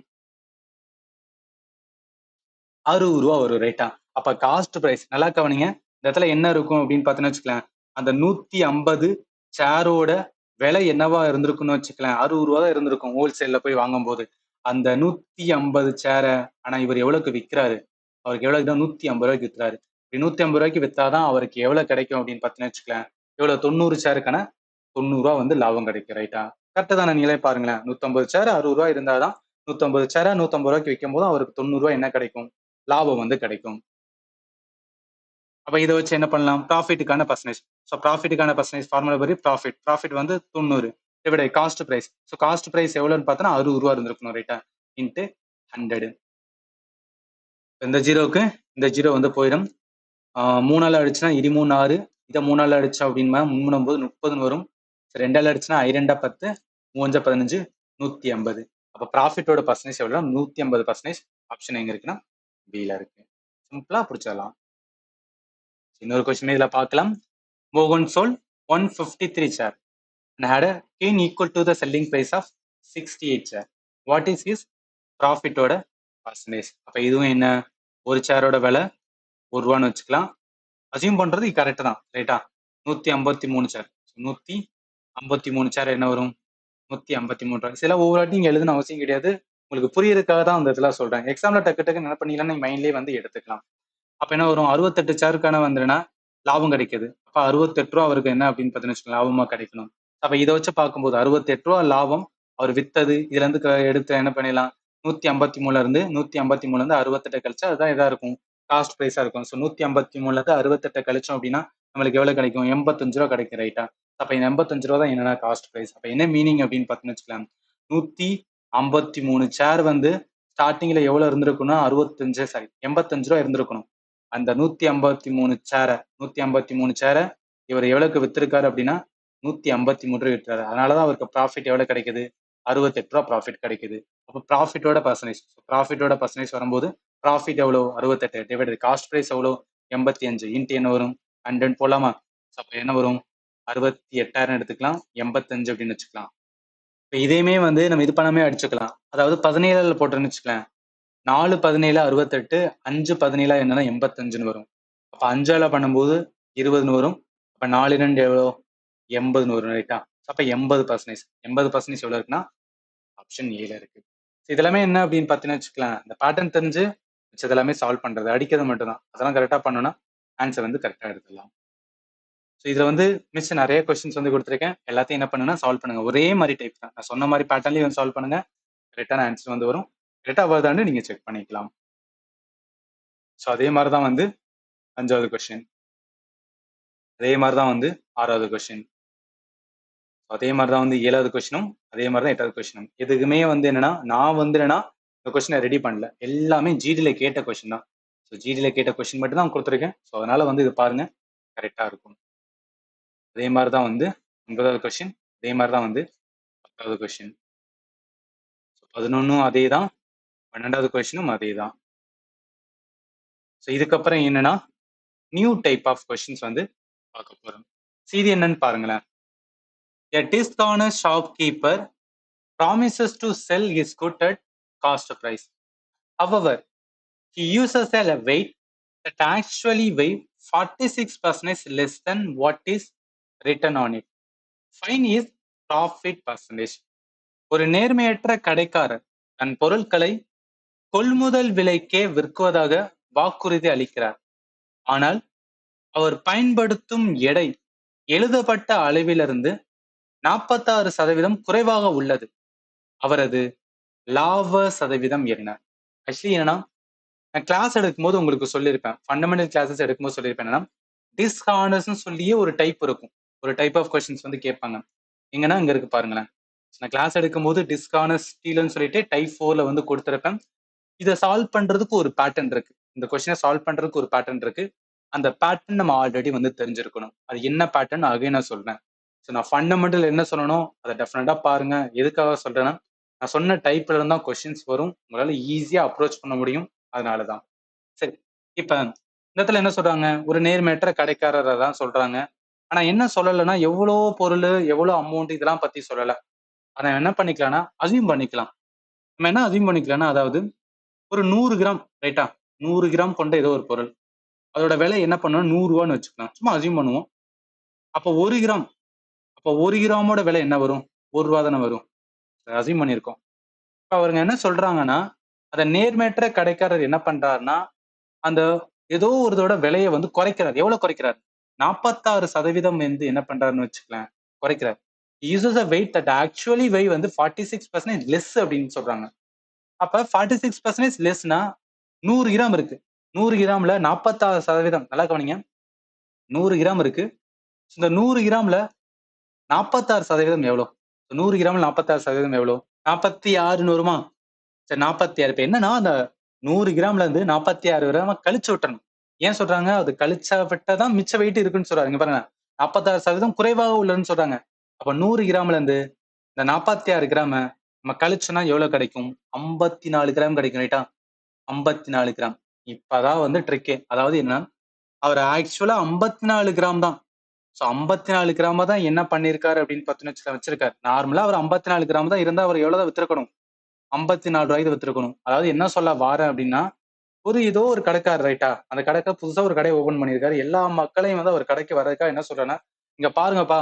60 ரூபா வரும். ரைட்டா? அப்ப காஸ்ட் பிரைஸ் நல்லா கவனிங்க. இந்த இடத்துல என்ன இருக்கும் அப்படின்னு பார்த்தீங்கன்னு வச்சுக்கலாம். அந்த 150 சேரோட விலை என்னவா இருந்திருக்குன்னு வச்சுக்கலாம். 60 ரூபா தான் இருந்திருக்கும் ஹோல்சேல்ல போய் வாங்கும்போது. அந்த 150 சேர ஆனா இவர் எவ்வளவுக்கு விற்கிறாரு? அவருக்கு எவ்வளவுக்கு? 150 ரூபாய்க்கு விற்கிறாரு. 150 ரூபாய்க்கு வித்தாதான் அவருக்கு எவ்வளவு கிடைக்கும் அப்படின்னு பார்த்தீங்கன்னு வச்சுக்கலாம். எவ்வளவு? 90 சேருக்கான 90 ரூபா வந்து லாபம் கிடைக்கும். ரைட்டா? கரெக்டா தானே? நீங்களே பாருங்களேன். 150 சேர் 60 ரூபாய் இருந்தாதான் 150 சேர 150 ரூபாய்க்கு விற்கும் போது அவருக்கு 90 ரூபாய் என்ன கிடைக்கும்? லாபம் வந்து கிடைக்கும். அப்ப இதை வச்சு என்ன பண்ணலாம்? ப்ராஃபிட்டுக்கான பர்சன்டேஜ். ஸோ ப்ராஃபிட்டுக்கான பர்சன்டேஜ் ஃபார்முலா படி ப்ராஃபிட் வந்து 90 divide cost price. So cost price எவ்வளோன்னு பார்த்தோன்னா 60 ரூபா இருந்திருக்கணும். ரைட்டா? இன்ட்டு 100. இந்த ஜீரோவுக்கு இந்த ஜீரோ வந்து போயிடும். 3ஆல் அடிச்சுன்னா 23 6. இதை 3ஆல் அடிச்சா அப்படின்னா 3 9 30 வரும். 2ஆல் அடிச்சுன்னா 2 10 3 15 150. அப்போ ப்ராஃபிட்டோட பர்சன்டேஜ் எவ்வளோ? 150%. ஆப்ஷன் எங்க இருக்குன்னா பில இருக்கு. சிம்பிளா பிடிச்சிடலாம். இன்னொரு கொஸ்டின் இதுல பார்க்கலாம். Mohan sold 153 share and had a gain equal to the selling price of 68 share. What is his profit ஓட percentage? அப்ப இதுவும் என்ன? ஒரு சேரோட விலை 1 ரூபான்னு வச்சுக்கலாம். அசியூம் பண்றது கரெக்ட் தான். ரைட்டா? 153 சேர். 153 சேர் என்ன வரும்? 153 ரூபாய். சில ஒவ்வொரு வாட்டி நீங்க எழுதுன அவசியம் கிடையாது. உங்களுக்கு புரியறதுக்காக தான் அந்த இதெல்லாம் சொல்றேன். எக்ஸாம்ல டக்கு டக்கு என்ன பண்ணீங்கன்னா நீங்க மைண்ட்லயே வந்து எடுத்துக்கலாம். அப்ப என்ன வரும்? 68 சேருக்கான வந்துன்னா லாபம் கிடைக்குது. அப்ப 68 ரூபா அவருக்கு என்ன அப்படின்னு பார்த்தீங்கன்னு லாபமா கிடைக்கணும். அப்ப இதை வச்சு பார்க்கும்போது 68 ரூபா லாபம் அவர் வித்தது. இதுல இருந்து எடுத்து என்ன பண்ணிடலாம்? 153ல இருந்து 153ல இருந்து 68 கழிச்சா அதுதான் இதா இருக்கும். காஸ்ட் பிரைஸா இருக்கும். ஸோ 153ல இருந்து 68 கழிச்சோம் அப்படின்னா நம்மளுக்கு எவ்வளவு கிடைக்கும்? 85 ரூபா கிடைக்கும். ரைட்டா? அப்ப இந்த 85 ரூபா தான் என்னன்னா காஸ்ட் பிரைஸ். அப்ப என்ன மீனிங் அப்படின்னு பார்த்தீங்கன்னு வச்சுக்கலாம். 153 சேர் வந்து ஸ்டார்டிங்ல எவ்வளவு இருந்திருக்குன்னா 85 ரூபா இருந்திருக்கணும். அந்த 153 சேரை இவர் எவ்வளவுக்கு வித்திருக்காரு அப்படின்னா 153 ரூபாய் விற்றாரு. அதனாலதான் அவருக்கு ப்ராஃபிட் எவ்வளவு கிடைக்குது? 68 ரூபா ப்ராஃபிட் கிடைக்குது. அப்போ ப்ராஃபிட்டோட பர்சன்டேஜ் வரும்போது ப்ராஃபிட் எவ்வளவு? 68 டிவைடட் காஸ்ட் பிரைஸ் எவ்வளவு? 85 இன்ட்டு என்ன வரும்? 100 போலாமா? அப்ப என்ன வரும்? 68,000 எடுத்துக்கலாம். 85 அப்படின்னு வச்சுக்கலாம். இப்ப இதையுமே வந்து நம்ம இது பண்ணாமே அடிச்சுக்கலாம். அதாவது 17 போட்டோன்னு வச்சுக்கலாம். 4 17 68, 5 17 என்னன்னா 85 வரும். அப்ப 5ஆல பண்ணும்போது 20 வரும். அப்ப 4 2 எவ்வளோ? 80 வரும். ரைட்டா? அப்ப 80%. 80% எவ்வளவு இருக்குன்னா ஆப்ஷன் ஏல இருக்கு. இதெல்லாமே என்ன அப்படின்னு பார்த்தீங்கன்னு வச்சுக்கலாம். இந்த பேட்டர்ன் தெரிஞ்சு மிச்சது எல்லாமே சால்வ் பண்றது, அடிக்கிறது மட்டும் தான். அதெல்லாம் கரெக்டா பண்ணோம்னா ஆன்சர் வந்து கரெக்டா எடுத்துடலாம். ஸோ இதுல வந்து மிஸ் நிறைய கொஸ்டின்ஸ் வந்து கொடுத்துருக்கேன். எல்லாத்தையும் என்ன பண்ணுங்கன்னா சால்வ் பண்ணுங்க. ஒரே மாதிரி டைப் தான். நான் சொன்ன மாதிரி பேட்டர்ன்லயும் வந்து சால்வ் பண்ணுங்க. கரெக்டான ஆன்சர் வந்து வரும். கரெக்டா வருதான்னு நீங்க செக் பண்ணிக்கலாம். ஸோ அதே மாதிரி தான் வந்து 5வது கொஸ்டின். அதே மாதிரி தான் வந்து 6வது கொஸ்டின். அதே மாதிரி தான் வந்து 7வது கொஸ்டினும் அதே மாதிரி தான் 8வது கொஸ்டினும். எதுக்குமே வந்து என்னன்னா நான் வந்து என்னன்னா இந்த கொஸ்டினை ரெடி பண்ணல. எல்லாமே ஜிடில கேட்ட கொஸ்டின் தான். ஸோ ஜிடில கேட்ட கொஸ்டின் மட்டும் தான் கொடுத்துருக்கேன். ஸோ அதனால வந்து இது பாருங்க கரெக்டா இருக்கும். அதே மாதிரி தான் வந்து 9வது கொஸ்டின். அதே மாதிரி தான் வந்து 10வது கொஸ்டின். 11ம் அதே தான். 12வது கொஸ்டினும் அதே தான். ஸோ இதுக்கப்புறம் என்னன்னா நியூ டைப் ஆஃப் கொஸ்டின்ஸ் வந்து பார்க்க போறோம். இது என்னன்னு பாருங்களேன். A dishonest shopkeeper promises to sell his goods at cost price. However, he uses a weight that actually weighs 46% less than what is written on it. Find his profit percentage. ஒரு நேர்மையற்ற கடைக்காரர் தன் பொருட்களை கொள்முதல் விலைக்கே விற்குவதாக வாக்குறுதி அளிக்கிறார். ஆனால் அவர் பயன்படுத்தும் எடை எழுதப்பட்ட அளவிலிருந்து 46% குறைவாக உள்ளது. அவரது லாப சதவீதம் என்ன? ஆக்சுவலி என்னன்னா, நான் கிளாஸ் எடுக்கும்போது உங்களுக்கு சொல்லியிருப்பேன். ஃபண்டமெண்டல் கிளாஸஸ் எடுக்கும்போது சொல்லியிருப்பேன் என்னன்னா, டிஸ்ஹானஸ்ட்னு சொல்லியே ஒரு டைப் இருக்கும். ஒரு டைப் ஆஃப் கொஸ்டின்ஸ் வந்து கேட்பாங்க. எங்கன்னா இங்க இருக்கு பாருங்களேன். நான் கிளாஸ் எடுக்கும்போது டிஸ்ஹானஸ்டிலன்னு சொல்லிட்டு டைப் 4ல வந்து கொடுத்திருப்பேன். இத சால்வ் பண்றதுக்கு ஒரு பேட்டர்ன் இருக்கு. இந்த கொஸ்டினை சால்வ் பண்றதுக்கு ஒரு பேட்டர்ன் இருக்கு. அந்த பேட்டர்ன் நம்ம ஆல்ரெடி வந்து தெரிஞ்சிருக்கணும். அது என்ன பேட்டர்ன் அகைன் நான் சொல்றேன். ஸோ நான் ஃபண்டமெண்டல் என்ன சொல்லணும் அதை டெஃபினட்டா பாருங்க. எதுக்காக சொல்றேன்னா, நான் சொன்ன டைப்ல இருந்தா கொஸ்டின்ஸ் வரும். உங்களால ஈஸியா அப்ரோச் பண்ண முடியும். அதனாலதான். சரி. இப்ப இந்த இடத்துல என்ன சொல்றாங்க? ஒரு நேர்மையற்ற கடைக்காரரை தான் சொல்றாங்க. ஆனா என்ன சொல்லலைன்னா, எவ்வளவு பொருள், எவ்வளவு அமௌண்ட் இதெல்லாம் பத்தி சொல்லல. ஆனா என்ன பண்ணிக்கலாம்னா, அசியூம் பண்ணிக்கலாம். நம்ம என்ன அசியூம் பண்ணிக்கலாம்னா, அதாவது ஒரு 100 கிராம் ரைட்டா? 100 கிராம் கொண்ட ஏதோ ஒரு பொருள். அதோட விலை என்ன பண்ணணும்? ரூ. 100ன்னு வச்சுக்கலாம். சும்மா அசியூம் பண்ணுவோம். அப்போ 1 கிராம். அப்போ 1 கிராமோட விலை என்ன வரும்? ரூ. 1 தானே வரும். அசியூம் பண்ணியிருக்கோம். இப்ப அவருங்க என்ன சொல்றாங்கன்னா, அத நேர்மையற்ற கடைக்காரர் என்ன பண்றாருன்னா, அந்த ஏதோ ஒரு இதோட விலைய வந்து குறைக்கிறார். எவ்வளவு குறைக்கிறார்? 46% வந்து என்ன பண்றாருன்னு வச்சுக்கலாம். குறைக்கிறார். He uses a weight that actually weigh வந்து 46% லெஸ் அப்படின்னு சொல்றாங்க. அப்ப 46% லெஸ்னா 100 கிராம் இருக்கு. 100 கிராம்ல 46% நல்லா கவனிங்க. 100 கிராம் இருக்கு. இந்த 100 கிராம்ல 46% எவ்வளவு? 100 கிராம்ல 46% எவ்வளவு? 46ன்னு வருமா? சரி 46. இப்ப என்னன்னா, அந்த 100 கிராம்ல இருந்து 46 கிராம கழிச்சு விட்டணும். ஏன் சொல்றாங்க? அது கழிச்சா விட்டா தான் மிச்ச வெயிட் இருக்குன்னு சொல்றாங்க. இங்க பாருங்க. 46% குறைவாக உள்ளதுன்னு சொல்றாங்க. அப்ப 100 கிராம்ல இருந்து இந்த 46 கிராம நம்ம கழிச்சோம்னா எவ்வளவு கிடைக்கும்? 54 கிராம் கிடைக்கும் ரைட்டா? 54 கிராம். இப்பதான் வந்து ட்ரிக்கே. அதாவது என்ன? அவர் ஆக்சுவலா 54 கிராம் தான். சோ 54 கிராம தான் என்ன பண்ணியிருக்காரு அப்படின்னு பார்த்தீங்கன்னா வச்சிருக்காரு. நார்மலா அவர் 54 கிராம் தான் இருந்தா அவர் எவ்வளவுதான் வித்திருக்கணும்? 54 ரூபாய்க்கு வித்திருக்கணும். அதாவது என்ன சொல்ல வாரேன் அப்படின்னா, ஏதோ ஒரு கடைக்காரர் ரைட்டா? அந்த கடைக்கு புதுசா ஒரு கடைய ஓப்பன் பண்ணியிருக்காரு. எல்லா மக்களையும் வந்து அவர் கடைக்கு வர்றதுக்காக என்ன சொல்றேன்னா, இங்க பாருங்கப்பா,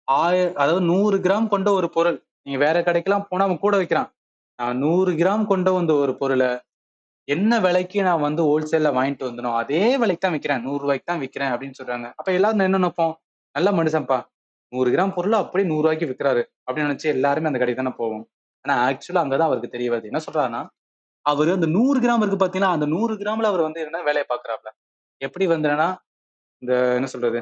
அதாவது 100 கிராம் கொண்ட ஒரு பொருள். நீங்க வேற கடைக்கெல்லாம் போனா அவன் கூட விக்கிறான். நான் 100 கிராம் கொண்ட வந்த ஒரு பொருள என்ன விலைக்கு நான் வந்து ஹோல்சேல்ல வாங்கிட்டு வந்தனோ, அதே விலைக்கு தான் விக்கிறேன். ரூ. 100 தான் விக்கிறேன் அப்படின்னு சொல்றாங்க. அப்ப எல்லாரும் என்ன நினைப்போம்? நல்ல மனுஷன்ப்பா. 100 கிராம் பொருள அப்படியே ரூ. 100க்கு விக்கிறாரு. அப்படின்னு நினைச்சு எல்லாருமே அந்த கடைக்கு தானே போவோம். ஆனா ஆக்சுவலா அங்க தான் அவருக்கு தெரிய வருது. என்ன சொல்றாருன்னா, அவரு அந்த 100 கிராம் இருக்கு பார்த்தீங்களா, அந்த 100 கிராம்ல அவர் வந்து என்ன வேலைய பார்க்குறாப்ல. எப்படி வந்து என்னன்னா, இந்த என்ன சொல்றது?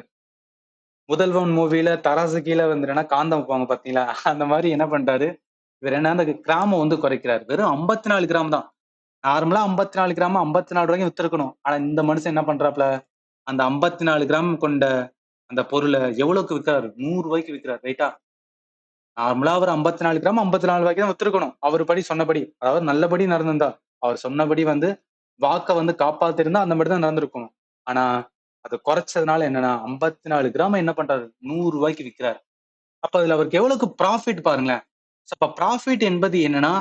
முதல்வன் மூவில தராசு கீழ வந்து என்னன்னா காந்தம் வைப்பாங்க பார்த்தீங்களா? அந்த மாரி என்ன பண்றாரு, இவரு என்ன அந்த கிராம வந்து குறைக்கிறாரு. வெறும் 54 கிராம் தான். நார்மலா 54 கிராம் ரூ. 54 வித்திருக்கணும். ஆனா இந்த மனுஷன் என்ன பண்றாப்ல, அந்த 54 கிராம் கொண்ட அந்த பொருள எவ்வளவுக்கு விக்கிறாரு? ரூ. 100க்கு விக்கிறாரு. ரைட்டா? நார்மலா அவர் 54 கிராம் ரூ. 54 தான் வித்திருக்கணும். அவர் படி சொன்னபடி. அதாவது நல்லபடி நடந்திருந்தா. அவர் சொன்னபடி வந்து வாக்க வந்து காப்பாத்திருந்தா அந்த மாரி தான் நடந்திருக்கும். ஆனா அத குறைச்சதுனால என்னன்னா 54 கிராம என்ன பண்றாரு? ரூ. 100க்கு விக்கிறாரு. அப்ப அதுல அவருக்கு எவ்வளவுக்கு ப்ராஃபிட் பாருங்களேன். அப்ப ப்ராஃபிட் என்பது என்னன்னா,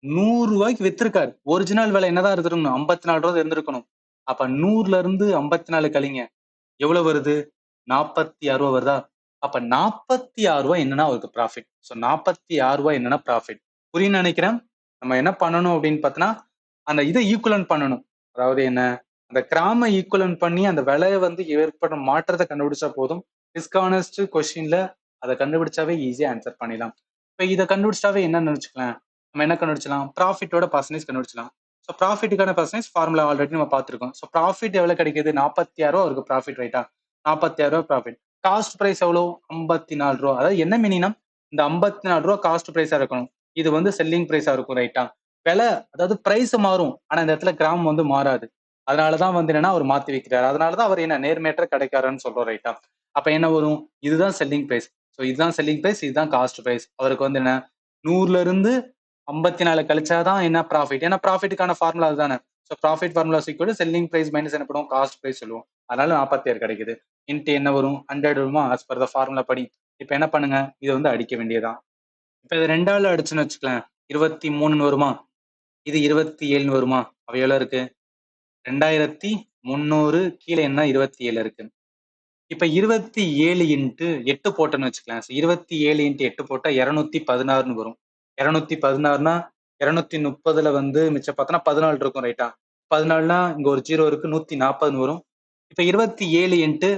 ரூ. 100க்கு வித்திருக்காரு. ஒரிஜினல் விலை என்னதான் இருந்திருக்கணும்? ரூ. 54 இருந்திருக்கணும். அப்ப 100ல இருந்து 54 கழிங்க. எவ்வளவு வருது? 46 வருதா? அப்ப ரூ. 46 என்னன்னா அவருக்கு ப்ராஃபிட். சோ ரூ. 46 என்னன்னா ப்ராஃபிட். புரியும்னு நினைக்கிறேன். நம்ம என்ன பண்ணணும் அப்படின்னு பார்த்தோம்னா, அந்த இத ஈக்குவலன்ட் பண்ணணும். அதாவது என்ன? அந்த கிராம ஈக்குவலன்ட் பண்ணி அந்த விலைய வந்து ஏற்படும் மாற்றத்த கண்டுபிடிச்சா போதும். டிஸ்ஹானஸ்ட் கொஸ்டின்ல அத கண்டுபிடிச்சாவே ஈஸியா ஆன்சர் பண்ணிடலாம். இப்ப இத கண்டுபிடிச்சாவே என்னன்னு வச்சுக்கலாம். நம்ம என்ன கண்டுபிடிச்சலாம்? ப்ராஃபிட்டோட பெர்சன்டேஜ் கண்டுபிடிச்சலாம். சோ ப்ராஃபிட்டுக்கான பெர்சன்டேஜ் ஃபார்முலா ஆல்ரெடி நம்ம பார்த்திருக்கோம். சோ ப்ராஃபிட் எவ்வளவு கிடைக்குது? ரூ. 46 அவருக்கு ப்ராஃபிட் ரைட்டா? ரூ. 46 ப்ராஃபிட். காஸ்ட் பிரைஸ் எவ்வளோ? ரூ. 54. அதாவது என்ன மீனிங்னா, இந்த ரூ. 54 காஸ்ட் பிரைஸா இருக்கணும். இது வந்து செல்லிங் பிரைஸா இருக்கும் ரைட்டா? விலை அதாவது பிரைஸ் மாறும். ஆனா இந்த இடத்துல கிராம் வந்து மாறாது. அதனாலதான் வந்து என்னன்னா அவர் மாத்தி வைக்கிறாரு. அதனாலதான் அவர் என்ன நேர்மையற்ற கடைக்காரன்னு சொல்றோம் ரைட்டா? அப்ப என்ன வரும்? இதுதான் செல்லிங் பிரைஸ். சோ இதுதான் செல்லிங் பிரைஸ், இதுதான் காஸ்ட் பிரைஸ். அவருக்கு வந்து என்ன 100ல இருந்து 54 கழிச்சாதான் என்ன ப்ராஃபிட். ஏன்னா ப்ராஃபிட்டுக்கான ஃபார்முலா அதுதானே. So profit formula equal selling price minus என்ன பண்ணுவோம்? காஸ்ட் பிரைஸ் சொல்லுவோம். அதனால 46 கிடைக்குது. இன்ட்டு என்ன வரும்? 100 வருமா? ஆஸ் பர் த ஃபார்முலா படி. இப்ப என்ன பண்ணுங்க? இத வந்து அடிக்க வேண்டியதுதான். இப்ப இது 2ஆல அடிச்சுன்னு வச்சுக்கலாம். 23ன்னு வருமா? இது 27ன்னு வருமா? அப்ப எவ்வளவு இருக்கு? 2300 கீழ என்ன 27 இருக்கு. இப்ப 27 இன்ட்டு 8 போட்டோம்னு வச்சுக்கலாம். 27 இன்ட்டு 8 போட்டா 216ன்னு வரும். 216னா 230ல வந்து மிச்சம் பார்த்தோம்னா 14 இருக்கும் ரைட்டா? 14னா இங்க ஒரு 0 இருக்கு. 140ன்னு வரும். இப்ப 27 இன்ட்டு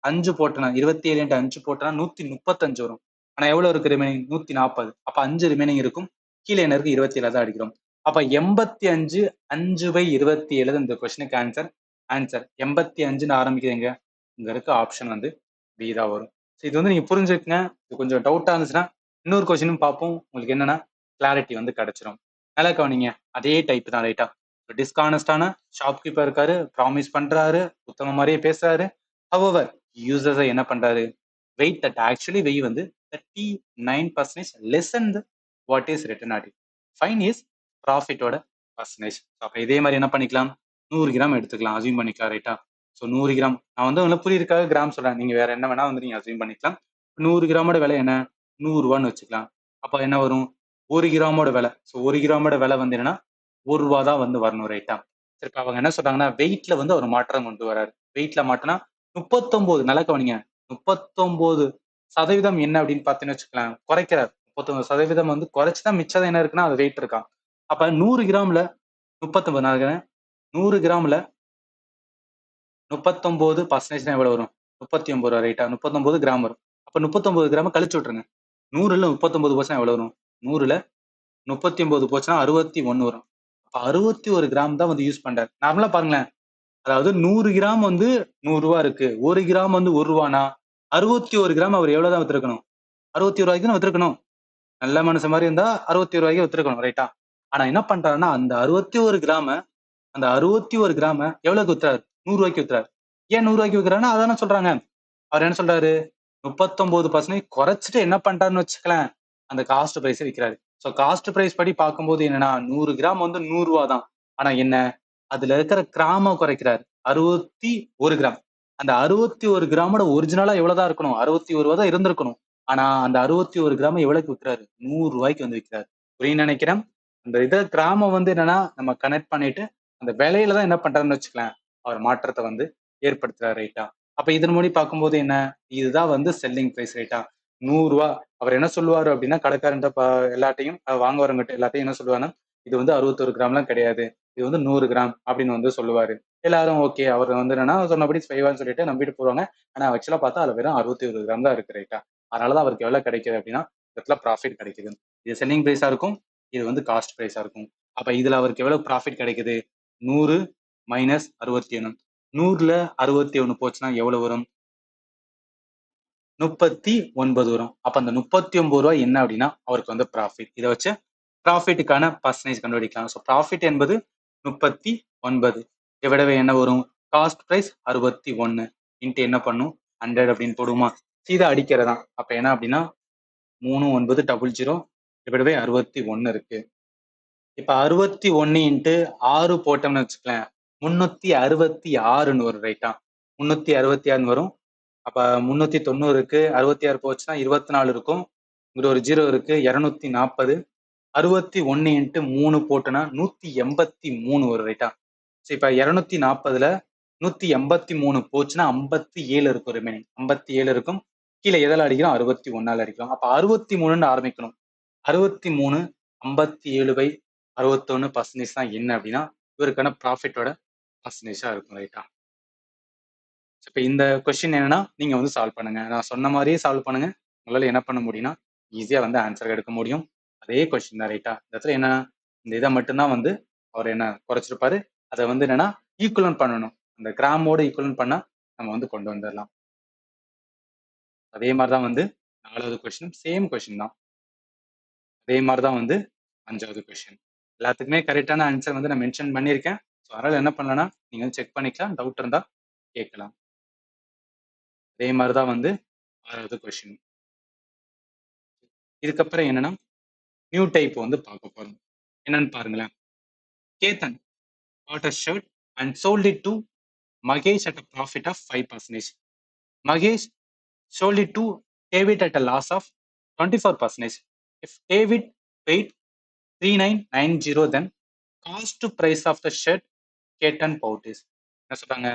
5 போட்டனா 27 இன்ட்டு 5 போட்டனா 135 வரும். ஆனா எவ்வளவு இருக்கு ரிமைனிங்? 140. அப்ப 5 ரிமைனிங் இருக்கும். கீழே என்ன இருக்கு? 27 தான் அடிக்கிறோம். அப்ப 85 5/27 இந்த கொஸ்டினுக்கு ஆன்சர் 85ன்னு ஆரம்பிக்குதுங்க. இங்க இருக்க ஆப்ஷன் வந்து பி தான் வரும். இது வந்து நீங்க புரிஞ்சுக்குங்க. இது கொஞ்சம் டவுட்டா இருந்துச்சுன்னா இன்னொரு கொஸ்டினும் பார்ப்போம். உங்களுக்கு என்னன்னா கிளாரிட்டி வந்து கிடைச்சிரும். நல்லா கவனிங்க. அதே டைப் தான் ரைட்டா. டிஸ்கானஸ்டான ஷாப்கீப்பர் இருக்காரு, ப்ராமிஸ் பண்றாரு, உத்தம மாதிரியே பேசுறாரு. ஹவவர் யூசர்ஸை என்ன பண்றாரு? வெயிட் தட் ஆக்சுவலி வெய் வந்து 39% less than what is written at it. Fine is ப்ராஃபிட்டோட பர்சன்டேஜ். அப்ப இதே மாதிரி என்ன பண்ணிக்கலாம்? 100 கிராம் எடுத்துக்கலாம், அசியூம் பண்ணிக்கலாம் ரைட்டா. ஸோ 100 கிராம் நான் வந்து உங்களுக்கு புரியிருக்காக கிராம் சொல்றேன். நீங்க வேற என்ன வேணா வந்து நீங்க அசியூம் பண்ணிக்கலாம். 100 கிராமோட விலை என்ன? 100 ரூபான்னு வச்சுக்கலாம். அப்ப என்ன வரும்? 1 கிராமோட விலை. ஸோ 1 கிராமோட விலை வந்து என்னன்னா 1 ரூபா தான் வந்து வரணும் ரைட்டா. சரி, அவங்க என்ன சொல்றாங்கன்னா வெயிட்ல வந்து ஒரு மாற்றம் கொண்டு வராரு. வெயிட்ல மாட்டினா 39, நல்லா கவனிங்க, 39% என்ன அப்படின்னு பார்த்தீங்கன்னு வச்சுக்கலாம், குறைக்கிறார். 39% வந்து குறைச்சுதான் மிச்சம் என்ன இருக்குன்னா அது வெயிட் இருக்கான். அப்ப 100 கிராம்ல 39 நான் 100 கிராம்ல 39% எவ்வளவு வரும்? 39 ரூபா ரைட்டா. 39 கிராம் வரும். அப்ப 39 கிராம கழிச்சு விட்டுருங்க. 100ல 39% எவ்வளவு வரும்? 100ல 39 போச்சுன்னா 61 வரும். அப்ப 61 கிராம் தான் வந்து யூஸ் பண்றாரு. நார்மலா பாருங்களேன். அதாவது 100 கிராம் வந்து 100 ரூபா இருக்கு. 1 கிராம் வந்து 1 ரூபானா 61 கிராம் அவர் எவ்வளவுதான் வித்திருக்கணும்? 61 ரூபாய்க்கு வித்திருக்கணும். நல்ல மனுஷன் மாதிரி இருந்தா 61 ரூபாய்க்கு வித்திருக்கணும் ரைட்டா. ஆனா என்ன பண்றாருன்னா அந்த 61 கிராம எவ்வளவுக்கு வித்துறாரு? 100 ரூபாய்க்கு வித்துறாரு. ஏன் 100 ரூபாய்க்கு விற்கிறாருன்னா அதானே சொல்றாங்க. அவர் என்ன சொல்றாரு? 39% குறைச்சிட்டு என்ன பண்றாருன்னு வச்சுக்கலாம், அந்த காஸ்ட் பிரைஸ் விற்கிறாரு. ஸோ காஸ்ட் பிரைஸ் படி பார்க்கும்போது என்னன்னா 100 கிராம் வந்து 100 ரூபா தான். ஆனா என்ன, அதுல இருக்கிற கிராம குறைக்கிறார். 61 கிராம். அந்த 61 கிராமோட ஒரிஜினலா எவ்வளவுதான் இருக்கணும்? 61 ரூபா தான் இருந்திருக்கணும். ஆனா அந்த 61 கிராம எவ்வளவுக்கு விற்கிறாரு? 100 ரூபாய்க்கு வந்து விற்கிறாரு. புரியுன்னு நினைக்கிறேன். அந்த இதை கிராம வந்து என்னன்னா நம்ம கனெக்ட் பண்ணிட்டு அந்த விலையில தான் என்ன பண்றாருன்னு வச்சுக்கலாம், அவர் மாற்றத்தை வந்து ஏற்படுத்துறாரு ரைட்டா. அப்ப இதன் மூடி பார்க்கும்போது என்ன, இதுதான் வந்து செல்லிங் பிரைஸ் ரைட்டா. 100 ரூபா. அவர் என்ன சொல்லுவாரு அப்படின்னா கடைக்காரன் எல்லாத்தையும் வாங்க வரவங்கிட்ட எல்லாத்தையும் என்ன சொல்லுவாருன்னா, இது வந்து 61 கிராம்லாம் கிடையாது, இது வந்து 100 கிராம் அப்படின்னு வந்து சொல்லுவாரு. எல்லாரும் ஓகே, அவர் வந்து என்னன்னா சொன்னபடி ஸ்பைவான்னு சொல்லிட்டு நம்பிட்டு போவாங்க. ஆனா ஆக்சுவலா பார்த்தா அதுல வெறும் 61 கிராம் தான் இருக்கு ரைட்டா. அதனாலதான் அவருக்கு எவ்வளவு கிடைக்குது அப்படின்னா இடத்துல ப்ராஃபிட் கிடைக்குது. இது செல்லிங் பிரைஸா இருக்கும், இது வந்து காஸ்ட் பிரைஸா இருக்கும். அப்ப இதுல அவருக்கு எவ்வளவு ப்ராஃபிட் கிடைக்குது? 100 மைனஸ் 61. 100ல 61 போச்சுன்னா எவ்வளவு வரும்? 39 வரும். அப்ப அந்த 39 ரூபாய் என்ன அப்படின்னா அவருக்கு வந்து ப்ராஃபிட். இதை வச்சு ப்ராஃபிட்டுக்கான பர்சன்டேஜ் கண்டுபிடிக்கலாம். ஸோ ப்ராஃபிட் என்பது 39 விடவே என்ன வரும்? காஸ்ட் பிரைஸ் 61 இன்ட்டு என்ன பண்ணும்? 100 அப்படின்னு போடுவோமா? சீதா அடிக்கிறதான். அப்ப என்ன அப்படின்னா 3900 விடவே 61 இருக்கு. இப்ப 61 இன்ட்டு 6 போட்டோம்னு வச்சுக்கலாம், 366ன்னு வரும் ரைட்டா. 366 வரும். அப்ப 390க்கு 66 போச்சுன்னா 24 இருக்கும். இங்க ஒரு 0 இருக்கு, 240. 61 இன்ட்டு 3 போட்டோன்னா 183 வரும் ரைட்டா. இப்ப 240ல 183 போச்சுன்னா 57 இருக்கும் ரிமைனிங். 57 இருக்கும். கீழே எதில் அடிக்கிறோம்? 61ஆல் அடிக்கிறோம். அப்ப 63ன்னு ஆரம்பிக்கணும். 63 57/61% தான் என்ன அப்படின்னா இவருக்கான ப்ராஃபிட்டோட பர்சன்டேஜா இருக்கும் ரைட்டா. இப்ப இந்த கொஸ்டின் என்னன்னா நீங்க வந்து சால்வ் பண்ணுங்க. நான் சொன்ன மாதிரியே சால்வ் பண்ணுங்க. உங்களால என்ன பண்ண முடியும்னா ஈஸியா வந்து ஆன்சர் எடுக்க முடியும். அதே கொஸ்டின் தான் ரைட்டா. இந்த இடத்துல என்ன, இந்த இதை மட்டும்தான் வந்து அவர் என்ன குறைச்சிருப்பாரு. அதை வந்து என்னன்னா ஈக்குவலன் பண்ணணும். அந்த கிராமோட ஈக்குவலன் பண்ணா நம்ம வந்து கொண்டு வந்துடலாம். அதே மாதிரிதான் வந்து 4வது கொஸ்டின் சேம் கொஸ்டின் தான். அதே மாதிரிதான் வந்து 5வது கொஸ்டின். எல்லாத்துக்குமே கரெக்டான ஆன்சர் வந்து நான் மென்ஷன் பண்ணியிருக்கேன். ஸோ அதனால என்ன பண்ணலாம்னா நீங்க வந்து செக் பண்ணிக்கலாம், டவுட் இருந்தா கேட்கலாம். அதே மாதிரிதான் வந்து 6வது கொஸ்டின். இதுக்கப்புறம் என்னன்னா நியூ டைப் வந்து பார்க்க போறோம். என்னன்னு பாருங்களேன். Ketan bought a shirt and sold it to Magesh at a profit of 5%. Magesh sold it to David at a loss of 24%. If David paid 3990, then cost price of the shirt Ketan bought is. என்ன சொல்றாங்க?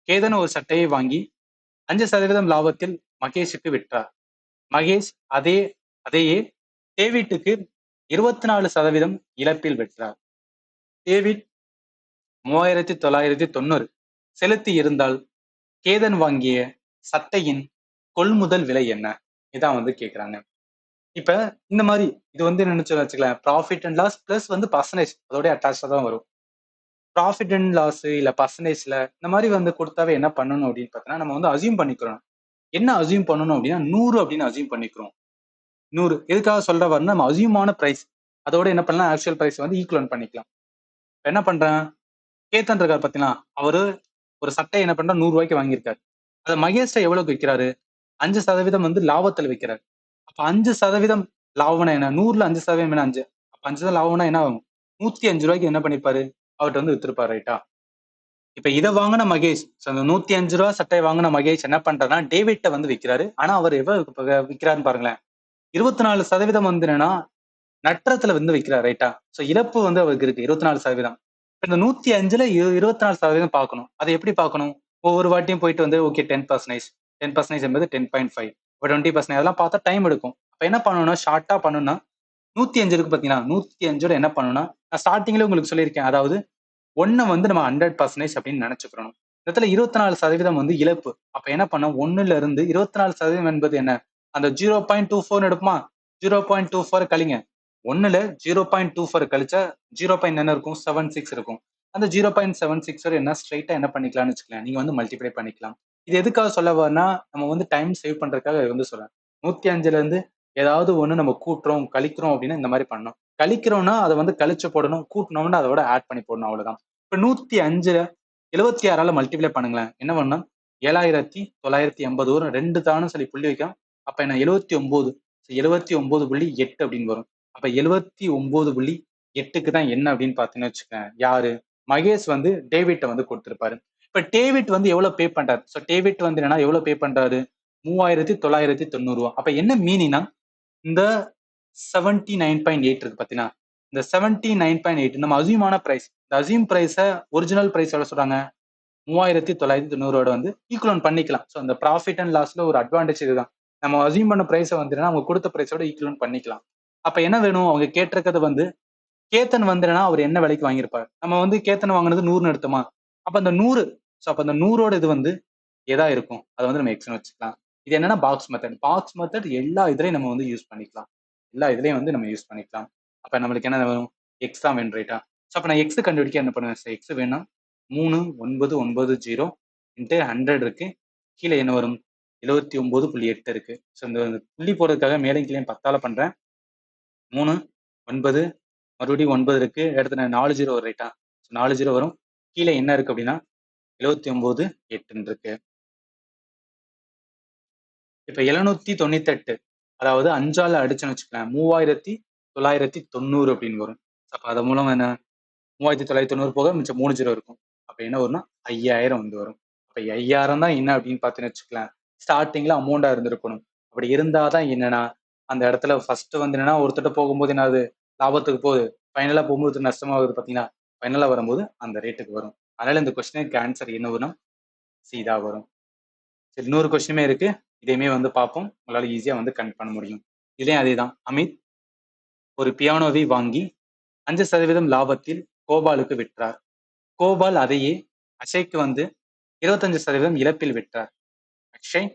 கேதன் ஒரு சட்டையை வாங்கி 5% லாபத்தில் மகேஷுக்கு விற்றார். மகேஷ் அதையே டேவிட்டுக்கு 24% இழப்பில் விற்றார். David 3990 செலுத்தி இருந்தால் கேதன் வாங்கிய சட்டையின் கொள்முதல் விலை என்ன? இதான் வந்து கேட்கிறாங்க. இப்ப இந்த மாதிரி இது வந்து நினைச்சு வச்சுக்கலாம், ப்ராஃபிட் அண்ட் லாஸ் பிளஸ் வந்து பர்சன்டேஜ் அதோட அட்டாச்சா தான் வரும். ப்ராஃபிட் அண்ட் லாஸ் இல்ல பர்சன்டேஜ்ல இந்த மாதிரி வந்து கொடுத்தாவே என்ன பண்ணணும் அப்படின்னு பார்த்தீங்கன்னா, நம்ம வந்து அசியூம் பண்ணிக்கிறோம். என்ன அசியூம் பண்ணணும் அப்படின்னா 100 அப்படின்னு அசியூம் பண்ணிக்கிறோம். 100 எதுக்காக சொல்ற வரணும், நம்ம அசியூமான பிரைஸ் அதோட என்ன பண்ணலாம், ஆக்சுவல் பிரைஸ் வந்து ஈக்குவலன்ட் பண்ணிக்கலாம். இப்ப என்ன பண்றேன், கேத்தன் இருக்காரு பாத்தீங்களா, அவரு ஒரு சட்டை என்ன பண்றா 100 ரூபாய்க்கு வாங்கியிருக்காரு. அதை மகேஷ்ட எவ்வளவுக்கு விற்கிறாரு, 5% வந்து லாபத்துல விற்கிறாரு. அப்ப 5% லாபம்னா என்ன, 100ல 5% என்ன 5, அப்ப 5 லாபம்னா என்ன ஆகும், 105 ரூபாய்க்கு என்ன பண்ணிருப்பாரு, அவர்கிட்ட வந்து வித்திருப்பாரு. ரைட்டா? இப்ப இதை வாங்கின மகேஷ், அந்த 105 ரூபாய் சட்டையை வாங்கின மகேஷ் என்ன பண்றாருன்னா டேவிட்ட வந்து விற்கிறாரு. ஆனா அவர் எவ்வளவு விற்கிறாருன்னு பாருங்களேன், 24% வந்து என்னன்னா நட்டத்துல வந்து விற்கிறார். ரைட்டா? சோ இழப்பு வந்து அவருக்கு இருக்கு 24%. இந்த 105ல 24% பார்க்கணும். அதை எப்படி பார்க்கணும், ஒவ்வொரு வாட்டியும் போயிட்டு வந்து ஓகே 10%, 10% என்பது 10.5, இப்போ 20% அதெல்லாம் பார்த்தா டைம் எடுக்கும். அப்ப என்ன பண்ணணும்னா ஷார்ட்டா பண்ணணும்னா 105 இருக்கு பாத்தீங்களா, 105 என்ன பண்ணணும்னா, நான் ஸ்டார்டிங்ல உங்களுக்கு சொல்லியிருக்கேன், அதாவது ஒன்ன வந்து நம்ம 100% அப்படின்னு நினைச்சுக்கிறோம். இந்த இடத்துல 24% வந்து இழப்பு. அப்ப என்ன பண்ணோம், 1ல இருந்து 24% என்பது என்ன, அந்த 0.24 எடுக்குமா, 0.24 கழிங்க 1ல 0.24 கழிச்சா 0. என்ன இருக்கும், 76 இருக்கும். அந்த 0.76 என்ன ஸ்ட்ரைட்டா என்ன பண்ணிக்கலாம்னு வச்சுக்கலாம், நீங்க வந்து மல்டிப்ளை பண்ணிக்கலாம். இது எதுக்காக சொல்ல வரனா, நம்ம வந்து டைம் சேவ் பண்றதுக்காக வந்து சொல்றேன். 105ல இருந்து ஏதாவது ஒண்ணு நம்ம கூட்டுறோம் கழிக்கிறோம் அப்படின்னா இந்த மாதிரி பண்ணணும். கழிக்கிறோம்னா அதை வந்து கழிச்சு போடணும், கூட்டணும்னா அதோட ஆட் பண்ணி போடணும், அவ்வளவுதான். இப்ப 105 76ஆல மல்டிப்ளை பண்ணுங்களேன், என்ன பண்ணணும், 7980 வரும். 2 தானும் சொல்லி புள்ளி வைக்கும். அப்ப என்ன 79, 79.8 அப்படின்னு வரும். அப்ப 79.8க்கு தான் என்ன அப்படின்னு பாத்தீங்கன்னு வச்சுக்கேன், யாரு, மகேஷ் வந்து டேவிட்ட வந்து கொடுத்திருப்பாரு. இப்ப டேவிட் வந்து எவ்வளவு பே பண்றாரு, சோ டேவிட் வந்து என்னன்னா எவ்வளவு பே பண்றாரு, 3990 ரூபாய். அப்ப என்ன மீனிங்னா, இந்த 79.8 இருக்கு பாத்தீங்கன்னா, இந்த 79.8 நம்ம அசியூமான பிரைஸ், இந்த அசியூம் பிரைஸ ஒரிஜினல் பிரைஸ் எவ்வளவு சொல்றாங்க, 3990 வந்து ஈக்குவலன்ட் பண்ணிக்கலாம். ஸோ அந்த ப்ராஃபிட் அண்ட் லாஸ்ல ஒரு அட்வான்டேஜ் இதுதான். நம்ம அசியூம் பண்ண பிரைஸை வந்து அவங்க கொடுத்த பிரைஸோட ஈக்குவலன்ட் பண்ணிக்கலாம். அப்ப என்ன வேணும், அவங்க கேட்டிருக்கிறது வந்து கேத்தன் வந்து அவர் என்ன விலைக்கு வாங்கியிருப்பார், நம்ம வந்து கேத்தன் வாங்கினது 100ன்னு எடுத்தோமா, அப்ப அந்த 100, ஸோ அப்ப அந்த 100ஓட இது வந்து எதா இருக்கும், அதை வந்து நம்ம எக்ஸ்னு வச்சுக்கலாம். இது என்னன்னா பாக்ஸ் மெத்தட். பாக்ஸ் மெத்தட் எல்லா இதுலயும் நம்ம வந்து யூஸ் பண்ணிக்கலாம். எல்லா இதுலயும் வந்து நம்ம யூஸ் பண்ணிக்கலாம். அப்ப நம்மளுக்கு என்ன வரும், எக்ஸ் தான் வேணும். ரைட்டா? ஸோ அப்ப நான் எக்ஸ் கண்டுபிடிக்க என்ன பண்ணுவேன், எக்ஸ் வேணும் 3990 இன்ட்டு 100 இருக்கு, கீழே என்ன வரும் 79.8 இருக்கு. ஸோ இந்த புள்ளி போடுறதுக்காக மேலும் கீழே 10ஆல பண்றேன். 3 9 மறுபடியும் 9 இருக்கு, இடத்துல 4 0 வரும். ரைட்டா? 4 0 வரும். கீழே என்ன இருக்கு அப்படின்னா 79.8 இருக்கு. இப்ப 798, அதாவது 5ஆல அடிச்சுன்னு வச்சுக்கலாம், 3990 அப்படின்னு வரும். அப்ப அது மூலம் என்ன, 3990 போக மிச்சம் 3 0 இருக்கும். அப்ப என்ன வரும்னா 5000 வந்து வரும். அப்ப 5000 தான் என்ன அப்படின்னு பாத்தீங்கன்னு வச்சுக்கலாம், ஸ்டார்டிங்ல அமௌண்டா இருந்திருக்கணும். அப்படி இருந்தாதான் என்னன்னா, அந்த இடத்துல ஃபர்ஸ்ட் வந்து என்னன்னா ஒருத்தட்ட போகும்போது என்ன ஆகுது, லாபத்துக்கு போகுது, ஃபைனலா போகும்போது நஷ்டமாகுது பாத்தீங்களா, ஃபைனலா வரும்போது அந்த ரேட்டுக்கு வரும். அதனால இந்த கொஸ்டினுக்கு ஆன்சர் என்ன வரும், சி தான் வரும். சரி, இன்னொரு கொஸ்டினுமே இருக்கு, இதையுமே வந்து பார்ப்போம், உங்களால ஈஸியா வந்து கனெக்ட் பண்ண முடியும். இதுலயும் அதேதான், அமித் ஒரு பியானோவை வாங்கி 5% லாபத்தில் கோபாலுக்கு விற்றார். கோபால் அதையே அக்ஷய்க்கு வந்து 25% இழப்பில் விற்றார். அக்ஷய்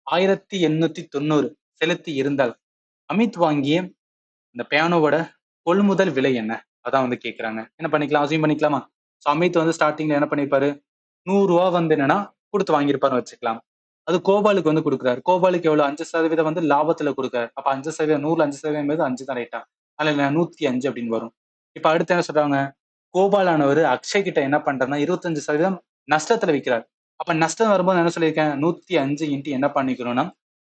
1890 செலுத்தி இருந்தால் அமித் வாங்கிய இந்த பியானோவோட கொள்முதல் விலை என்ன, அதான் வந்து கேக்குறாங்க. என்ன பண்ணிக்கலாம், அசியூம் பண்ணிக்கலாமா. ஸோ அமித் வந்து ஸ்டார்டிங்ல என்ன பண்ணிருப்பாரு, 100 ரூபா வந்து என்னன்னா கொடுத்து வாங்கியிருப்பாருன்னு வச்சுக்கலாம். அது கோபாலுக்கு வந்து கொடுக்குறாரு. கோபாலுக்கு எவ்வளவு, 5% வந்து லாபத்துல கொடுக்குறாரு. அப்ப 5%, 100ல 5% 5 தான். ரைட்டா? அதுல 105 அப்படின்னு வரும். இப்ப அடுத்து என்ன சொல்றாங்க, கோபாலானவர் அக்ஷய் கிட்ட என்ன பண்றாருன்னா 25% நஷ்டத்துல விற்கிறார். அப்ப நஷ்டம் வரும்போது என்ன சொல்லியிருக்கேன், 105 இன்ட்டு என்ன பண்ணிக்கணும்னா,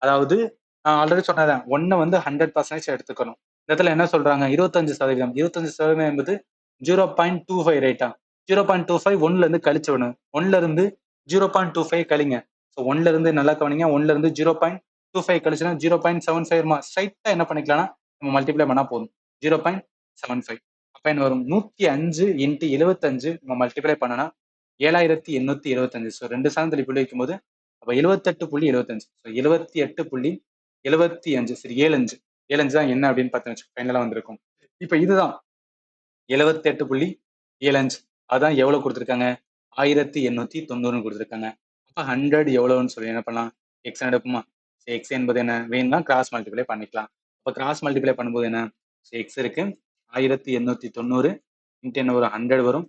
அதாவது நான் ஆல்ரெடி சொன்னதான், ஒன்ன வந்து 100% எடுத்துக்கணும். இந்த இடத்துல என்ன சொல்றாங்க, 25%, 25% என்பது 0.25. ரைட்டா? 0.25 1ல இருந்து கழிச்சு விடணும். 1ல இருந்து 0.25 கழிங்க. ஸோ 1ல இருந்து நல்லா கவனிங்க, 1ல இருந்து 0.25 கழிச்சுன்னா 0.75 ஸ்ட்ரைட்டா என்ன பண்ணிக்கலாம்னா நம்ம மல்டிப்ளை பண்ணா போதும், 0.75. அப்ப என்ன வரும், 105 இன்ட்டு 75 நம்ம மல்டிப்ளை பண்ணனா 7825. ஸோ 2 சார்ந்த புள்ளி வைக்கும்போது அப்ப 78.75. ஸோ 78.75, சரி 75, 75 தான் என்ன அப்படின்னு பார்த்தீங்கன்னா ஃபைனலா வந்திருக்கும். இப்ப இதுதான் 78.75, அதான் எவ்வளவு கொடுத்துருக்காங்க, 1890 கொடுத்துருக்காங்க. அப்ப 100 எவ்வளவுன்னு சொல்லி என்ன பண்ணலாம், எக்ஸ் எடுப்போமா. எக்ஸ் என்பது என்ன வேணும்னா கிராஸ் மல்டிப்ளை பண்ணிக்கலாம். அப்போ கிராஸ் மல்டிப்ளை பண்ணும்போது என்ன, எக்ஸ் இருக்கு 1890 இன்ட்டு என்ன வரும் 100 வரும்.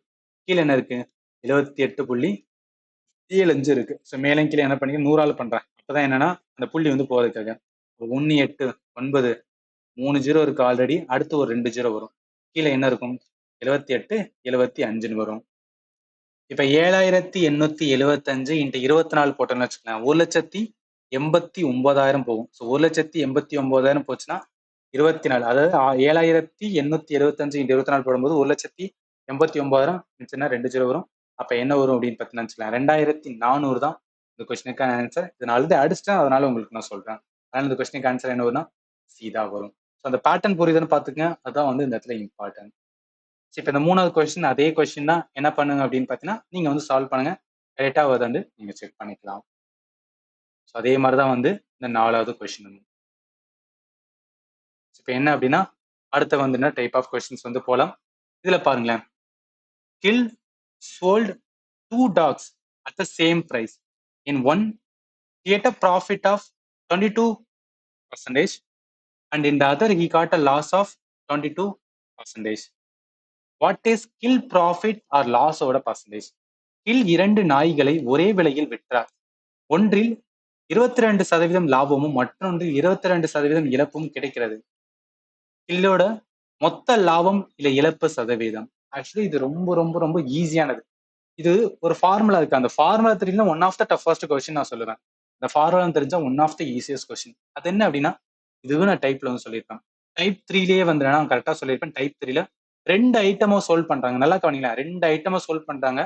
கீழே என்ன இருக்கு 78.75 இருக்கு. ஸோ மேலும் கீழே என்ன பண்ணி 100ஆல் பண்றேன். அப்பதான் என்னன்னா அந்த புள்ளி வந்து போறதுக்காக 1 8 9 3 0 இருக்கு ஆல்ரெடி. அடுத்து ஒரு 2 0 வரும். கீழே என்ன இருக்கும் 78 75 வரும். இப்ப 7875 இன்ட்டு 24 போட்டோம்னு வச்சுக்கலாம் 1,89,000 போகும். ஸோ 1,89,000 போச்சுன்னா 24, அதாவது 7,875 இன்ட்டு 24 போடும்போது 1,89,000 இருந்துச்சுன்னா 2 0 வரும். அப்ப என்ன வரும் அப்படின்னு பார்த்தீங்கன்னா வச்சுக்கலாம் 2400 தான் இந்த கொஸ்டினுக்கான ஆன்சர். இதை நான் ஆல்ரெடி அடிச்சிட்டேன், அதனால உங்களுக்கு நான் சொல்றேன். அதனால இந்த கொஸ்டினுக்கு ஆன்சர் என்ன வரும்னா சி தான் வரும். ஸோ அந்த பேட்டர்ன் புரியுதுன்னு பார்த்துங்க, அதுதான் வந்து இந்த இடத்துல இம்பார்ட்டன்ட். இப்போ இந்த 3வது கொஸ்டின் அதே கொஸ்டின் தான். என்ன பண்ணுங்க அப்படின்னு பார்த்தீங்கன்னா நீங்க வந்து சால்வ் பண்ணுங்க, கரெக்டாக வருதான்னு நீங்க செக் பண்ணிக்கலாம். ஸோ அதே மாதிரி தான் வந்து இந்த 4வது கொஸ்டின். இப்போ என்ன அப்படின்னா அடுத்த வந்து என்ன டைப் ஆஃப் கொஸ்டின்ஸ் வந்து போகலாம். இதுல பாருங்களேன், kill sold 2 dogs at the same price. In one, he had a profit of 22% and in the other he got a loss of 22%. What is kill profit or loss ஓட percentage? Kill 2 நாய்களை ஒரே விலையில் விற்றார். ஒன்றில் 22% லாபமும் மற்றொன்றில் 22% இழப்பும் கிடைக்கிறது. கில்லோட மொத்த லாபம் இல்ல இழப்பு சதவீதம். ஆக்சுவலி இது ரொம்ப ரொம்ப ரொம்ப ஈஸியானது. இது ஒரு ஃபார்முலா இருக்கு. அந்த ஃபார்முலா தெரியல one of the toughest question நான் சொல்லுவேன். இந்த ஃபார்முலா தெரிஞ்சா one of the easiest question. அது என்ன அப்படின்னா இதுவும் நான் டைப்ல வந்து சொல்லியிருப்பேன். டைப் 3லயே வந்து நான் கரெக்டா சொல்லியிருப்பேன். டைப் 3ல 2 ஐட்டமும் சால்வ் பண்றாங்க. நல்லா கவனிங்களா, 2 ஐட்டமும் சால்வ் பண்றாங்க.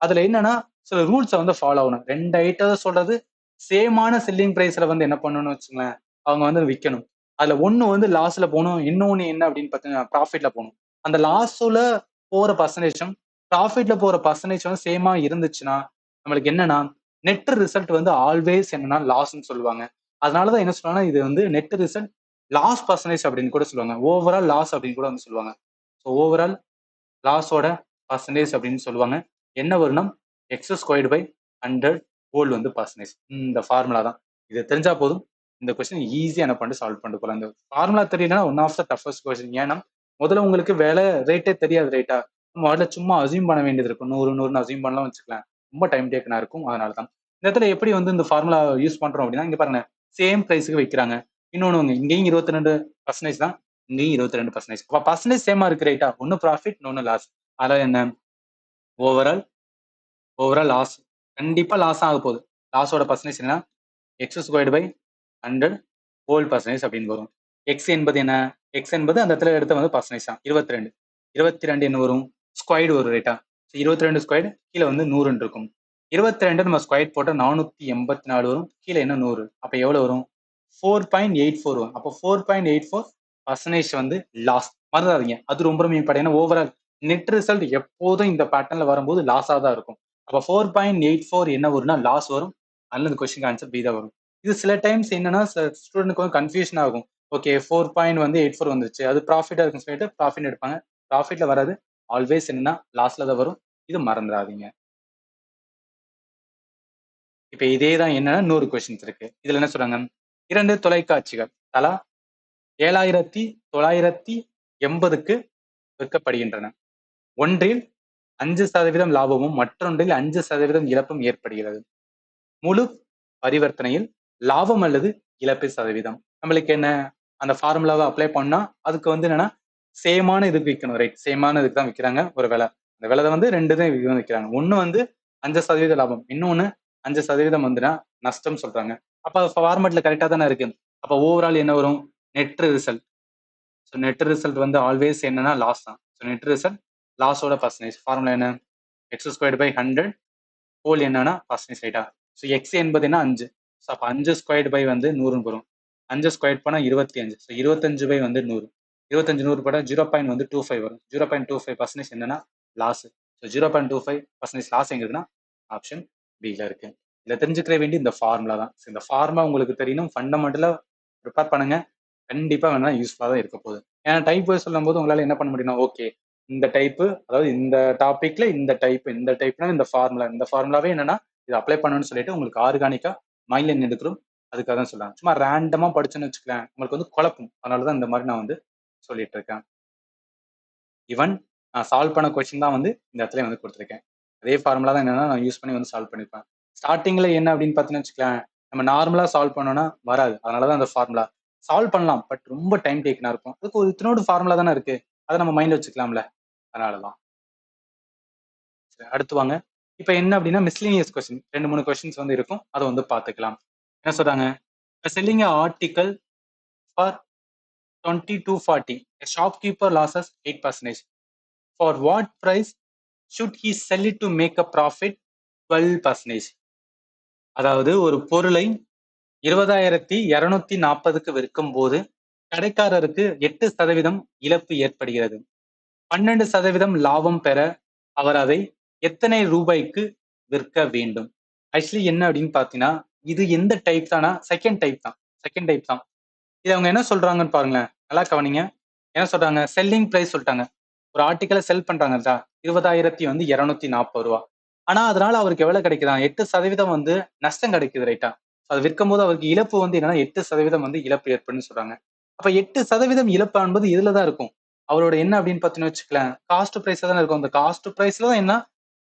அதுல என்னன்னா சில ரூல்ஸை வந்து ஃபாலோ ஆகணும். 2 ஐட்டம் சொல்றது சேமான செல்லிங் பிரைஸ்ல வந்து என்ன பண்ணணும்னு வச்சுங்களேன், அவங்க வந்து விற்கணும். அதுல ஒண்ணு வந்து லாஸ்ல போகணும், இன்னொன்னு என்ன அப்படின்னு பாத்தீங்கன்னா ப்ராஃபிட்ல போகணும். அந்த லாஸ்ல போற பர்சன்டேஜும் ப்ராஃபிட்ல போற பர்சன்டேஜ் வந்து சேமா இருந்துச்சுன்னா நம்மளுக்கு என்னன்னா நெட் ரிசல்ட் வந்து ஆல்வேஸ் என்னன்னா லாஸ்ன்னு சொல்லுவாங்க. அதனாலதான் என்ன சொல்லுவாங்கன்னா இது வந்து நெட் ரிசல்ட் லாஸ் பர்சன்டேஜ் அப்படின்னு கூட சொல்லுவாங்க. ஓவரால் லாஸ் அப்படின்னு கூட வந்து சொல்லுவாங்க. ஸோ ஓவரால் லாஸோட பர்சன்டேஜ் அப்படின்னு சொல்லுவாங்க. என்ன வரும்னா எக்ஸ் ஸ்கொயர்டு பை 100 ஹோல் வந்து பர்சன்டேஜ். இந்த ஃபார்முலா தான். இது தெரிஞ்சா போதும், இந்த கொஸ்டின் ஈஸியா என்ன பண்ணிட்டு சால்வ் பண்ணிட்டு போகலாம். இந்த ஃபார்முலா தெரியலன்னா one of the toughest question. ஏன்னா முதல்ல உங்களுக்கு வேலை ரேட்டே தெரியாது. ரைட்டா முதல்ல சும்மா அசியூம் பண்ண வேண்டியது இருக்கும். 100 அசியூம் பண்ணலாம் வச்சுக்கலாம். ரொம்ப டைம் டேக்கனா இருக்கும். அதனால தான் இந்த இடத்துல எப்படி வந்து இந்த ஃபார்முலா யூஸ் பண்றோம் அப்படின்னா இங்க பாருங்க, சேம் பிரைஸுக்கு வைக்கிறாங்க. இன்னொன்னு இங்கேயும் 22% தான், இங்கேயும் 22%. அப்ப பர்சன்டேஜ் சேமா இருக்கு. ரைட்டா ஒன்னு ப்ராஃபிட் இன்னொன்னு லாஸ். அதாவது என்ன ஓவரால் லாஸ் கண்டிப்பா லாஸ் ஆக போகுது. லாஸோட பர்சன்டேஜ் என்ன x squared by 100 whole percentage அப்படின்னு வரும். எக்ஸ் என்பது என்ன, எக்ஸ் என்பது அந்த இடத்துல எடுத்த வந்து பர்சன்டேஜ் தான் 22. 22 என்ன வரும் ஸ்கொயர்டு வரும். ரைட்டா 22 ஸ்கொயர்டு கீழே வந்து 100 இருக்கும். 22 நம்ம ஸ்கொயர் போட்டால் 484 வரும். கீழே என்ன 100, அப்ப எவ்வளவு வரும் 4.84 வரும். அப்போ 4.84% வந்து லாஸ். மறந்துடாதீங்க, அது ரொம்ப ரொம்ப இம்பார்ட்டன். ஏன்னா ஓவரால் நெட் ரிசல்ட் எப்போதும் இந்த பேட்டர்ன்ல வரும்போது லாஸா தான் இருக்கும். அப்ப 4.84 என்ன வரும்னா லாஸ் வரும். அதனால இந்த கொஸ்டின் ஆன்சர் பி தான் வரும். இது சில டைம்ஸ் என்னன்னா ஸ்டூடெண்ட்க்கு வந்து கன்ஃபியூஷன் ஆகும். ஓகே 4.84 வந்துருச்சு, அது ப்ராஃபிட்டா இருக்குன்னு சொல்லிட்டு ப்ராஃபிட் எடுப்பாங்க. ப்ராஃபிட்ல வராது, ஆல்வேஸ் என்னன்னா லாஸ்ல தான் வரும். இது மறந்துடாதீங்க. இப்ப இதே தான் என்னன்னா 100 கொஸ்டின்ஸ் இருக்கு. இதுல என்ன சொல்றாங்க, 2 தொலைக்காட்சிகள் தலா 7,980க்கு விற்கப்படுகின்றன. ஒன்றில் 5% லாபமும் மற்றொன்றில் 5% இழப்பும் ஏற்படுகிறது. முழு பரிவர்த்தனையில் லாபம் அல்லது இழப்பு சதவீதம். நம்மளுக்கு என்ன அந்த ஃபார்முலாவை அப்ளை பண்ணா அதுக்கு வந்து என்னன்னா சேமான இதுக்கு விற்கணும். ரைட், சேமான இதுக்கு தான் விற்கிறாங்க ஒரு விலை. அந்த விலை வந்து 2 தான் விற்கிறாங்க. ஒண்ணு வந்து 5% லாபம், இன்னொன்னு 5% வந்துன்னா நஷ்டம் சொல்றாங்க. அப்ப ஃபார்மேட்ல கரெக்டா தானே இருக்கு. அப்ப ஓவரால் என்ன வரும் net result. So net result வந்து ஆல்வேஸ் என்னன்னா லாஸ் தான். ஸோ நெட் ரிசல்ட் லாஸோட பர்சன்டேஜ். ஃபார்முலா என்ன எக்ஸ் ஸ்கொயர்டு பை 100 ஹோல் என்னன்னா பர்சன்டேஜ். ரைட்டா ஸோ எக்ஸ் என்பது என்ன 5. ஸோ அப்போ 5 ஸ்கொயர்டு பை வந்து 100 வரும். 5 ஸ்கொயர் பண்ணால் 25. ஸோ 25 பை வந்து 100. 25 100 போட்டால் 0.25 வரும். 0.25% என்னன்னா லாஸ். ஸோ 0.25% லாஸ் எங்க இருக்குன்னா ஆப்ஷன் பியில் இருக்கு. இதில் தெரிஞ்சுக்கிற வேண்டிய இந்த ஃபார்முலா தான். ஸோ இந்த ஃபார்முலா உங்களுக்கு தெரியணும். ஃபண்டமெண்டலாக ப்ரிப்பேர் பண்ணுங்க, கண்டிப்பா வேணா யூஸ்ஃபுல்லாக தான் இருக்க போகுது. ஏன்னா டைப் வைஸ் சொல்லும் போது உங்களால என்ன பண்ண முடியும்னா ஓகே இந்த டைப்பு, அதாவது இந்த டாபிக்ல இந்த டைப்னா இந்த ஃபார்முலாவே என்னன்னா இது அப்ளை பண்ணணும்னு சொல்லிட்டு உங்களுக்கு ஆர்கானிக்கா மைண்ட்ல எடுக்கிறோம். அதுக்காக தான் சொல்றாங்க. சும்மா ரேண்டமா படிச்சோன்னு வச்சுக்கலாம் உங்களுக்கு வந்து குழப்பம். அதனாலதான் இந்த மாதிரி நான் வந்து சொல்லிட்டு இருக்கேன். ஈவன் நான் சால்வ் பண்ண கொஸ்டின் தான் வந்து இந்த இடத்துல வந்து கொடுத்துருக்கேன். அதே ஃபார்முலா தான் என்னன்னா நான் யூஸ் பண்ணி வந்து சால்வ் பண்ணிப்பேன். ஸ்டார்டிங்ல என்ன அப்படின்னு பார்த்தீங்கன்னு வச்சுக்கலாம், நம்ம நார்மலா சால்வ் பண்ணோம்னா வராது. அதனாலதான் அந்த ஃபார்முலா சால்வ் பண்ணலாம். பட் ரொம்ப டைம் டேக்கனா இருக்கும். அதுக்கு ஒரு இத்தனோடு ஃபார்முலா தானே இருக்கு. அதை நம்ம மைண்ட்ல வச்சுக்கலாம்ல. அதனாலதான். அடுத்து வாங்க. இப்ப என்ன அப்படின்னா மிஸ்லினியஸ் கொஸ்டின் 2-3 கொஸ்டின்ஸ் வந்து இருக்கும். அதை வந்து பார்த்துக்கலாம். என்ன சொல்றாங்க? Selling article for 2240. A shopkeeper loses 8%. For what price should he sell it to make a profit 12%? அதாவது ஒரு பொருளை 20,240க்கு விற்கும் போது கடைக்காரருக்கு 8% இழப்பு ஏற்படுகிறது. 12% லாபம் பெற அவர் அதை எத்தனை ரூபாய்க்கு விற்க வேண்டும்? ஆக்சுவலி என்ன அப்படின்னு பாத்தீங்கன்னா இது எந்த டைப் தானா? செகண்ட் டைப் தான். செகண்ட் டைப் தான். இது அவங்க என்ன சொல்றாங்கன்னு பாருங்களேன். நல்லா கவனிங்க. என்ன சொல்றாங்க? செல்லிங் பிரைஸ் சொல்லிட்டாங்க. ஒரு ஆர்டிக்கலை செல் பண்றாங்கல்ல 20,240 ரூபா. ஆனா அதனால அவருக்கு எவ்வளவு கிடைக்குதான்? 8% வந்து நஷ்டம் கிடைக்குது ரைட்டா? அது விற்கும் போது அவருக்கு இழப்பு வந்து என்னன்னா 8% வந்து இழப்பு ஏற்படுன்னு சொல்றாங்க. அப்ப 8% இழப்பு என்பது இதுலதான் இருக்கும். அவரோட என்ன அப்படின்னு பாத்தீங்கன்னு வச்சுக்கலாம், காஸ்ட் பிரைஸ் தானே இருக்கும். அந்த காஸ்ட் பிரைஸ்ல தான் என்ன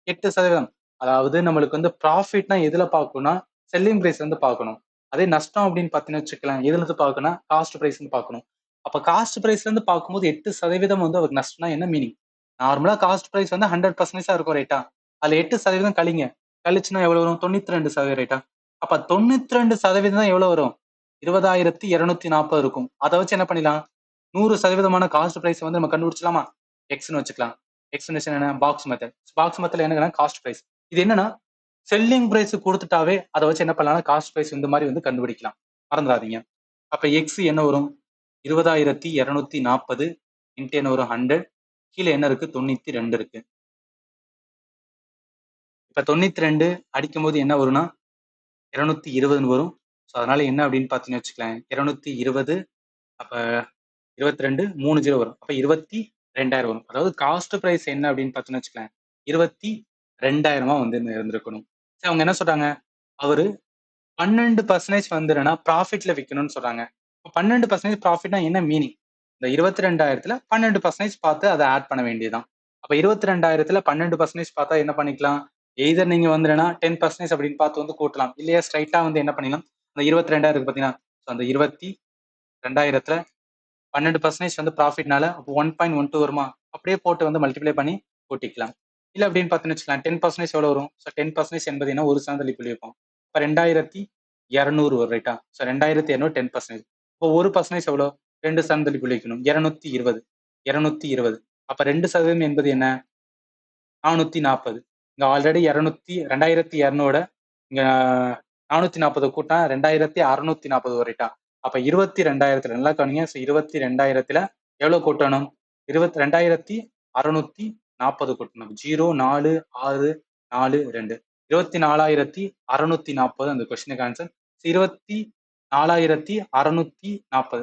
8%. அதாவது நம்மளுக்கு வந்து ப்ராஃபிட்னா எதுல பார்க்கணும்னா செல்லிங் பிரைஸ் வந்து பார்க்கணும். அதே நஷ்டம் அப்படின்னு பாத்தீங்கன்னு வச்சுக்கலாம், எதுல இருந்து பார்க்கணும்னா காஸ்ட் பிரைஸ் வந்து பார்க்கணும். அப்ப காஸ்ட் பிரைஸ்ல இருந்து பார்க்கும்போது 8% வந்து அவருக்கு நஷ்டம்னா என்ன மீனிங்? நார்மலா காஸ்ட் பிரைஸ் வந்து 100% இருக்கும் ரைட்டா? அதுல 8% கழிங்க. கழிச்சுன்னா எவ்வளவு வரும்? 92% ரைட்டா? அப்ப 92% தான் எவ்வளவு வரும்? 20,240 இருக்கும். அதை வச்சு என்ன பண்ணிடலாம்? 100% காஸ்ட் பிரைஸ் வந்து நம்ம கண்டுபிடிச்சலாமா? எக்ஸ்னு வச்சுக்கலாம். எக்ஸ் என்ன? Box method. பாக்ஸ் மெத்தட்ல என்னன்னா காஸ்ட் பிரைஸ். இது என்னன்னா செல்லிங் பிரைஸ் கொடுத்துட்டாவே அதை வச்சு என்ன பண்ணலாம்? காஸ்ட் பிரைஸ் இந்த மாதிரி வந்து கண்டுபிடிக்கலாம். மறந்துடாதீங்க. அப்ப எக்ஸ் என்ன வரும்? 20,240 இன்ட்டு என்ன வரும்? 100. கீழே என்ன இருக்கு? 92 இருக்கு. இப்ப 92 அடிக்கும் போது என்ன வரும்னா 220 வரும். ஸோ அதனால என்ன அப்படின்னு பாத்தீங்கன்னு வச்சுக்கலாம், 220 அப்ப 22 3 0 வரும். அப்ப 22,000 வரும். அதாவது காஸ்ட் பிரைஸ் என்ன அப்படின்னு பாத்தீங்கன்னு வச்சுக்கலாம், 22,000 வந்து இருந்திருக்கணும். சரி அவங்க என்ன சொல்றாங்க? அவரு 12% வந்து என்னன்னா ப்ராஃபிட்ல விற்கணும்னு சொல்றாங்க. 12% ப்ராஃபிட்னா என்ன மீனிங்? இந்த 22,000த்துல 12% பார்த்து அதை ஆட் பண்ண வேண்டியதுதான். அப்ப 22,000த்துல 12% பார்த்தா என்ன பண்ணிக்கலாம்? எய்தர் நீங்க வந்து என்னன்னா 10% அப்படின்னு பார்த்து வந்து கூட்டலாம். இல்லையா ஸ்ட்ரைட்டா வந்து என்ன பண்ணிக்கலாம்? அந்த 22,000 பாத்தீங்கன்னா அந்த 22,000த்துல 12% வந்து ப்ராஃபிட்னால 1.12 வருமா? அப்படியே போட்டு வந்து மல்டிப்ளை பண்ணி கூட்டிக்கலாம். இல்ல அப்படின்னு பார்த்தீங்கன்னு வச்சுக்கலாம் 10% எவ்வளவு வரும்? ஸோ 10% என்பது என்ன? ஒரு சான்றளி புள்ளி வைப்போம். இப்ப 2,200 வரும் ரைட்டா? ஸோ 2,200 10%. இப்போ 1% எவ்வளோ? 2 சான்றளி புள்ளி வைக்கணும். 220. 220. அப்ப 2% என்பது என்ன? 440. இங்க ஆல்ரெடி 2,200 இங்க 440 கூட்டினா 2,640 வரைட்டா. அப்ப 22,000த்துல நல்லா கவனிங்க. 22,000த்துல எவ்வளவு கூட்டணும்? 2,640 கூட்டணும். 0 4 6 4 2 24,640 அந்த கொஸ்டினுக்கு ஆன்சர். 24,640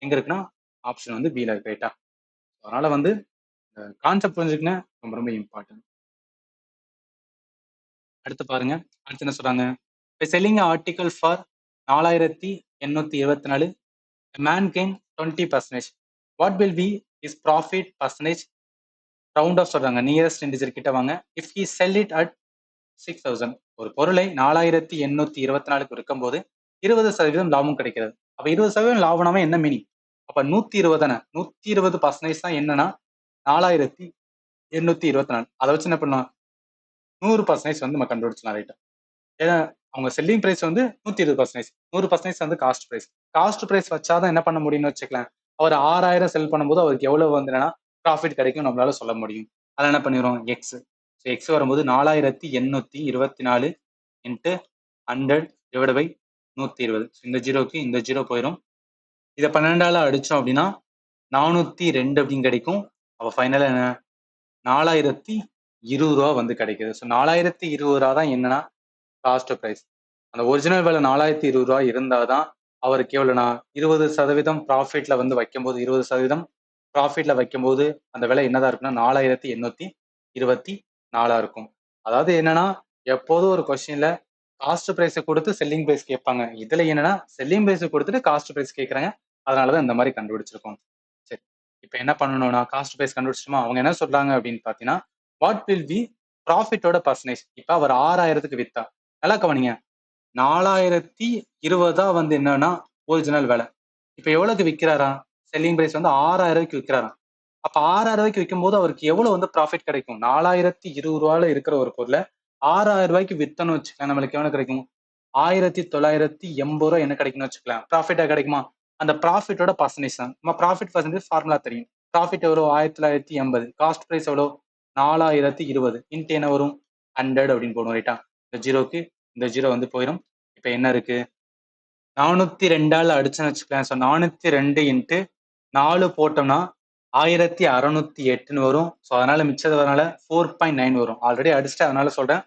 எங்க இருக்குன்னா ஆப்ஷன் வந்து பீல இருக்கு ரைட்டா? அதனால வந்து கான்செப்ட் புரிஞ்சுக்கங்க ரொம்ப ரொம்ப இம்பார்ட்டன்ட். அடுத்து பாருங்க. அடுத்து என்ன சொல்றாங்க? Selling article for 4,874. A man gain 20%. What will be his profit percentage? Round off சொல்றாங்க. நியரஸ்ட் இன்டிஜர் கிட்ட வாங்க. If he sell it at 6,000. ஒரு பொருளை 4,824க்கு விற்கும் போது 20% லாபம் கிடைக்கிறது. அப்ப 20% லாபம்னா என்ன மீனிங்? அப்ப 120 தானே? 120% தான் என்னன்னா 4,824. அதை வச்சு என்ன பண்ணலாம்? 100% வந்து நம்ம கண்டுபிடிச்சலாம் ரைட்டா? ஏன்னா அவங்க செல்லிங் பிரைஸ் வந்து 120%. 100% வந்து காஸ்ட் பிரைஸ். காஸ்ட் பிரைஸ் வச்சாதான் என்ன பண்ண முடியும்னு வச்சுக்கலாம். அவர் 6,000 செல் பண்ணும்போது அவருக்கு எவ்வளவு வந்து என்னன்னா ப்ராஃபிட் கிடைக்கும் நம்மளால சொல்ல முடியும். அதில் என்ன பண்ணிடுறோம்? எக்ஸ். எக்ஸ் வரும்போது 4,824 இன்ட்டு 100 டிவைட் பை 120. இந்த ஜீரோக்கு இந்த ஜீரோ போயிடும். இதை 12ஆல அடிச்சோம் அப்படின்னா 402 அப்படின்னு கிடைக்கும். அப்ப ஃபைனலா என்ன? 4,020 ரூபா வந்து கிடைக்குது. ஸோ 4,020 ரூபா தான் என்னன்னா காஸ்ட் பிரைஸ். அந்த ஒரிஜினல் விலை 4,020 ரூபா இருந்தாதான் அவருக்கு எவ்வளோனா 20% ப்ராஃபிட்ல வந்து வைக்கும்போது 20% ப்ராஃபிட்ல வைக்கும்போது அந்த விலை என்னதான் இருக்குன்னா 4,824 இருக்கும். அதாவது என்னன்னா எப்போதும் ஒரு கொஸ்டின்ல காஸ்ட் பிரைஸை கொடுத்து செல்லிங் பிரைஸ் கேட்பாங்க. இதுல என்னன்னா செல்லிங் பிரைஸ் கொடுத்துட்டு காஸ்ட் பிரைஸ் கேட்கறாங்க. அதனாலதான் இந்த மாதிரி கண்டுபிடிச்சிருக்கோம். சரி, இப்ப என்ன பண்ணணும்னா காஸ்ட் பிரைஸ் கண்டுபிடிச்சிட்டோமா, அவங்க என்ன சொல்றாங்க அப்படின்னு பாத்தீங்கன்னா, வாட் வில் பி ப்ராஃபிட்டோட பர்சன்டேஜ். இப்ப அவர் 6000க்கு வித்தா, நல்லா கவனிங்க, 4020 வந்து என்னன்னா ஒரிஜினல் விலை. இப்ப எவ்வளவுக்கு விற்கிறாரா, செல்லிங் பிரைஸ் வந்து 6000 விற்கிறாராம். அப்ப 6000 விற்கும் போது அவருக்கு எவ்வளவு வந்து ப்ராஃபிட் கிடைக்கும்? 4020 இருக்கிற ஒரு பொருளை 6000 வித்தன்னு வச்சுக்கலாம், நம்மளுக்கு எவ்வளவு கிடைக்கும்? 1980 என்ன கிடைக்கும்னு வச்சுக்கலாம். ப்ராஃபிட்டா கிடைக்குமா? அந்த ப்ராஃபிட்டோட பர்சன்டேஜ் தான். நம்ம ப்ராஃபிட் பர்சன்டேஜ் ஃபார்முலா தெரியும். ப்ராஃபிட் எவ்வளோ? 1980. காஸ்ட் பிரைஸ் எவ்வளோ? 4020 இன்ட்டு என்ன வரும்? 100 அப்படின்னு போடும். ரைட்டா? இந்த ஜீரோக்கு இந்த ஜீரோ வந்து போயிடும். இப்ப என்ன இருக்கு? 402 அடிச்சுன்னு வச்சுக்கலாம். ஸோ 402 இன்ட்டு 4 போட்டோம்னா 1608 வரும். ஸோ அதனால மிச்சது வரனால 4.9 வரும். ஆல்ரெடி அடிச்சுட்டு அதனால சொல்றேன்.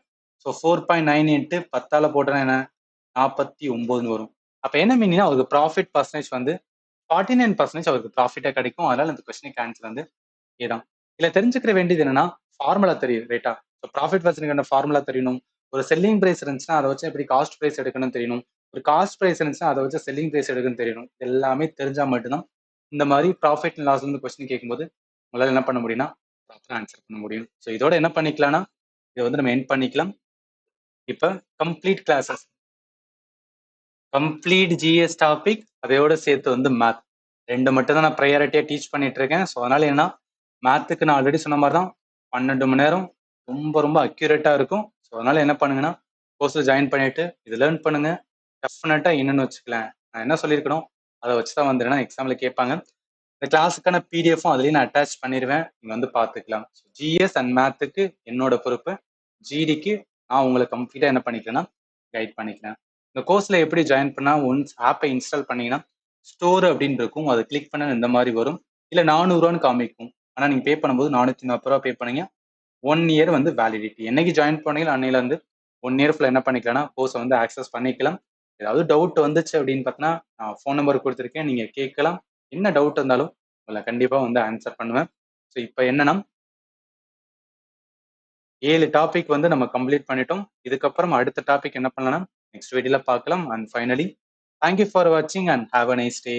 ஸோ 4.9 இன்ட்டு 10 போட்டோன்னா என்ன? 49 வரும். அப்ப என்ன மீனிங், அவருக்கு ப்ராஃபிட் பர்சன்டேஜ் வந்து 49% அவருக்கு ப்ராஃபிட்டா கிடைக்கும். அதனால இந்த கொஸ்டினுக்கு ஆன்சர் வந்து ஏதான். இதுல தெரிஞ்சுக்கிற வேண்டியது என்னன்னா, ஃபார்முலா தெரியும். ரைட்டா? ஸோ ப்ராஃபிட் பர்சன்டேஜ் ஃபார்முலா தெரியணும். ஒரு செல்லிங் பிரைஸ் இருந்துச்சுன்னா அதை வச்சு எப்படி காஸ்ட் பிரைஸ் எடுக்கணும்னு தெரியணும். ஒரு காஸ்ட் பிரைஸ் இருந்துச்சுன்னா அதை வச்சு செல்லிங் பிரைஸ் எடுக்கணும்னு தெரியணும். எல்லாமே தெரிஞ்சா மட்டும்தான் இந்த மாதிரி ப்ராஃபிட் அண்ட் லாஸ் வந்து கொஸ்டின் கேட்கும்போது உங்களால என்ன பண்ண முடியும்னா ப்ராப்பரா ஆன்சர் பண்ண முடியும். ஸோ இதோட என்ன பண்ணிக்கலாம்னா இதை வந்து நம்ம எண்ட் பண்ணிக்கலாம். இப்ப complete classes, complete GS topic, அதையோட சேர்த்து வந்து மேத் ரெண்டு மட்டும் தான் நான் ப்ரையாரிட்டியா டீச் பண்ணிட்டு இருக்கேன். ஸோ அதனால என்ன, மேத்துக்கு நான் ஆல்ரெடி சொன்ன மாதிரி தான் 12 மணி நேரம் ரொம்ப ரொம்ப அக்யூரேட்டா இருக்கும். ஸோ அதனால என்ன பண்ணுங்கன்னா கோர்ஸில் ஜாயின் பண்ணிட்டு இது லேர்ன் பண்ணுங்க. டெஃபினட்டா என்னன்னு வச்சுக்கலாம், நான் என்ன சொல்லியிருக்கணும் அதை வச்சுதான் வந்துடுனா எக்ஸாம்ல கேட்பாங்க. இந்த கிளாஸுக்கான பிடிஎஃப்பும் அதுலேயும் நான் அட்டாச் பண்ணிடுவேன், நீங்க வந்து பார்த்துக்கலாம். ஜிஎஸ் அண்ட் மேத்துக்கு என்னோட பொறுப்பு, ஜிடிக்கு நான் உங்களை கம்ப்ளீட்டா என்ன பண்ணிக்கிறேன்னா கைட் பண்ணிக்கிறேன். இந்த கோர்ஸ்ல எப்படி ஜாயின் பண்ணா, ஒன்ஸ் ஆப்பை இன்ஸ்டால் பண்ணீங்கன்னா ஸ்டோர் அப்படின்னு இருக்கும், அதை கிளிக் பண்ண இந்த மாதிரி வரும். இல்லை 400 காமிக்கும். ஆனால் நீங்கள் பே பண்ணும்போது 440 பே பண்ணீங்க. 1 இயர் வந்து வேலிடிட்டி. என்னைக்கு ஜாயின் பண்ணீங்களோ அன்னையில இருந்து 1 இயர் ஃபுல்லாக என்ன பண்ணிக்கலாம்னா கோர்ஸை வந்து ஆக்சஸ் பண்ணிக்கலாம். ஏதாவது டவுட் வந்துச்சு அப்படின்னு பார்த்தீங்கன்னா நான் ஃபோன் நம்பர் கொடுத்துருக்கேன், நீங்கள் கேட்கலாம். என்ன டவுட் இருந்தாலும் உங்களை கண்டிப்பாக வந்து ஆன்சர் பண்ணுவேன். ஸோ இப்போ என்னன்னா 7 டாபிக் வந்து நம்ம கம்ப்ளீட் பண்ணிட்டோம். இதுக்கப்புறம் அடுத்த டாபிக் என்ன பண்ணலாம் நெக்ஸ்ட் வீடியோல பார்க்கலாம். அண்ட் ஃபைனலி தேங்க்யூ ஃபார் வாட்சிங் and have a nice day.